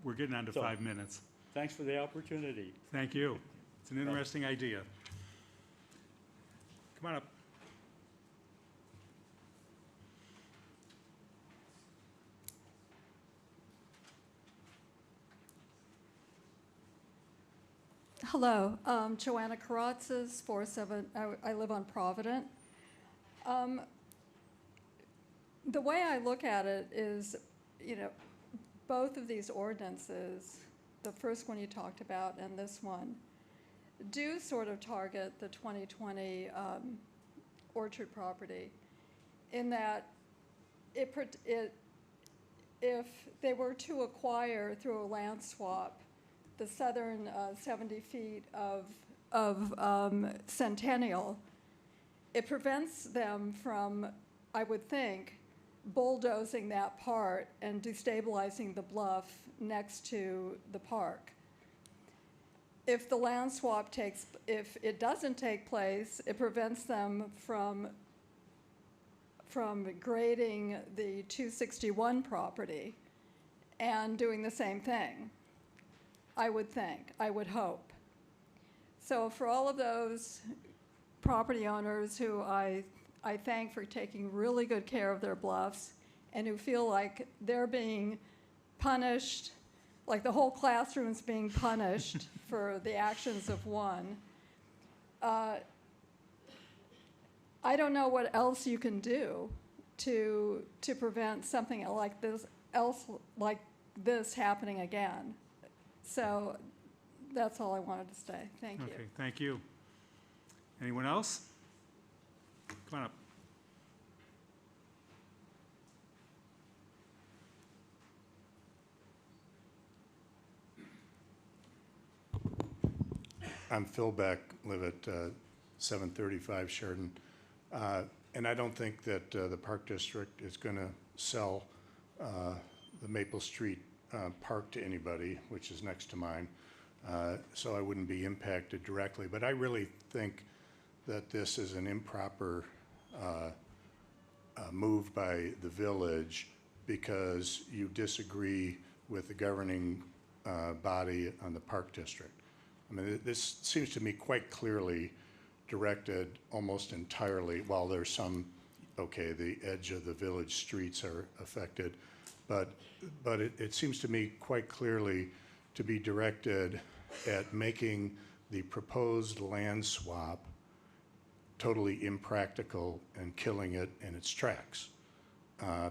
we're getting on to 5 minutes. Thanks for the opportunity. Thank you. It's an interesting idea. Come on up. Hello, Joanna Karatzis, 47, I live on Provident. The way I look at it is, both of these ordinances, the first one you talked about and this one, do sort of target the 2020 orchard property in that if they were to acquire through a land swap the southern 70 feet of Centennial, it prevents them from, I would think, bulldozing that part and destabilizing the bluff next to the park. If the land swap if it doesn't take place, it prevents them from grading the 261 property and doing the same thing, I would think, I would hope. So for all of those property owners who I thank for taking really good care of their bluffs and who feel like they're being punished, like the whole classroom's being punished for the actions of one, I don't know what else you can do to prevent something like this happening again. So that's all I wanted to say. Thank you. Okay, thank you. Anyone else? Come on up. I'm Phil Beck, live at 735 Sheridan. And I don't think that the Park District is going to sell the Maple Street Park to anybody, which is next to mine. So I wouldn't be impacted directly. But I really think that this is an improper move by the village because you disagree with the governing body on the Park District. I mean, this seems to me quite clearly directed almost entirely, while there's some, okay, the edge of the village streets are affected, but it seems to me quite clearly to be directed at making the proposed land swap totally impractical and killing it in its tracks.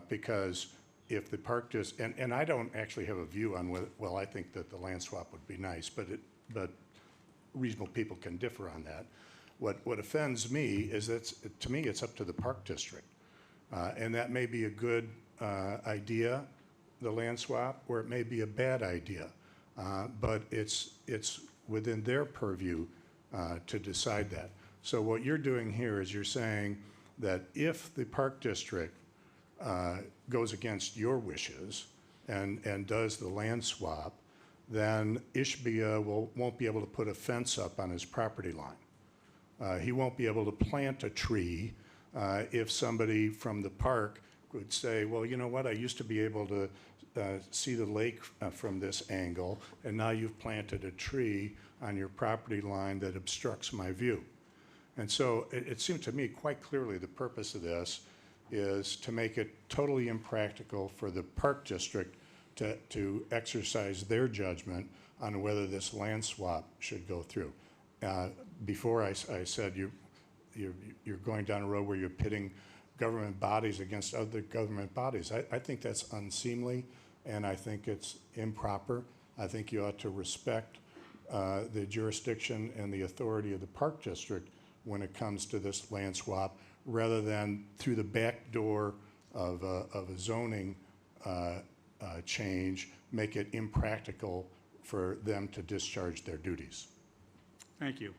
Because if the park and I don't actually have a view on whether, well, I think that the land swap would be nice, but reasonable people can differ on that. What offends me is that, to me, it's up to the Park District. And that may be a good idea, the land swap, or it may be a bad idea. But it's within their purview to decide that. So what you're doing here is you're saying that if the Park District goes against your wishes and does the land swap, then Ishbia won't be able to put a fence up on his property line. He won't be able to plant a tree if somebody from the park would say, well, you know what, I used to be able to see the lake from this angle, and now you've planted a tree on your property line that obstructs my view. And so it seemed to me quite clearly the purpose of this is to make it totally impractical for the Park District to exercise their judgment on whether this land swap should go through. Before I said you're going down a road where you're pitting government bodies against other government bodies. I think that's unseemly, and I think it's improper. I think you ought to respect the jurisdiction and the authority of the Park District when it comes to this land swap, rather than through the back door of a zoning change, make it impractical for them to discharge their duties. Thank you.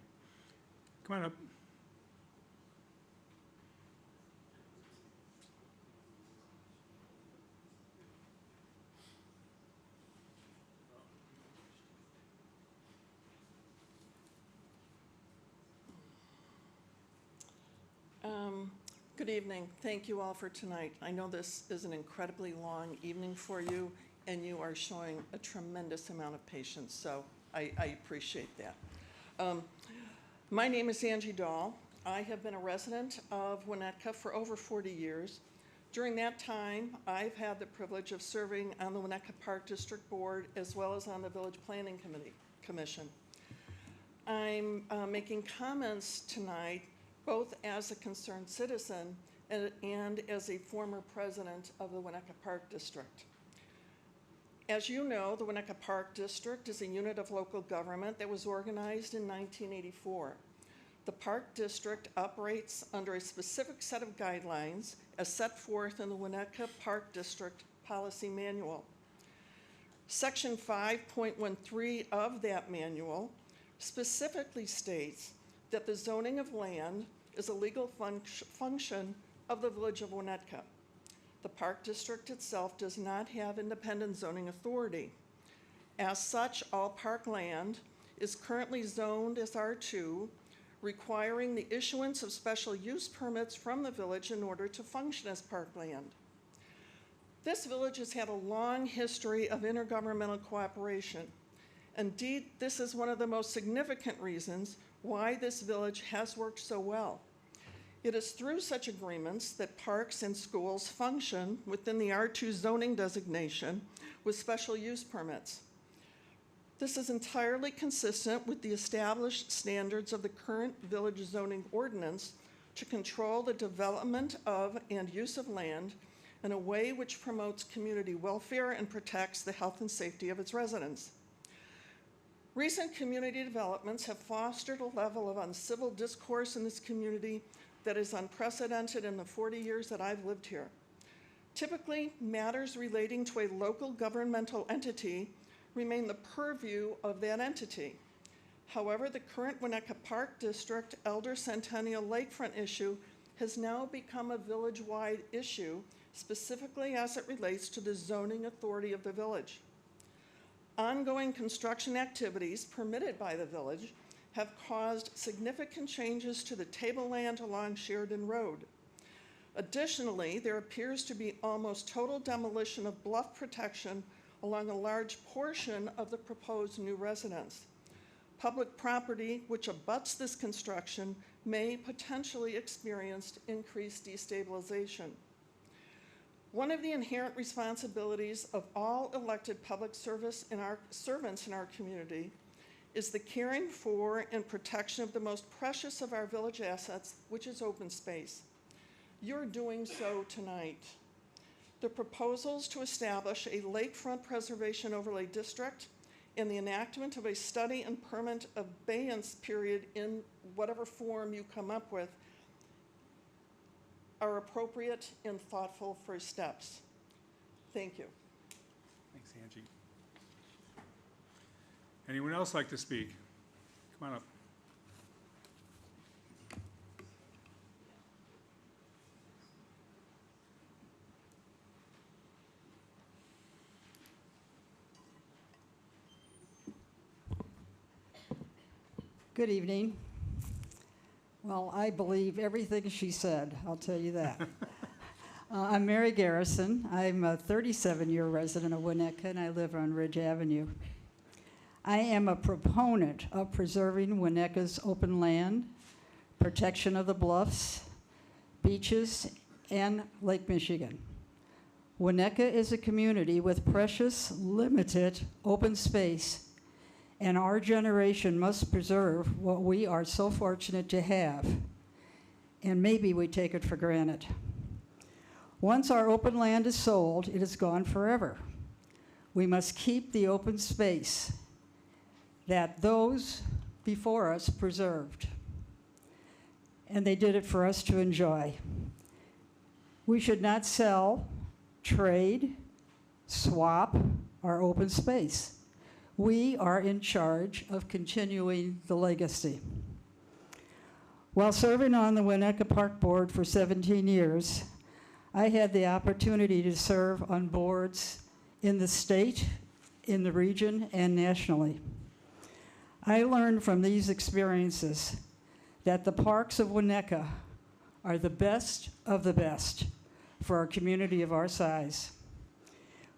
Come on up. Good evening. Thank you all for tonight. I know this is an incredibly long evening for you, and you are showing a tremendous amount of patience, so I appreciate that. My name is Angie Dahl. I have been a resident of Winnetka for over 40 years. During that time, I've had the privilege of serving on the Winnetka Park District Board as well as on the Village Planning Commission. I'm making comments tonight both as a concerned citizen and as a former president of the Winnetka Park District. As you know, the Winnetka Park District is a unit of local government that was organized in 1984. The Park District operates under a specific set of guidelines as set forth in the Winnetka Park District Policy Manual. Section 5.13 of that manual specifically states that the zoning of land is a legal function of the Village of Winnetka. The Park District itself does not have independent zoning authority. As such, all park land is currently zoned as R2, requiring the issuance of special use permits from the village in order to function as parkland. This village has had a long history of intergovernmental cooperation. Indeed, this is one of the most significant reasons why this village has worked so well. It is through such agreements that parks and schools function within the R2 zoning designation with special use permits. This is entirely consistent with the established standards of the current village zoning ordinance to control the development of and use of land in a way which promotes community welfare and protects the health and safety of its residents. Recent community developments have fostered a level of uncivil discourse in this community that is unprecedented in the 40 years that I've lived here. Typically, matters relating to a local governmental entity remain the purview of that entity. However, the current Winnetka Park District Elder Centennial Lakefront issue has now become a village-wide issue, specifically as it relates to the zoning authority of the village. Ongoing construction activities permitted by the village have caused significant changes to the tableland along Sheridan Road. Additionally, there appears to be almost total demolition of bluff protection along a large portion of the proposed new residence. Public property which abuts this construction may potentially experience increased destabilization. One of the inherent responsibilities of all elected public servants in our community is the caring for and protection of the most precious of our village assets, which is open space. You're doing so tonight. The proposals to establish a lakefront preservation overlay district and the enactment of a study and permit abeyance period in whatever form you come up with are appropriate and thoughtful first steps. Thank you. Thanks, Angie. Anyone else like to speak? Come on up. Good evening. Well, I believe everything she said, I'll tell you that. I'm Mary Garrison. I'm a 37-year resident of Winnetka, and I live on Ridge Avenue. I am a proponent of preserving Winnetka's open land, protection of the bluffs, beaches, and Lake Michigan. Winnetka is a community with precious, limited open space, and our generation must preserve what we are so fortunate to have, and maybe we take it for granted. Once our open land is sold, it is gone forever. We must keep the open space that those before us preserved, and they did it for us to enjoy. We should not sell, trade, swap our open space. We are in charge of continuing the legacy. While serving on the Winnetka Park Board for 17 years, I had the opportunity to serve on boards in the state, in the region, and nationally. I learned from these experiences that the parks of Winnetka are the best of the best for a community of our size.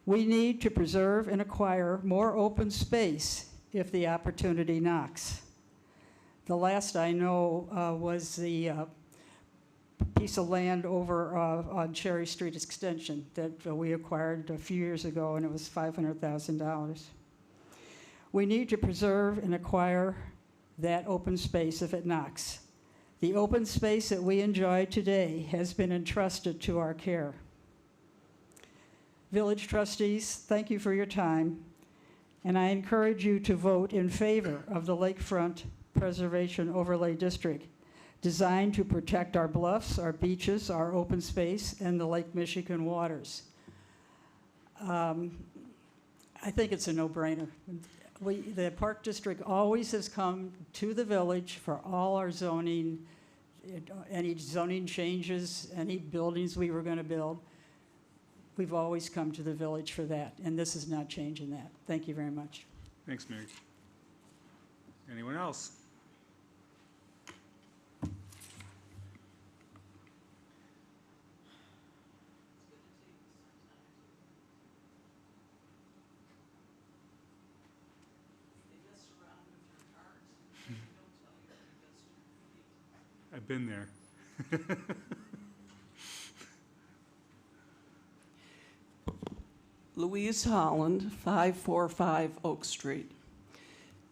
We need to preserve and acquire more open space if the opportunity knocks. The last I know was the piece of land over on Cherry Street Extension that we acquired a few years ago, and it was $500,000. We need to preserve and acquire that open space if it knocks. The open space that we enjoy today has been entrusted to our care. Village trustees, thank you for your time, and I encourage you to vote in favor of the Lakefront Preservation Overlay District, designed to protect our bluffs, our beaches, our open space, and the Lake Michigan waters. I think it's a no-brainer. The Park District always has come to the village for all our zoning, any zoning changes, any buildings we were going to build. We've always come to the village for that, and this is not changing that. Thank you very much. Thanks, Mary. Anyone else? I've been there. Louise Holland, 545 Oak Street.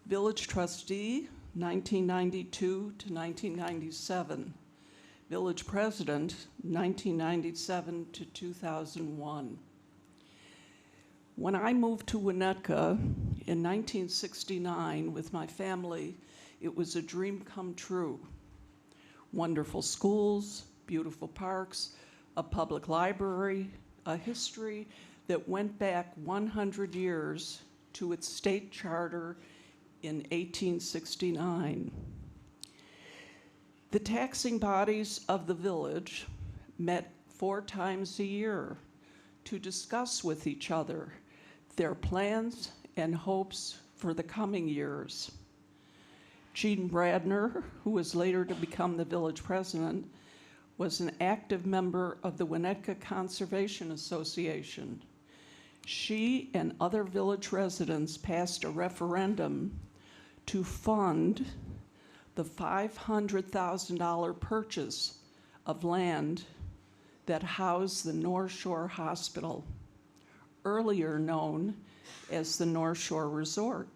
Village trustee, 1992 to 1997. Village president, 1997 to 2001. When I moved to Winnetka in 1969 with my family, it was a dream come true. Wonderful schools, beautiful parks, a public library, a history that went back 100 years to its state charter in 1869. The taxing bodies of the village met 4 times a year to discuss with each other their plans and hopes for the coming years. Gene Bradner, who was later to become the village president, was an active member of the Winnetka Conservation Association. She and other village residents passed a referendum to fund the $500,000 purchase of land that housed the North Shore Hospital, earlier known as the North Shore Resort.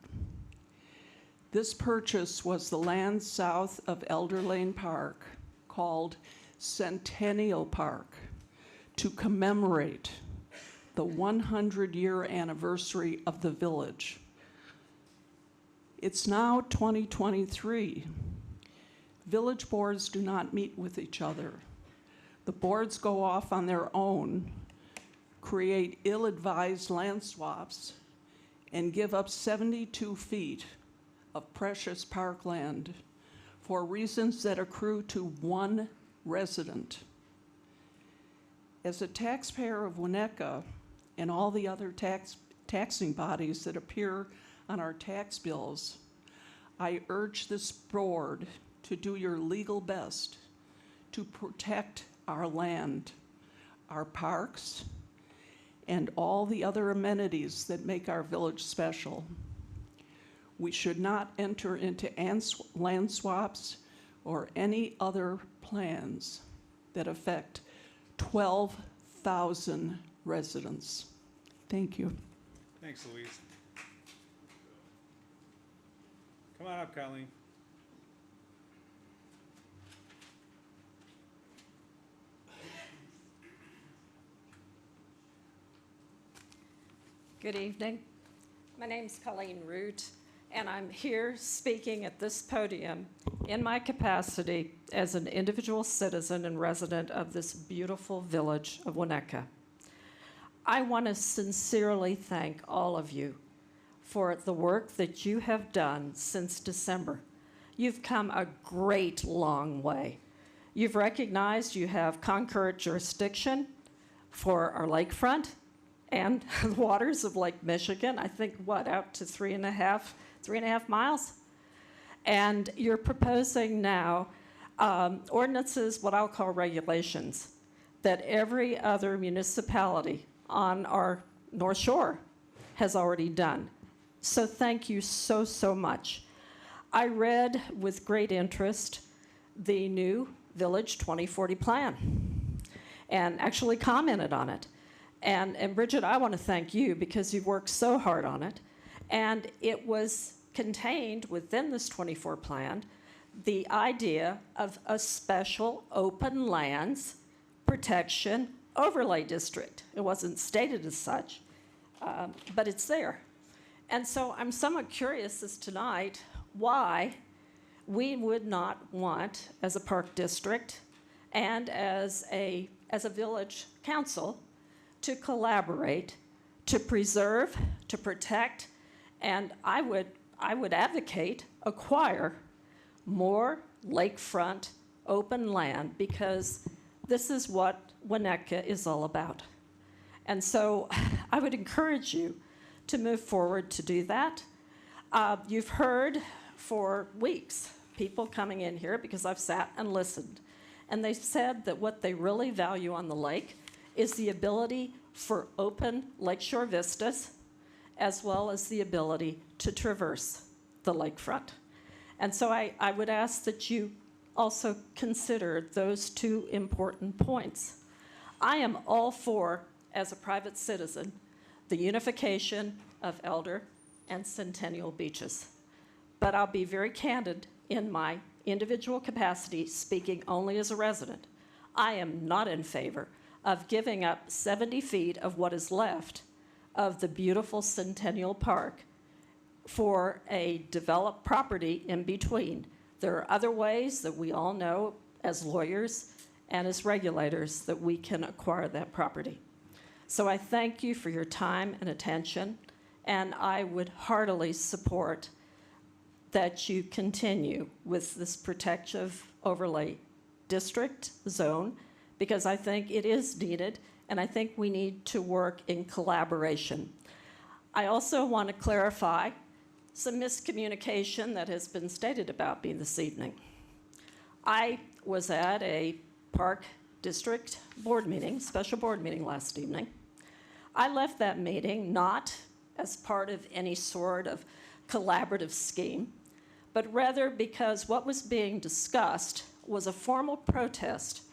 This purchase was the land south of Elder Lane Park, called Centennial Park, to commemorate the 100-year anniversary of the village. It's now 2023. Village boards do not meet with each other. The boards go off on their own, create ill-advised land swaps, and give up 72 feet of precious parkland for reasons that accrue to one resident. As a taxpayer of Winnetka and all the other taxing bodies that appear on our tax bills, I urge this board to do your legal best to protect our land, our parks, and all the other amenities that make our village special. We should not enter into land swaps or any other plans that affect 12,000 residents. Thank you. Thanks, Louise. Come on up, Colleen. Good evening. My name's Colleen Root, and I'm here speaking at this podium in my capacity as an individual citizen and resident of this beautiful village of Winnetka. I want to sincerely thank all of you for the work that you have done since December. You've come a great long way. You've recognized you have concurrent jurisdiction for our lakefront and the waters of Lake Michigan, I think, out to 3.5 miles? And you're proposing now ordinances, what I'll call regulations, that every other municipality on our North Shore has already done. So thank you so, so much. I read with great interest the new Village 2040 plan and actually commented on it. And Bridget, I want to thank you because you've worked so hard on it. And it was contained within this 24 plan, the idea of a special open lands protection overlay district. It wasn't stated as such, but it's there. And so I'm somewhat curious as tonight why we would not want, as a park district and as a village council, to collaborate to preserve, to protect, and I would advocate acquire more lakefront open land, because this is what Winnetka is all about. And so I would encourage you to move forward to do that. You've heard for weeks people coming in here, because I've sat and listened, and they said that what they really value on the lake is the ability for open lakeshore vistas, as well as the ability to traverse the lakefront. And so I would ask that you also consider those two important points. I am all for, as a private citizen, the unification of Elder and Centennial beaches. But I'll be very candid in my individual capacity, speaking only as a resident. I am not in favor of giving up 70 feet of what is left of the beautiful Centennial Park for a developed property in between. There are other ways that we all know as lawyers and as regulators that we can acquire that property. So I thank you for your time and attention, and I would heartily support that you continue with this protective overlay district zone, because I think it is needed, and I think we need to work in collaboration. I also want to clarify some miscommunication that has been stated about me this evening. I was at a Park District board meeting, special board meeting last evening. I left that meeting not as part of any sort of collaborative scheme, but rather because what was being discussed was a formal protest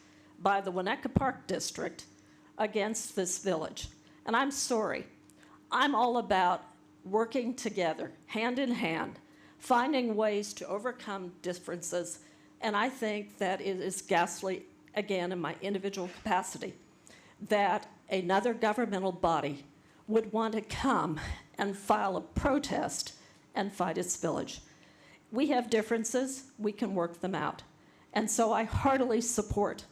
by the Winnetka Park District against this village. And I'm sorry, I'm all about working together, hand in hand, finding ways to overcome differences, and I think that it is ghastly, again, in my individual capacity, that another governmental body would want to come and file a protest and fight its village. We have differences, we can work them out. And so I heartily support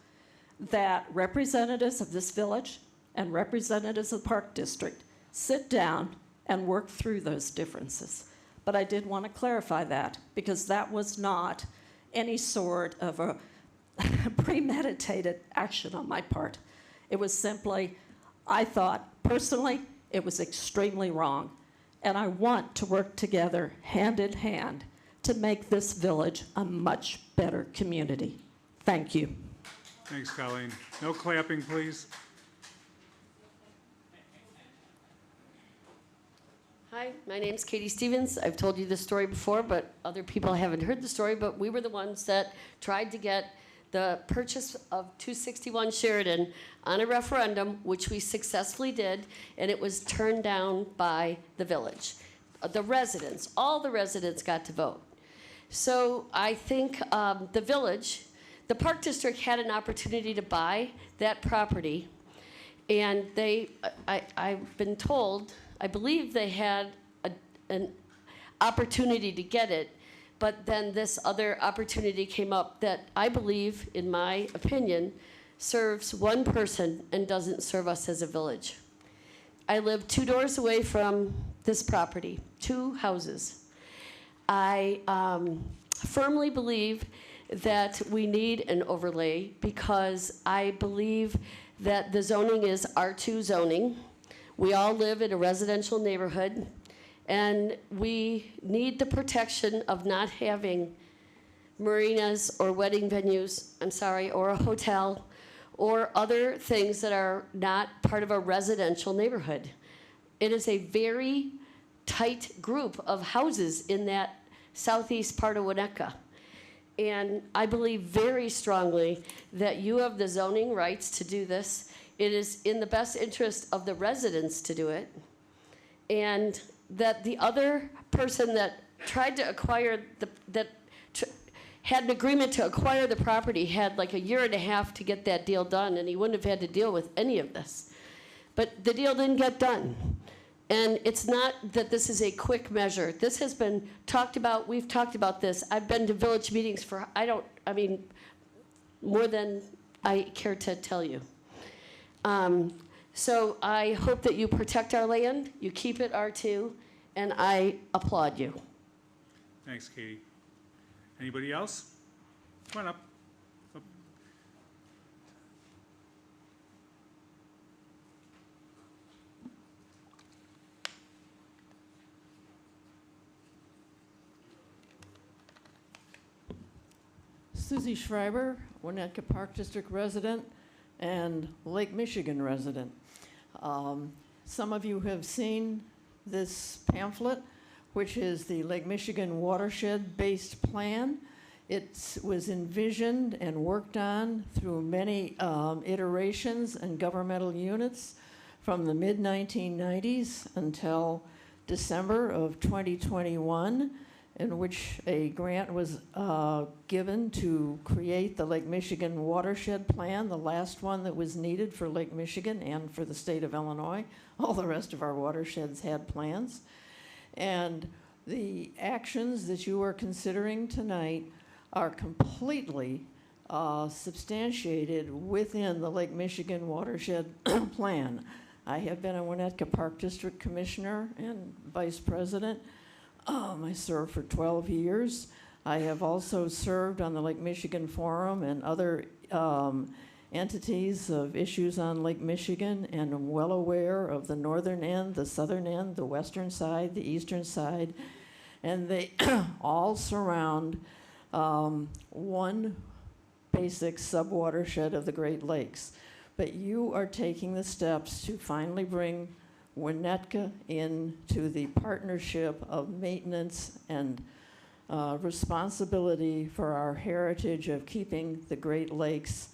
that representatives of this village and representatives of the Park District sit down and work through those differences. But I did want to clarify that, because that was not any sort of a premeditated action on my part. It was simply, I thought personally it was extremely wrong. And I want to work together hand in hand to make this village a much better community. Thank you. Thanks, Colleen. No clapping, please. Hi, my name's Katie Stevens. I've told you this story before, but other people haven't heard the story, but we were the ones that tried to get the purchase of 261 Sheridan on a referendum, which we successfully did, and it was turned down by the village. The residents, all the residents got to vote. So I think the village, the Park District had an opportunity to buy that property, and I've been told, I believe they had an opportunity to get it, but then this other opportunity came up that I believe, in my opinion, serves one person and doesn't serve us as a village. I live 2 doors away from this property, 2 houses. I firmly believe that we need an overlay, because I believe that the zoning is R2 zoning. We all live in a residential neighborhood, and we need the protection of not having marinas or wedding venues, or a hotel, or other things that are not part of a residential neighborhood. It is a very tight group of houses in that southeast part of Winnetka. And I believe very strongly that you have the zoning rights to do this. It is in the best interest of the residents to do it. And that the other person that tried to acquire, had an agreement to acquire the property, had like a year and a half to get that deal done, and he wouldn't have had to deal with any of this. But the deal didn't get done. And it's not that this is a quick measure. This has been talked about. We've talked about this. I've been to village meetings for, more than I care to tell you. So I hope that you protect our land, you keep it R2, and I applaud you. Thanks, Katie. Anybody else? Come on up. Up. Susie Schreiber, Winnetka Park District resident and Lake Michigan resident. Some of you have seen this pamphlet, which is the Lake Michigan Watershed-Based Plan. It was envisioned and worked on through many iterations and governmental units from the mid-1990s until December of 2021, in which a grant was given to create the Lake Michigan Watershed Plan, the last one that was needed for Lake Michigan and for the state of Illinois. All the rest of our watersheds had plans. And the actions that you are considering tonight are completely substantiated within the Lake Michigan Watershed Plan. I have been a Winnetka Park District Commissioner and Vice President. I served for 12 years. I have also served on the Lake Michigan Forum and other entities of issues on Lake Michigan, and I'm well aware of the northern end, the southern end, the western side, the eastern side, and they all surround one basic sub-watershed of the Great Lakes. But you are taking the steps to finally bring Winnetka into the partnership of maintenance and responsibility for our heritage of keeping the Great Lakes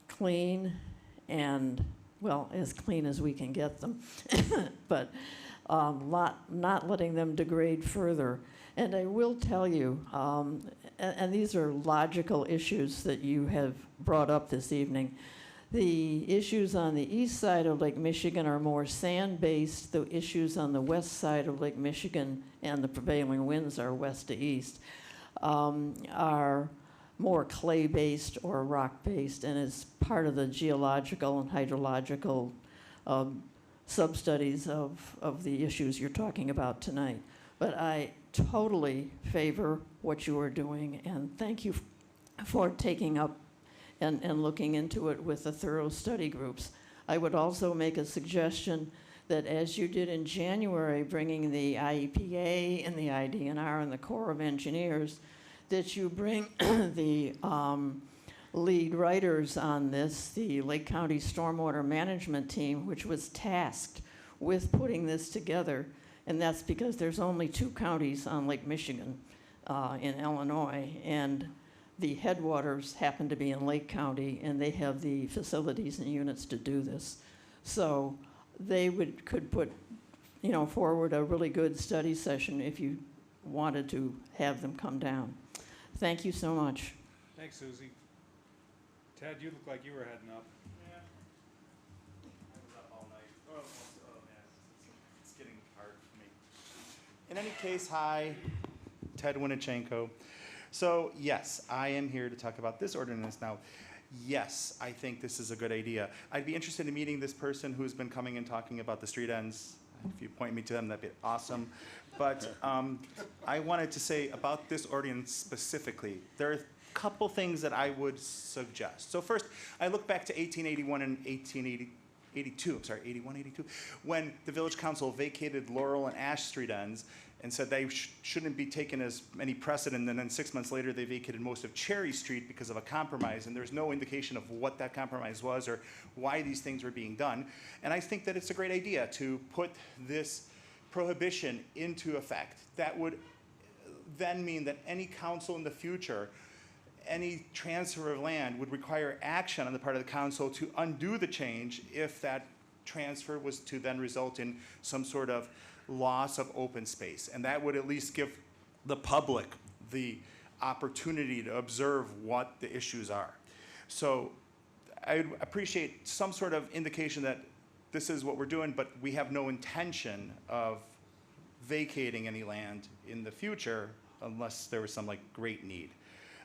clean and, well, as clean as we can get them, but not letting them degrade further. And I will tell you, and these are logical issues that you have brought up this evening, the issues on the east side of Lake Michigan are more sand-based. The issues on the west side of Lake Michigan, and the prevailing winds are west to east, are more clay-based or rock-based, and is part of the geological and hydrological sub-studies of the issues you're talking about tonight. But I totally favor what you are doing, and thank you for taking up and looking into it with the thorough study groups. I would also make a suggestion that, as you did in January, bringing the IEPA and the IDNR and the Corps of Engineers, that you bring the lead writers on this, the Lake County Stormwater Management Team, which was tasked with putting this together. And that's because there's only 2 counties on Lake Michigan in Illinois, and the headwaters happen to be in Lake County, and they have the facilities and units to do this. So they could put, forward a really good study session if you wanted to have them come down. Thank you so much. Thanks, Susie. Ted, you look like you were heading up. Yeah. I was up all night. Oh, man, it's getting hard for me. In any case, hi, Ted Winnichenko. So yes, I am here to talk about this ordinance now. Yes, I think this is a good idea. I'd be interested in meeting this person who's been coming and talking about the street ends. If you point me to them, that'd be awesome. But I wanted to say about this ordinance specifically, there are a couple things that I would suggest. So first, I look back to 1881 and 81, 82, when the village council vacated Laurel and Ash street ends and said they shouldn't be taken as any precedent, and then 6 months later they vacated most of Cherry Street because of a compromise, and there's no indication of what that compromise was or why these things were being done. And I think that it's a great idea to put this prohibition into effect. That would then mean that any council in the future, any transfer of land would require action on the part of the council to undo the change if that transfer was to then result in some sort of loss of open space. And that would at least give the public the opportunity to observe what the issues are. So I would appreciate some sort of indication that this is what we're doing, but we have no intention of vacating any land in the future unless there was some great need.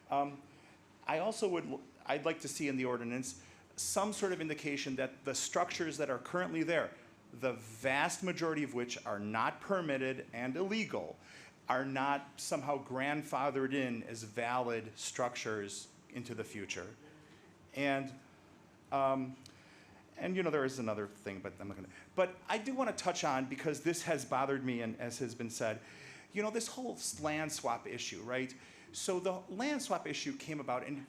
I'd like to see in the ordinance some sort of indication that the structures that are currently there, the vast majority of which are not permitted and illegal, are not somehow grandfathered in as valid structures into the future. And you know, there is another thing, but I'm not gonna. But I do want to touch on, because this has bothered me, and as has been said, you know, this whole land swap issue, right? So the land swap issue came about, and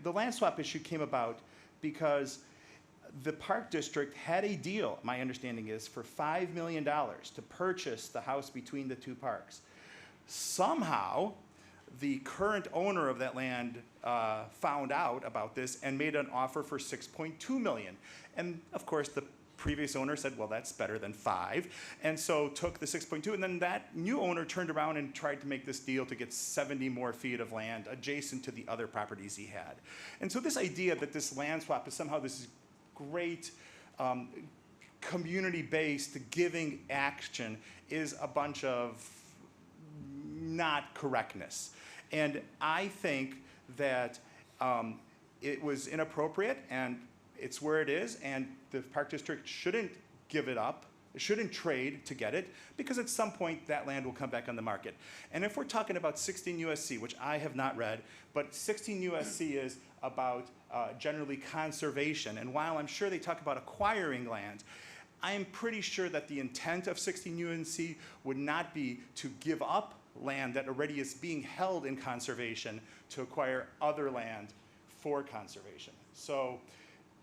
the land swap issue came about because the Park District had a deal, my understanding is, for $5 million to purchase the house between the two parks. Somehow, the current owner of that land found out about this and made an offer for $6.2 million. And of course, the previous owner said, well, that's better than 5, and so took the 6.2, and then that new owner turned around and tried to make this deal to get 70 more feet of land adjacent to the other properties he had. And so this idea that this land swap is somehow this great community-based giving action is a bunch of not correctness. And I think that it was inappropriate, and it's where it is, and the Park District shouldn't give it up, shouldn't trade to get it, because at some point that land will come back on the market. And if we're talking about 16 U.S.C., which I have not read, but 16 U.S.C. is about generally conservation, and while I'm sure they talk about acquiring land, I am pretty sure that the intent of 16 U.S.C. would not be to give up land that already is being held in conservation to acquire other land for conservation. So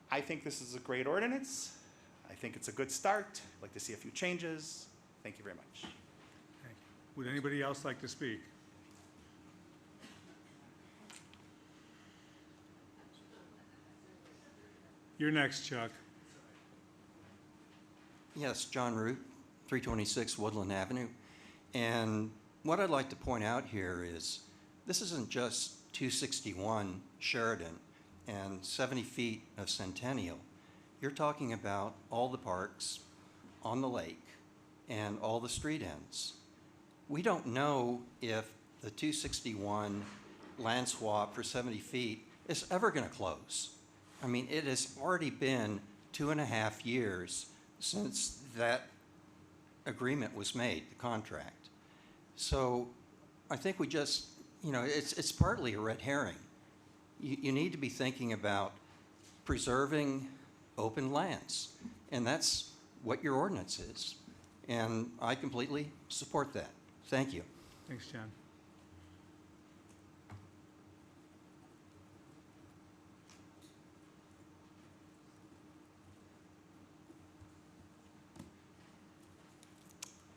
I think this is a great ordinance. I think it's a good start. I'd like to see a few changes. Thank you very much. Thank you. Would anybody else like to speak? You're next, Chuck. Yes, John Root, 326 Woodland Avenue. And what I'd like to point out here is this isn't just 261 Sheridan and 70 feet of Centennial. You're talking about all the parks on the lake and all the street ends. We don't know if the 261 land swap for 70 feet is ever going to close. I mean, it has already been 2.5 years since that agreement was made, the contract. So I think we just, you know, it's partly a red herring. You need to be thinking about preserving open lands, and that's what your ordinance is. And I completely support that. Thank you. Thanks, John.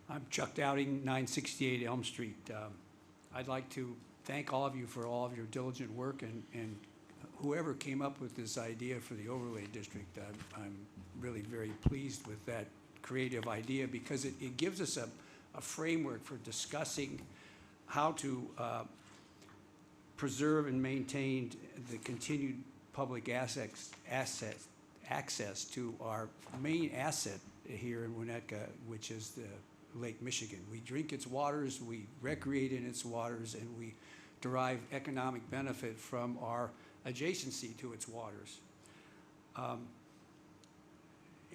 I'm Chuck Dowding, 968 Elm Street. I'd like to thank all of you for all of your diligent work, and whoever came up with this idea for the overlay district. I'm really very pleased with that creative idea, because it gives us a framework for discussing how to preserve and maintain the continued public access to our main asset here in Winnetka, which is the Lake Michigan. We drink its waters, we recreate in its waters, and we derive economic benefit from our adjacency to its waters.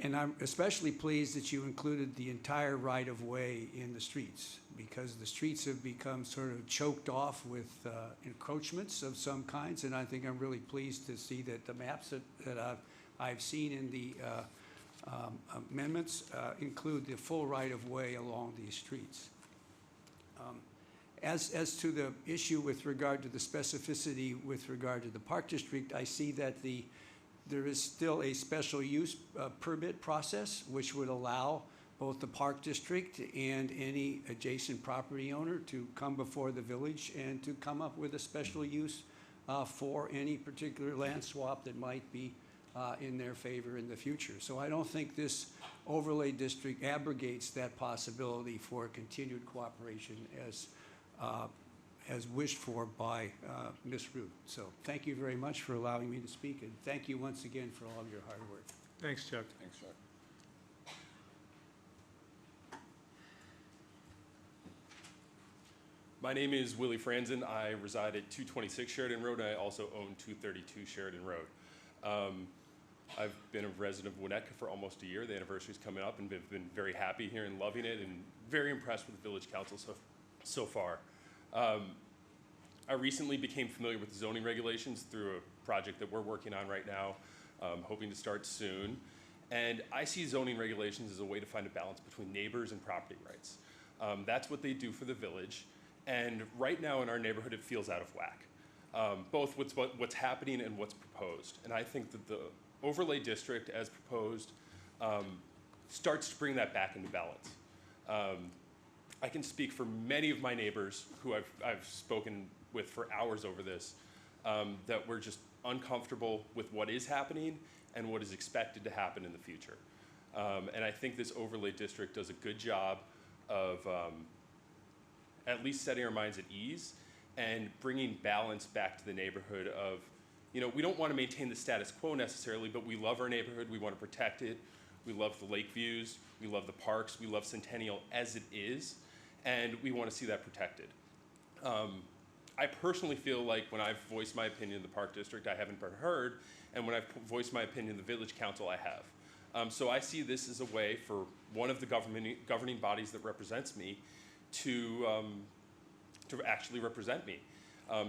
And I'm especially pleased that you included the entire right-of-way in the streets, because the streets have become sort of choked off with encroachments of some kinds, and I think I'm really pleased to see that the maps that I've seen in the amendments include the full right-of-way along these streets. As to the issue with regard to the specificity with regard to the Park District, I see that there is still a special use permit process which would allow both the Park District and any adjacent property owner to come before the village and to come up with a special use for any particular land swap that might be in their favor in the future. So I don't think this overlay district abrogates that possibility for continued cooperation as wished for by Ms. Root. So thank you very much for allowing me to speak, and thank you once again for all of your hard work. Thanks, Chuck. Thanks, Chuck. My name is Willie Franzen. I reside at 226 Sheridan Road, and I also own 232 Sheridan Road. I've been a resident of Winnetka for almost a year. The anniversary's coming up, and have been very happy here and loving it, and very impressed with the Village Council so far. I recently became familiar with the zoning regulations through a project that we're working on right now, hoping to start soon. And I see zoning regulations as a way to find a balance between neighbors and property rights. That's what they do for the village. And right now in our neighborhood, it feels out of whack, both what's happening and what's proposed. And I think that the overlay district as proposed starts to bring that back into balance. I can speak for many of my neighbors who I've spoken with for hours over this, that we're just uncomfortable with what is happening and what is expected to happen in the future. And I think this overlay district does a good job of at least setting our minds at ease and bringing balance back to the neighborhood of, you know, we don't want to maintain the status quo necessarily, but we love our neighborhood, we want to protect it, we love the lake views, we love the parks, we love Centennial as it is, and we want to see that protected. I personally feel like when I've voiced my opinion in the Park District, I haven't been heard, and when I've voiced my opinion in the Village Council, I have. So I see this as a way for one of the governing bodies that represents me to actually represent me.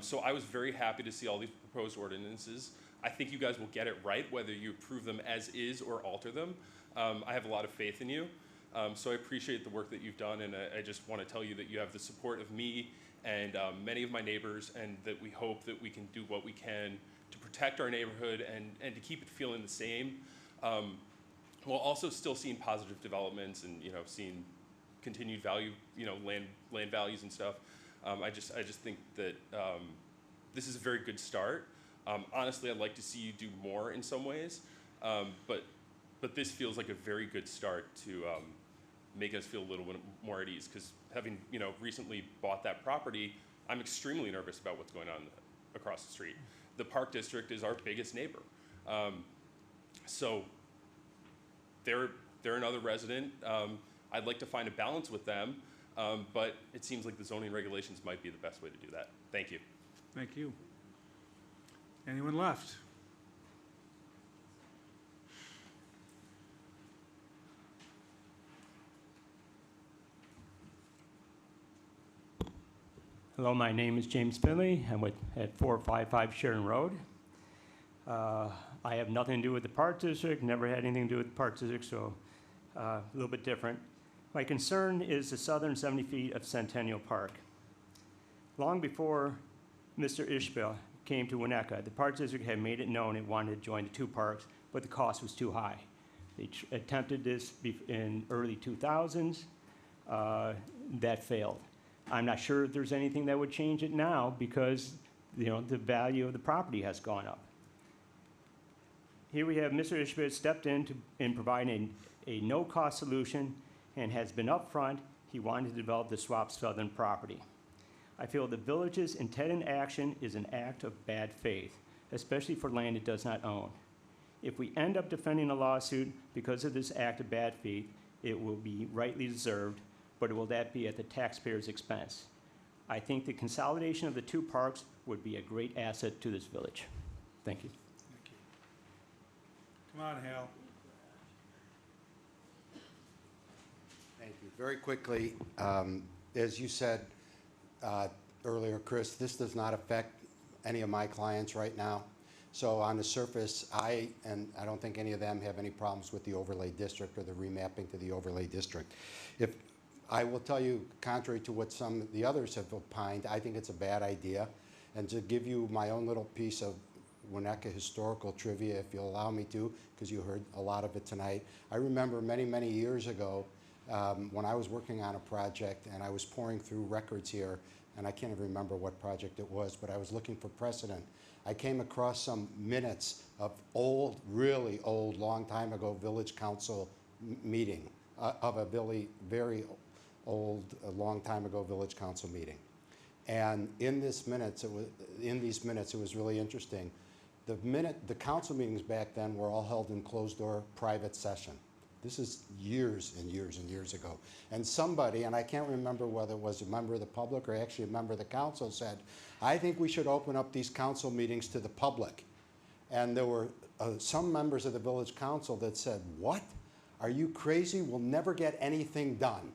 So I was very happy to see all these proposed ordinances. I think you guys will get it right, whether you approve them as is or alter them. I have a lot of faith in you. So I appreciate the work that you've done, and I just want to tell you that you have the support of me and many of my neighbors, and that we hope that we can do what we can to protect our neighborhood and to keep it feeling the same, while also still seeing positive developments and, you know, seeing continued value, you know, land values and stuff. I just think that this is a very good start. Honestly, I'd like to see you do more in some ways, but this feels like a very good start to make us feel a little bit more at ease, because having, you know, recently bought that property, I'm extremely nervous about what's going on across the street. The Park District is our biggest neighbor. So they're another resident. I'd like to find a balance with them, but it seems like the zoning regulations might be the best way to do that. Thank you. Thank you. Anyone left? Hello, my name is James Finley. I'm at 455 Sheridan Road. I have nothing to do with the Park District, never had anything to do with the Park District, so a little bit different. My concern is the southern 70 feet of Centennial Park. Long before Mr. Ishbia came to Winnetka, the Park District had made it known it wanted to join the two parks, but the cost was too high. They attempted this in early 2000s. That failed. I'm not sure if there's anything that would change it now, because, you know, the value of the property has gone up. Here we have Mr. Ishbia stepped in providing a no-cost solution and has been upfront. He wanted to develop the Swap Southern property. I feel the village's intended action is an act of bad faith, especially for land it does not own. If we end up defending a lawsuit because of this act of bad faith, it will be rightly deserved, but will that be at the taxpayer's expense? I think the consolidation of the two parks would be a great asset to this village. Thank you. Thank you. Come on, Hal. Thank you. Very quickly, as you said earlier, Chris, this does not affect any of my clients right now. So on the surface, I don't think any of them have any problems with the overlay district or the remapping to the overlay district. If I will tell you, contrary to what some of the others have opined, I think it's a bad idea. And to give you my own little piece of Winnetka historical trivia, if you'll allow me to, because you heard a lot of it tonight. I remember many, many years ago when I was working on a project and I was pouring through records here, and I can't even remember what project it was, but I was looking for precedent. I came across some minutes of old, really old, long time ago village council meeting, of a very old, a long time ago village council meeting. And in these minutes, it was really interesting. The council meetings back then were all held in closed door private session. This is years and years and years ago. And somebody, and I can't remember whether it was a member of the public or actually a member of the council, said, I think we should open up these council meetings to the public. And there were some members of the village council that said, what? Are you crazy? We'll never get anything done.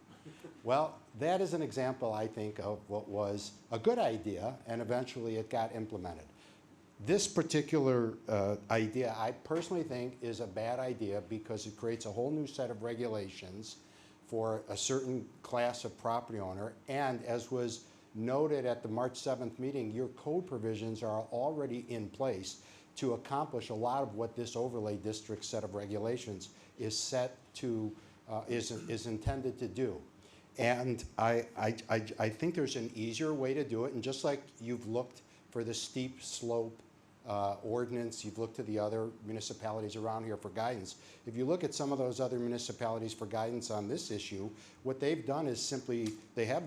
Well, that is an example, I think, of what was a good idea, and eventually it got implemented. This particular idea, I personally think, is a bad idea because it creates a whole new set of regulations for a certain class of property owner. And as was noted at the March 7th meeting, your code provisions are already in place to accomplish a lot of what this overlay district set of regulations is set to, is intended to do. And I think there's an easier way to do it. And just like you've looked for the steep slope ordinance, you've looked to the other municipalities around here for guidance. If you look at some of those other municipalities for guidance on this issue, what they've done is simply, they have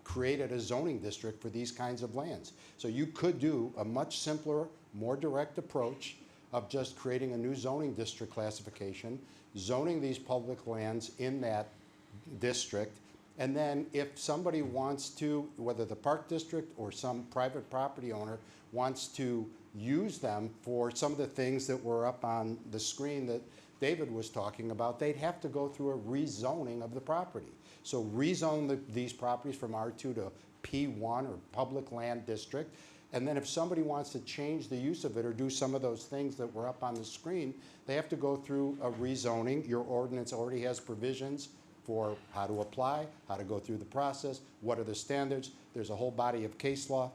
created a zoning district for these kinds of lands. So you could do a much simpler, more direct approach of just creating a new zoning district classification, zoning these public lands in that district, and then if somebody wants to, whether the park district or some private property owner wants to use them for some of the things that were up on the screen that David was talking about, they'd have to go through a rezoning of the property. So rezone these properties from R2 to P1 or public land district. And then if somebody wants to change the use of it or do some of those things that were up on the screen, they have to go through a rezoning. Your ordinance already has provisions for how to apply, how to go through the process, what are the standards. There's a whole body of case law.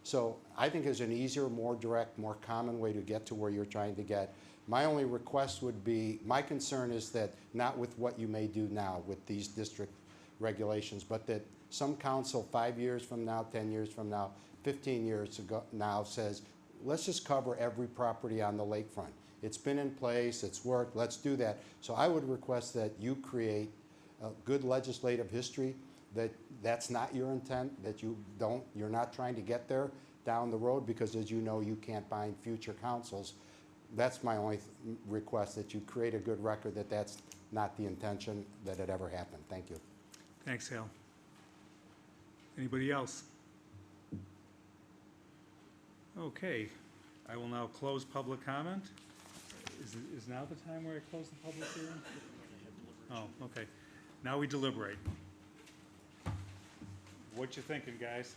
So I think there's an easier, more direct, more common way to get to where you're trying to get. My only request would be, my concern is that not with what you may do now with these district regulations, but that some council 5 years from now, 10 years from now, 15 years ago now says, let's just cover every property on the lakefront. It's been in place, it's worked, let's do that. So I would request that you create a good legislative history, that that's not your intent, that you're not trying to get there down the road, because as you know, you can't bind future councils. That's my only request, that you create a good record that that's not the intention, that it ever happened. Thank you. Thanks, Hal. Anybody else? Okay, I will now close public comment. Is now the time where I close the public hearing? Oh, okay. Now we deliberate. What you thinking, guys?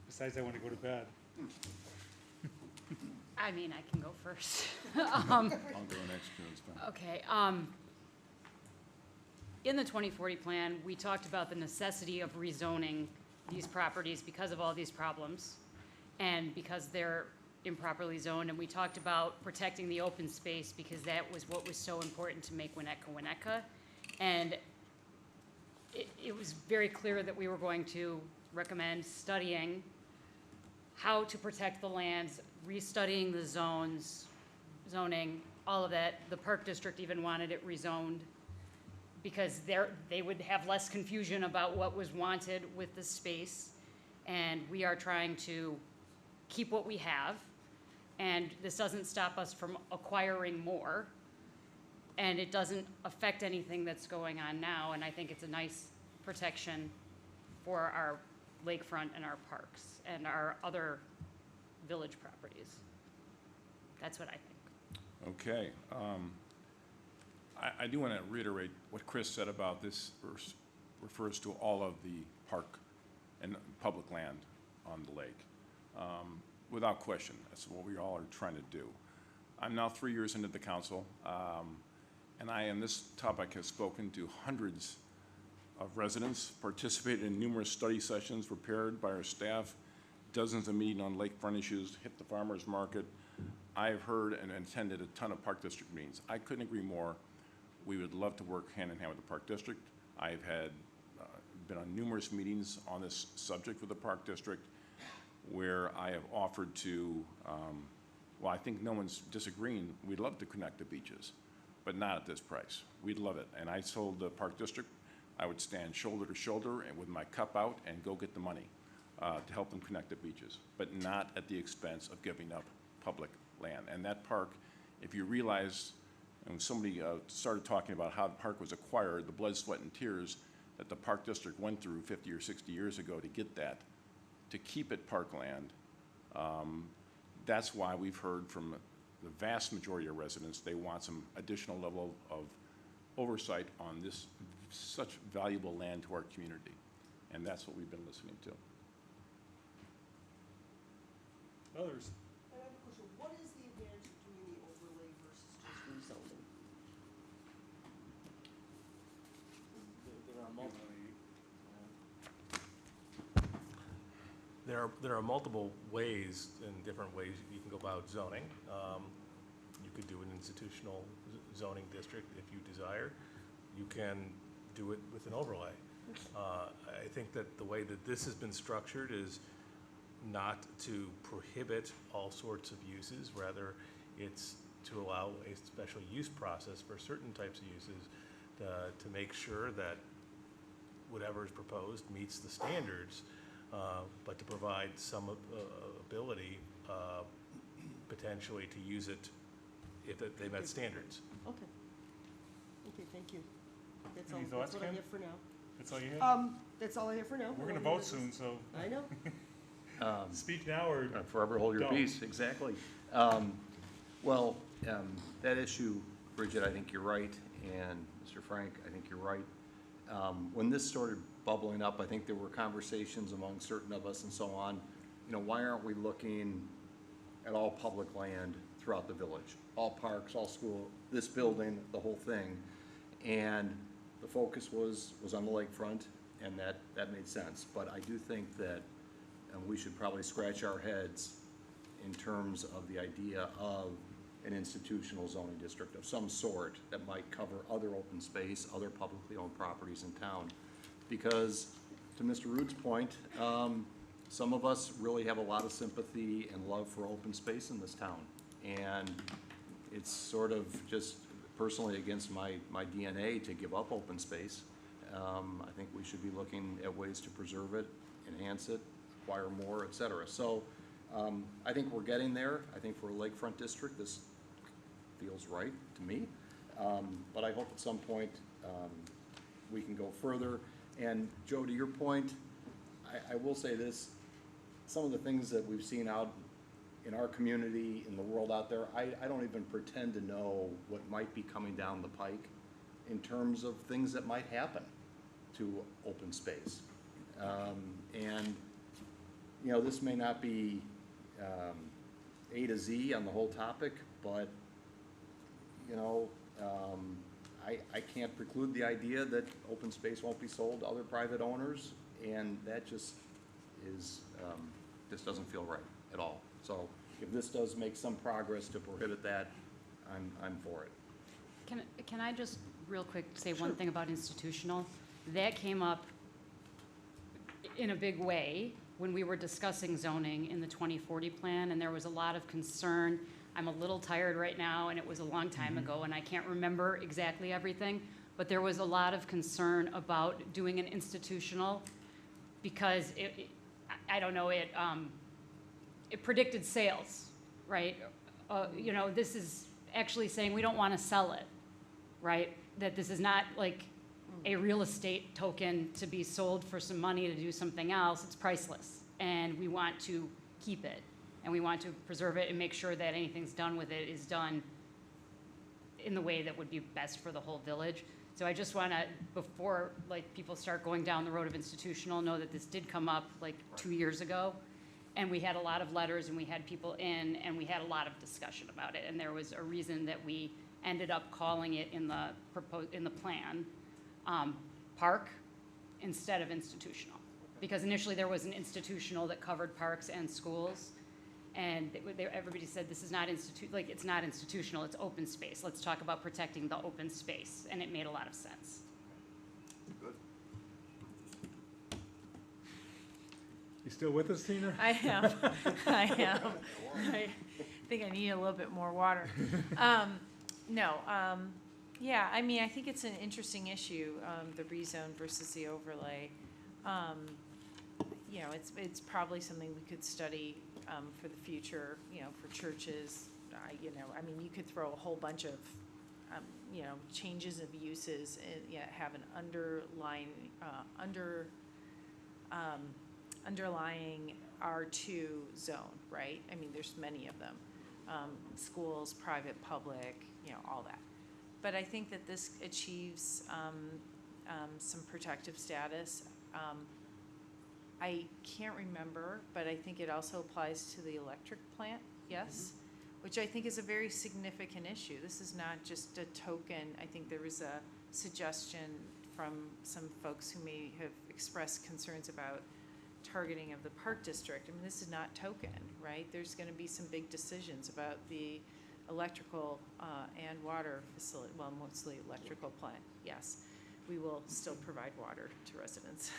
Besides, I want to go to bed. I mean, I can go first. I'll go next, it's fine. Okay, in the 2040 plan, we talked about the necessity of rezoning these properties because of all these problems and because they're improperly zoned. And we talked about protecting the open space because that was what was so important to make Winnetka Winnetka. And it was very clear that we were going to recommend studying how to protect the lands, restudying the zoning, all of that. The Park District even wanted it rezoned because they would have less confusion about what was wanted with the space. And we are trying to keep what we have. And this doesn't stop us from acquiring more. And it doesn't affect anything that's going on now. And I think it's a nice protection for our lakefront and our parks and our other village properties. That's what I think. Okay. I do want to reiterate what Chris said about this refers to all of the park and public land on the lake. Without question, that's what we all are trying to do. I'm now 3 years into the council, and I, on this topic, have spoken to hundreds of residents, participated in numerous study sessions prepared by our staff, dozens of meetings on lakefront issues, hit the farmers market. I've heard and attended a ton of Park District meetings. I couldn't agree more. We would love to work hand in hand with the Park District. I've had been on numerous meetings on this subject with the Park District where I have offered to, well, I think no one's disagreeing. We'd love to connect the beaches, but not at this price. We'd love it. And I told the Park District I would stand shoulder to shoulder and with my cup out and go get the money to help them connect the beaches, but not at the expense of giving up public land. And that park, if you realize, And when somebody started talking about how the park was acquired, the blood, sweat, and tears that the Park District went through 50 or 60 years ago to get that, to keep it parkland, that's why we've heard from the vast majority of residents, they want some additional level of oversight on this such valuable land to our community. And that's what we've been listening to. Others? I have a question. What is the advantage of doing the overlay versus just rezoning? There are multiple ways and different ways you can go about zoning. You could do an institutional zoning district if you desire. You can do it with an overlay. I think that the way that this has been structured is not to prohibit all sorts of uses, rather it's to allow a special use process for certain types of uses to make sure that whatever is proposed meets the standards, but to provide some ability potentially to use it if they met standards. Okay. Okay, thank you. That's all, Any thoughts, that's what I Kim? have for now. That's all you have? That's all I have for now. We're gonna vote soon, so. I know. Speak now or forever hold your don't. peace, exactly. That issue, Bridget, I think you're right, and Mr. Frank, I think you're right. When this started bubbling up, I think there were conversations among certain of us and so on, why aren't we looking at all public land throughout the village? All parks, all school, this building, the whole thing. And the focus was on the lakefront, and that made sense. But I do think that we should probably scratch our heads in terms of the idea of an institutional zoning district of some sort that might cover other open space, other publicly owned properties in town. Because, to Mr. Root's point, some of us really have a lot of sympathy and love for open space in this town. And it's sort of just personally against my DNA to give up open space. I think we should be looking at ways to preserve it, enhance it, acquire more, et cetera. So I think we're getting there. I think for a lakefront district, this feels right to me. But I hope at some point we can go further. And Joe, to your point, I will say this, some of the things that we've seen out in our community, in the world out there, I don't even pretend to know what might be coming down the pike in terms of things that might happen to open space. And, this may not be A to Z on the whole topic, but, I can't preclude the idea that open space won't be sold to other private owners, and that just doesn't feel right at all. So if this does make some progress to prohibit that, I'm for it. Can I just real quick say one thing about institutional? That came up in a big way when we were discussing zoning in the 2040 plan, and there was a lot of concern. I'm a little tired right now, and it was a long time ago, and I can't remember exactly everything, but there was a lot of concern about doing an institutional because I don't know, it predicted sales, right? This is actually saying we don't want to sell it, right? That this is not like a real estate token to be sold for some money to do something else. It's priceless, and we want to keep it, and we want to preserve it and make sure that anything's done with it is done in the way that would be best for the whole village. So I just want to, before people start going down the road of institutional, know that this did come up 2 years ago, and we had a lot of letters, and we had people in, and we had a lot of discussion about it, and there was a reason that we ended up calling it in the plan park instead of institutional, because initially there was an institutional that covered parks and schools, and everybody said this is not it's not institutional, it's open space. Let's talk about protecting the open space, and it made a lot of sense. Good. You still with us, Tina? I am. I am. I think I need a little bit more water. Yeah, I think it's an interesting issue, the rezone versus the overlay. It's probably something we could study for the future, for churches. You could throw a whole bunch of changes of uses, have an underlying R2 zone, right? I mean, there's many of them, schools, private, public, all that. But I think that this achieves some protective status. I can't remember, but I think it also applies to the electric plant, yes? Which I think is a very significant issue. This is not just a token. I think there was a suggestion from some folks who may have expressed concerns about targeting of the Park District. I mean, this is not token, right? There's going to be some big decisions about the electrical and water facility, well, mostly electrical plant, yes. We will still provide water to residents.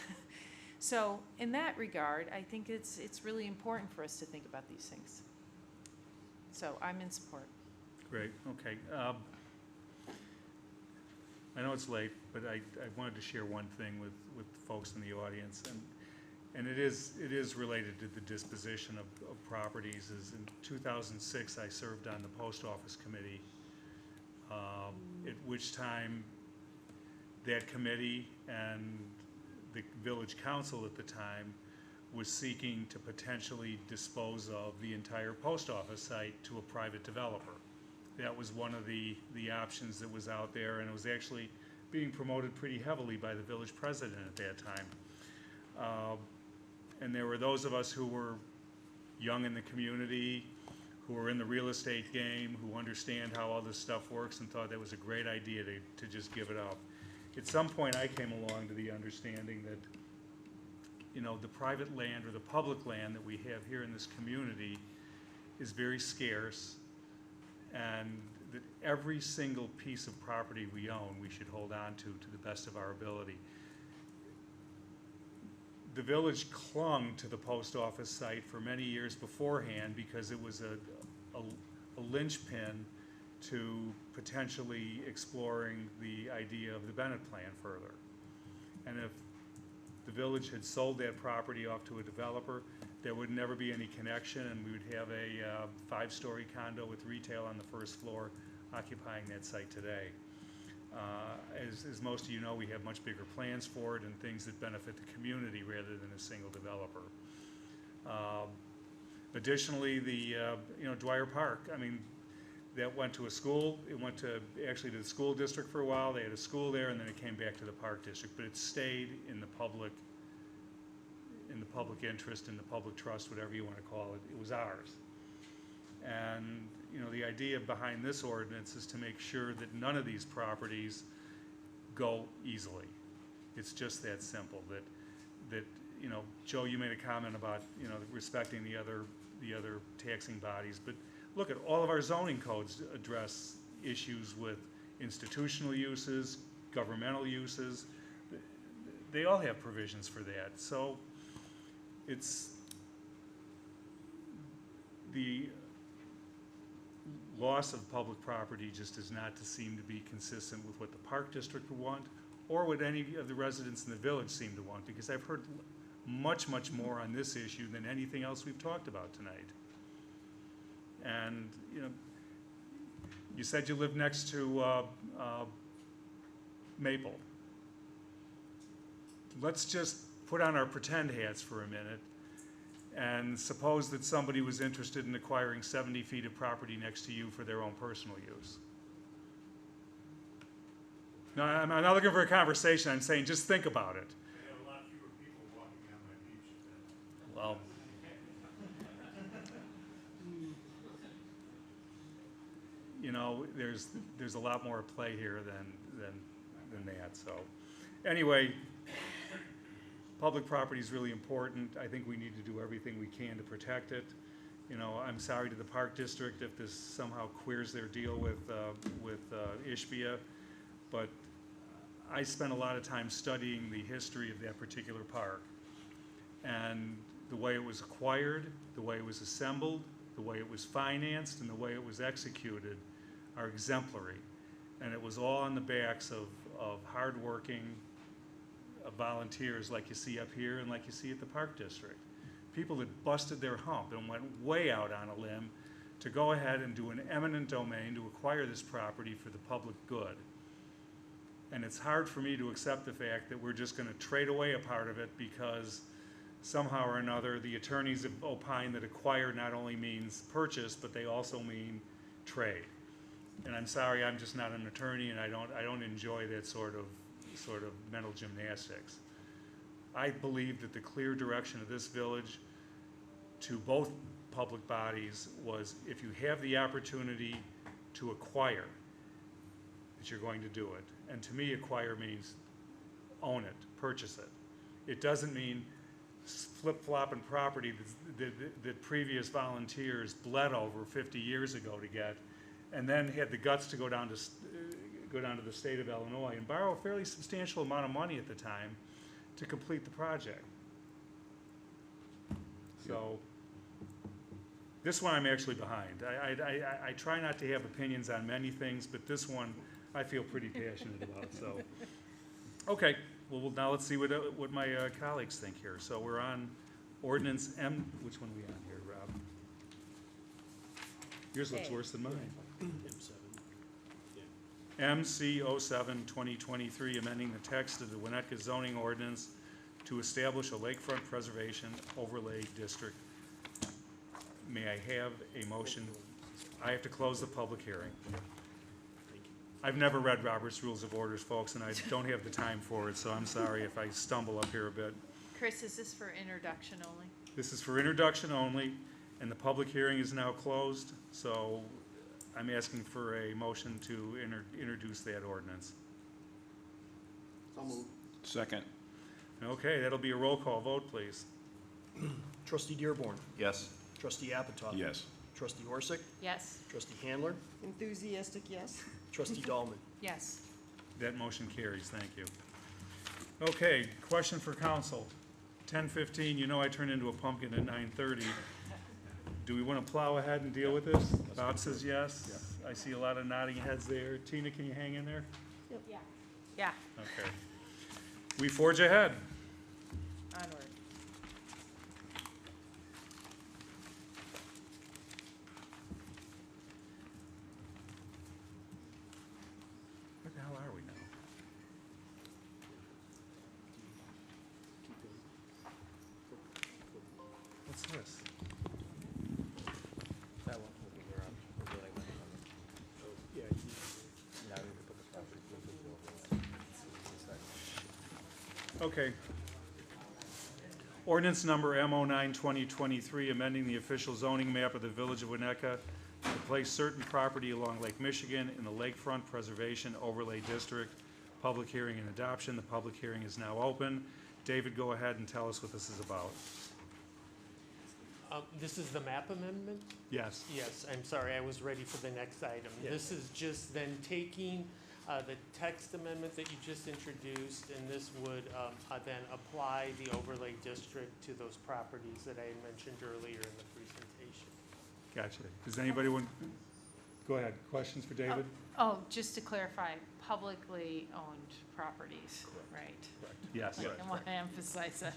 So in that regard, I think it's really important for us to think about these things. So I'm in support. Great, okay. I know it's late, but I wanted to share one thing with folks in the audience, and it is related to the disposition of properties. Is in 2006, I served on the Post Office Committee, at which time that committee and the village council at the time was seeking to potentially dispose of the entire post office site to a private developer. That was one of the options that was out there, and it was actually being promoted pretty heavily by the village president at that time. And there were those of us who were young in the community, who were in the real estate game, who understand how all this stuff works, and thought that was a great idea to just give it up. At some point, I came along to the understanding that, the private land or the public land that we have here in this community is very scarce, and that every single piece of property we own, we should hold on to the best of our ability. The village clung to the post office site for many years beforehand because it was a linchpin to potentially exploring the idea of the Bennett plan further. And if the village had sold that property off to a developer, there would never be any connection, and we would have a 5-story condo with retail on the first floor occupying that site today. As most of you know, we have much bigger plans for it and things that benefit the community rather than a single developer. Additionally, the Dwyer Park, I mean, that went to a school. It went to the school district for a while. They had a school there, and then it came back to the Park District. But it stayed in the public interest, in the public trust, whatever you want to call it. It was ours. And the idea behind this ordinance is to make sure that none of these properties go easily. It's just that simple. That Joe, you made a comment about respecting the other taxing bodies, but look at all of our zoning codes address issues with institutional uses, governmental uses. They all have provisions for that. So it's the loss of public property just does not seem to be consistent with what the Park District would want or what any of the residents in the village seem to want, because I've heard much, much more on this issue than anything else we've talked about tonight. And, you said you live next to Maple. Let's just put on our pretend hats for a minute and suppose that somebody was interested in acquiring 70 feet of property next to you for their own personal use. No, I'm not looking for a conversation. I'm saying just think about it. I have a lot fewer people walking on my beach. Well, there's a lot more at play here than that. So, anyway, public property is really important. I think we need to do everything we can to protect it. I'm sorry to the Park District if this somehow queers their deal with Ishbia, but I spent a lot of time studying the history of that particular park, and the way it was acquired, the way it was assembled, the way it was financed, and the way it was executed are exemplary. And it was all on the backs of hardworking volunteers like you see up here and like you see at the Park District. People that busted their hump and went way out on a limb to go ahead and do an eminent domain to acquire this property for the public good. And it's hard for me to accept the fact that we're just gonna trade away a part of it because somehow or another, the attorneys have opined that acquire not only means purchase, but they also mean trade. And I'm sorry, I'm just not an attorney, and I don't enjoy that sort of mental gymnastics. I believe that the clear direction of this village to both public bodies was, if you have the opportunity to acquire, that you're going to do it. And to me, acquire means own it, purchase it. It doesn't mean flip-flopping property that previous volunteers bled over 50 years ago to get, and then had the guts to go down to the state of Illinois and borrow a fairly substantial amount of money at the time to complete the project. So this one I'm actually behind. I try not to have opinions on many things, but this one I feel pretty passionate about. So, okay. Well, now let's see what my colleagues think here. So we're on ordinance M. Which one are we on here, Rob? Yours looks worse than mine. MC 07-2023, amending the text of the Winnetka zoning ordinance to establish a lakefront preservation overlay district. May I have a motion? I have to close the public hearing. I've never read Robert's Rules of Orders, folks, and I don't have the time for it, so I'm sorry if I stumble up here a bit. Chris, is this for introduction only? This is for introduction only, and the public hearing is now closed, so I'm asking for a motion to introduce that ordinance. So moved. Second. Okay, that'll be a roll call vote, please. Trustee Dearborn. Yes. Trustee Apatow. Yes. Trustee Orsick. Yes. Trustee Handler. Enthusiastic, yes. Trustee Dahlman. Yes. That motion carries, thank you. Okay, question for council. 10:15, you know I turn into a pumpkin at 9:30. Do we want to plow ahead and deal with this? Bob says yes. I see a lot of nodding heads there. Tina, can you hang in there? Yeah. Yeah. Okay. We forge ahead. Onward. Where the hell are we now? What's this? That one, we're on, we're doing that one. So, yeah, now we put the property. Okay. Ordinance number M09-2023, amending the official zoning map of the Village of Winnetka to place certain property along Lake Michigan in the Lakefront Preservation Overlay District. Public hearing and adoption. The public hearing is now open. David, go ahead and tell us what this is about. This is the map amendment? Yes. Yes, I'm sorry, I was ready for the next item. Yes. This is just then taking the text amendment that you just introduced, and this would then apply the overlay district to those properties that I had mentioned earlier in the presentation. Gotcha. Does anybody want, go ahead, questions for David? Oh, just to clarify, publicly owned properties, right? Yes. I want to emphasize that.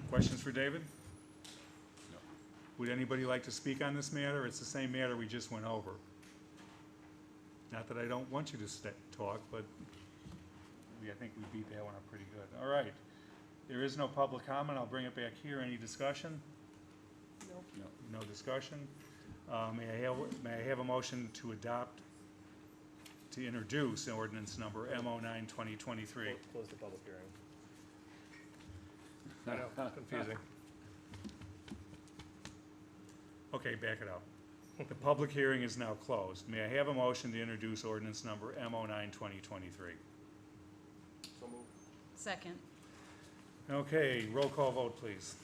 Questions for David? No. Would anybody like to speak on this matter? It's the same matter we just went over. Not that I don't want you to talk, but I think we beat that one up pretty good. All right. There is no public comment. I'll bring it back here. Any discussion? Nope. No discussion. May I have a motion to introduce ordinance number M09-2023? Close the public hearing. I know, confusing. Okay, back it up. The public hearing is now closed. May I have a motion to introduce ordinance number M09-2023? So moved. Second. Okay, roll call vote, please.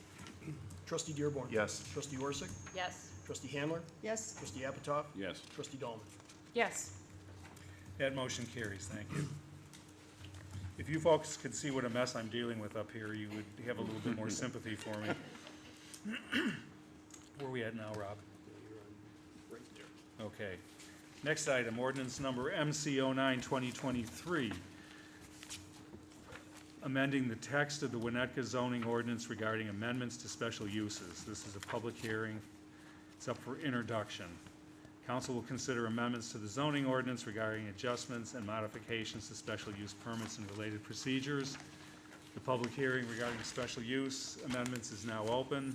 Trustee Dearborn. Yes. Trustee Orsick. Yes. Trustee Handler. Yes. Trustee Apatow. Yes. Trustee Dahlman. Yes. That motion carries, thank you. If you folks could see what a mess I'm dealing with up here, you would have a little bit more sympathy for me. Where are we at now, Rob? Right there. Okay. Next item, ordinance number MC09-2023, amending the text of the Winnetka zoning ordinance regarding amendments to special uses. This is a public hearing. It's up for introduction. Council will consider amendments to the zoning ordinance regarding adjustments and modifications to special use permits and related procedures. The public hearing regarding special use amendments is now open.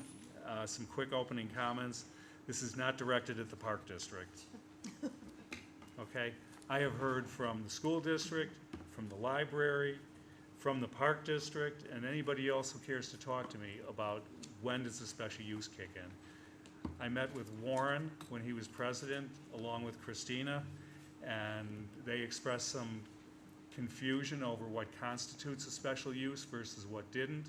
Some quick opening comments. This is not directed at the Park District. Okay? I have heard from the school district, from the library, from the Park District, and anybody else who cares to talk to me about when does the special use kick in. I met with Warren when he was president, along with Christina, and they expressed some confusion over what constitutes a special use versus what didn't.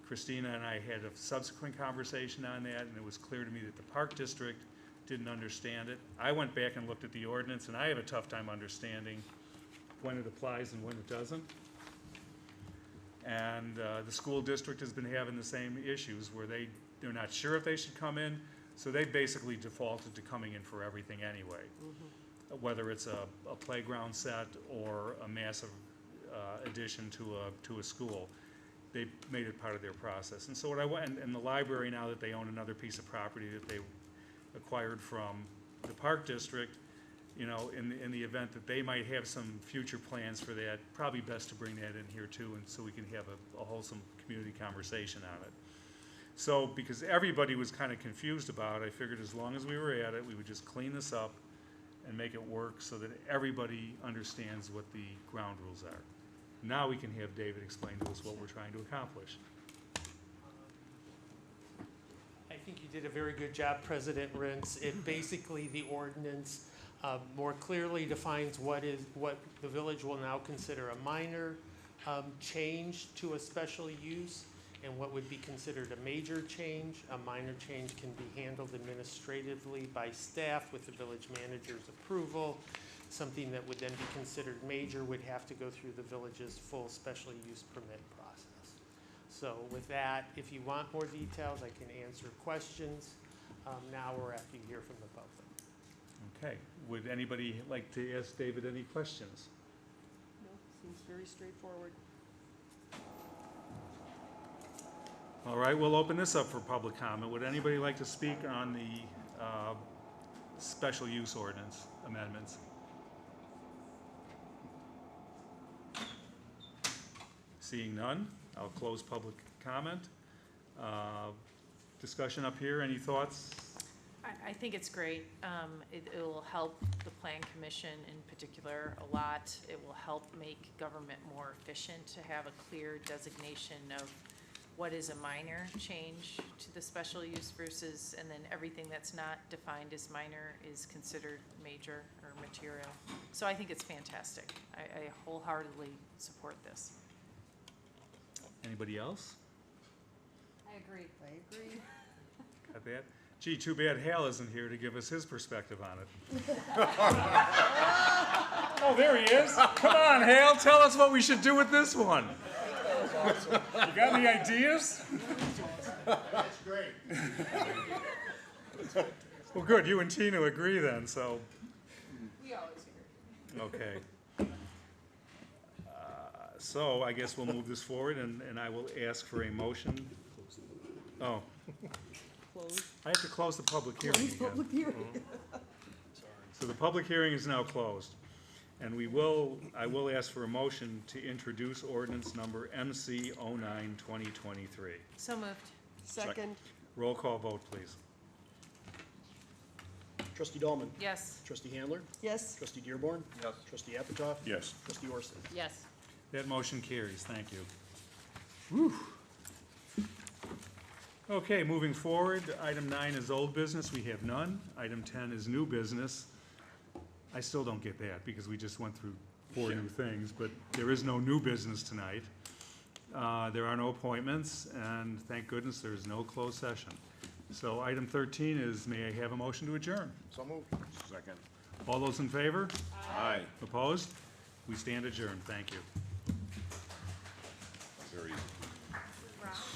Christina and I had a subsequent conversation on that, and it was clear to me that the Park District didn't understand it. I went back and looked at the ordinance, and I have a tough time understanding when it applies and when it doesn't. And the school district has been having the same issues where they're not sure if they should come in, so they basically defaulted to coming in for everything anyway. Whether it's a playground set or a massive addition to a school, they made it part of their process. And so what I went, and the library, now that they own another piece of property that they acquired from the Park District, you know, in the event that they might have some future plans for that, probably best to bring that in here too, and so we can have a wholesome community conversation on it. So, because everybody was kind of confused about it, I figured as long as we were at it, we would just clean this up and make it work so that everybody understands what the ground rules are. Now we can have David explain to us what we're trying to accomplish. I think you did a very good job, President Rintz. It basically, the ordinance more clearly defines what the village will now consider a minor change to a special use and what would be considered a major change. A minor change can be handled administratively by staff with the village manager's approval. Something that would then be considered major would have to go through the village's full special use permit process. So with that, if you want more details, I can answer questions now or after you hear from the public. Okay, would anybody like to ask David any questions? No, seems very straightforward. All right, we'll open this up for public comment. Would anybody like to speak on the special use ordinance amendments? Seeing none, I'll close public comment. Discussion up here, any thoughts? I think it's great. It will help the Plan Commission in particular a lot. It will help make government more efficient to have a clear designation of what is a minor change to the special use versus, and then everything that's not defined as minor is considered major or material. So I think it's fantastic. I wholeheartedly support this. Anybody else? I agree. I agree. Got that? Gee, too bad Hal isn't here to give us his perspective on it. Oh, there he is. Come on, Hal, tell us what we should do with this one. You got any ideas? That's great. Well, good, you and Tina agree then, so. We always agree. Okay. So I guess we'll move this forward, and I will ask for a motion. Oh. Close. I have to close the public hearing Close again. public hearing. So the public hearing is now closed. And I will ask for a motion to introduce ordinance number MC 09-2023. So moved. Second. Roll call vote, please. Trustee Dahlman? Yes. Trustee Handler? Yes. Trustee Dearborn? Yes. Trustee Apitoff? Yes. Trustee Orsick? Yes. That motion carries. Thank you. Whew. Okay, moving forward, item 9 is old business. We have none. Item 10 is new business. I still don't get that because we just went through 4 new things, but there is no new business tonight. There are no appointments, and thank goodness there is no closed session. So item 13 is, may I have a motion to adjourn? So moved. Second. All those in favor? Aye. Opposed? We stand adjourned. Thank you.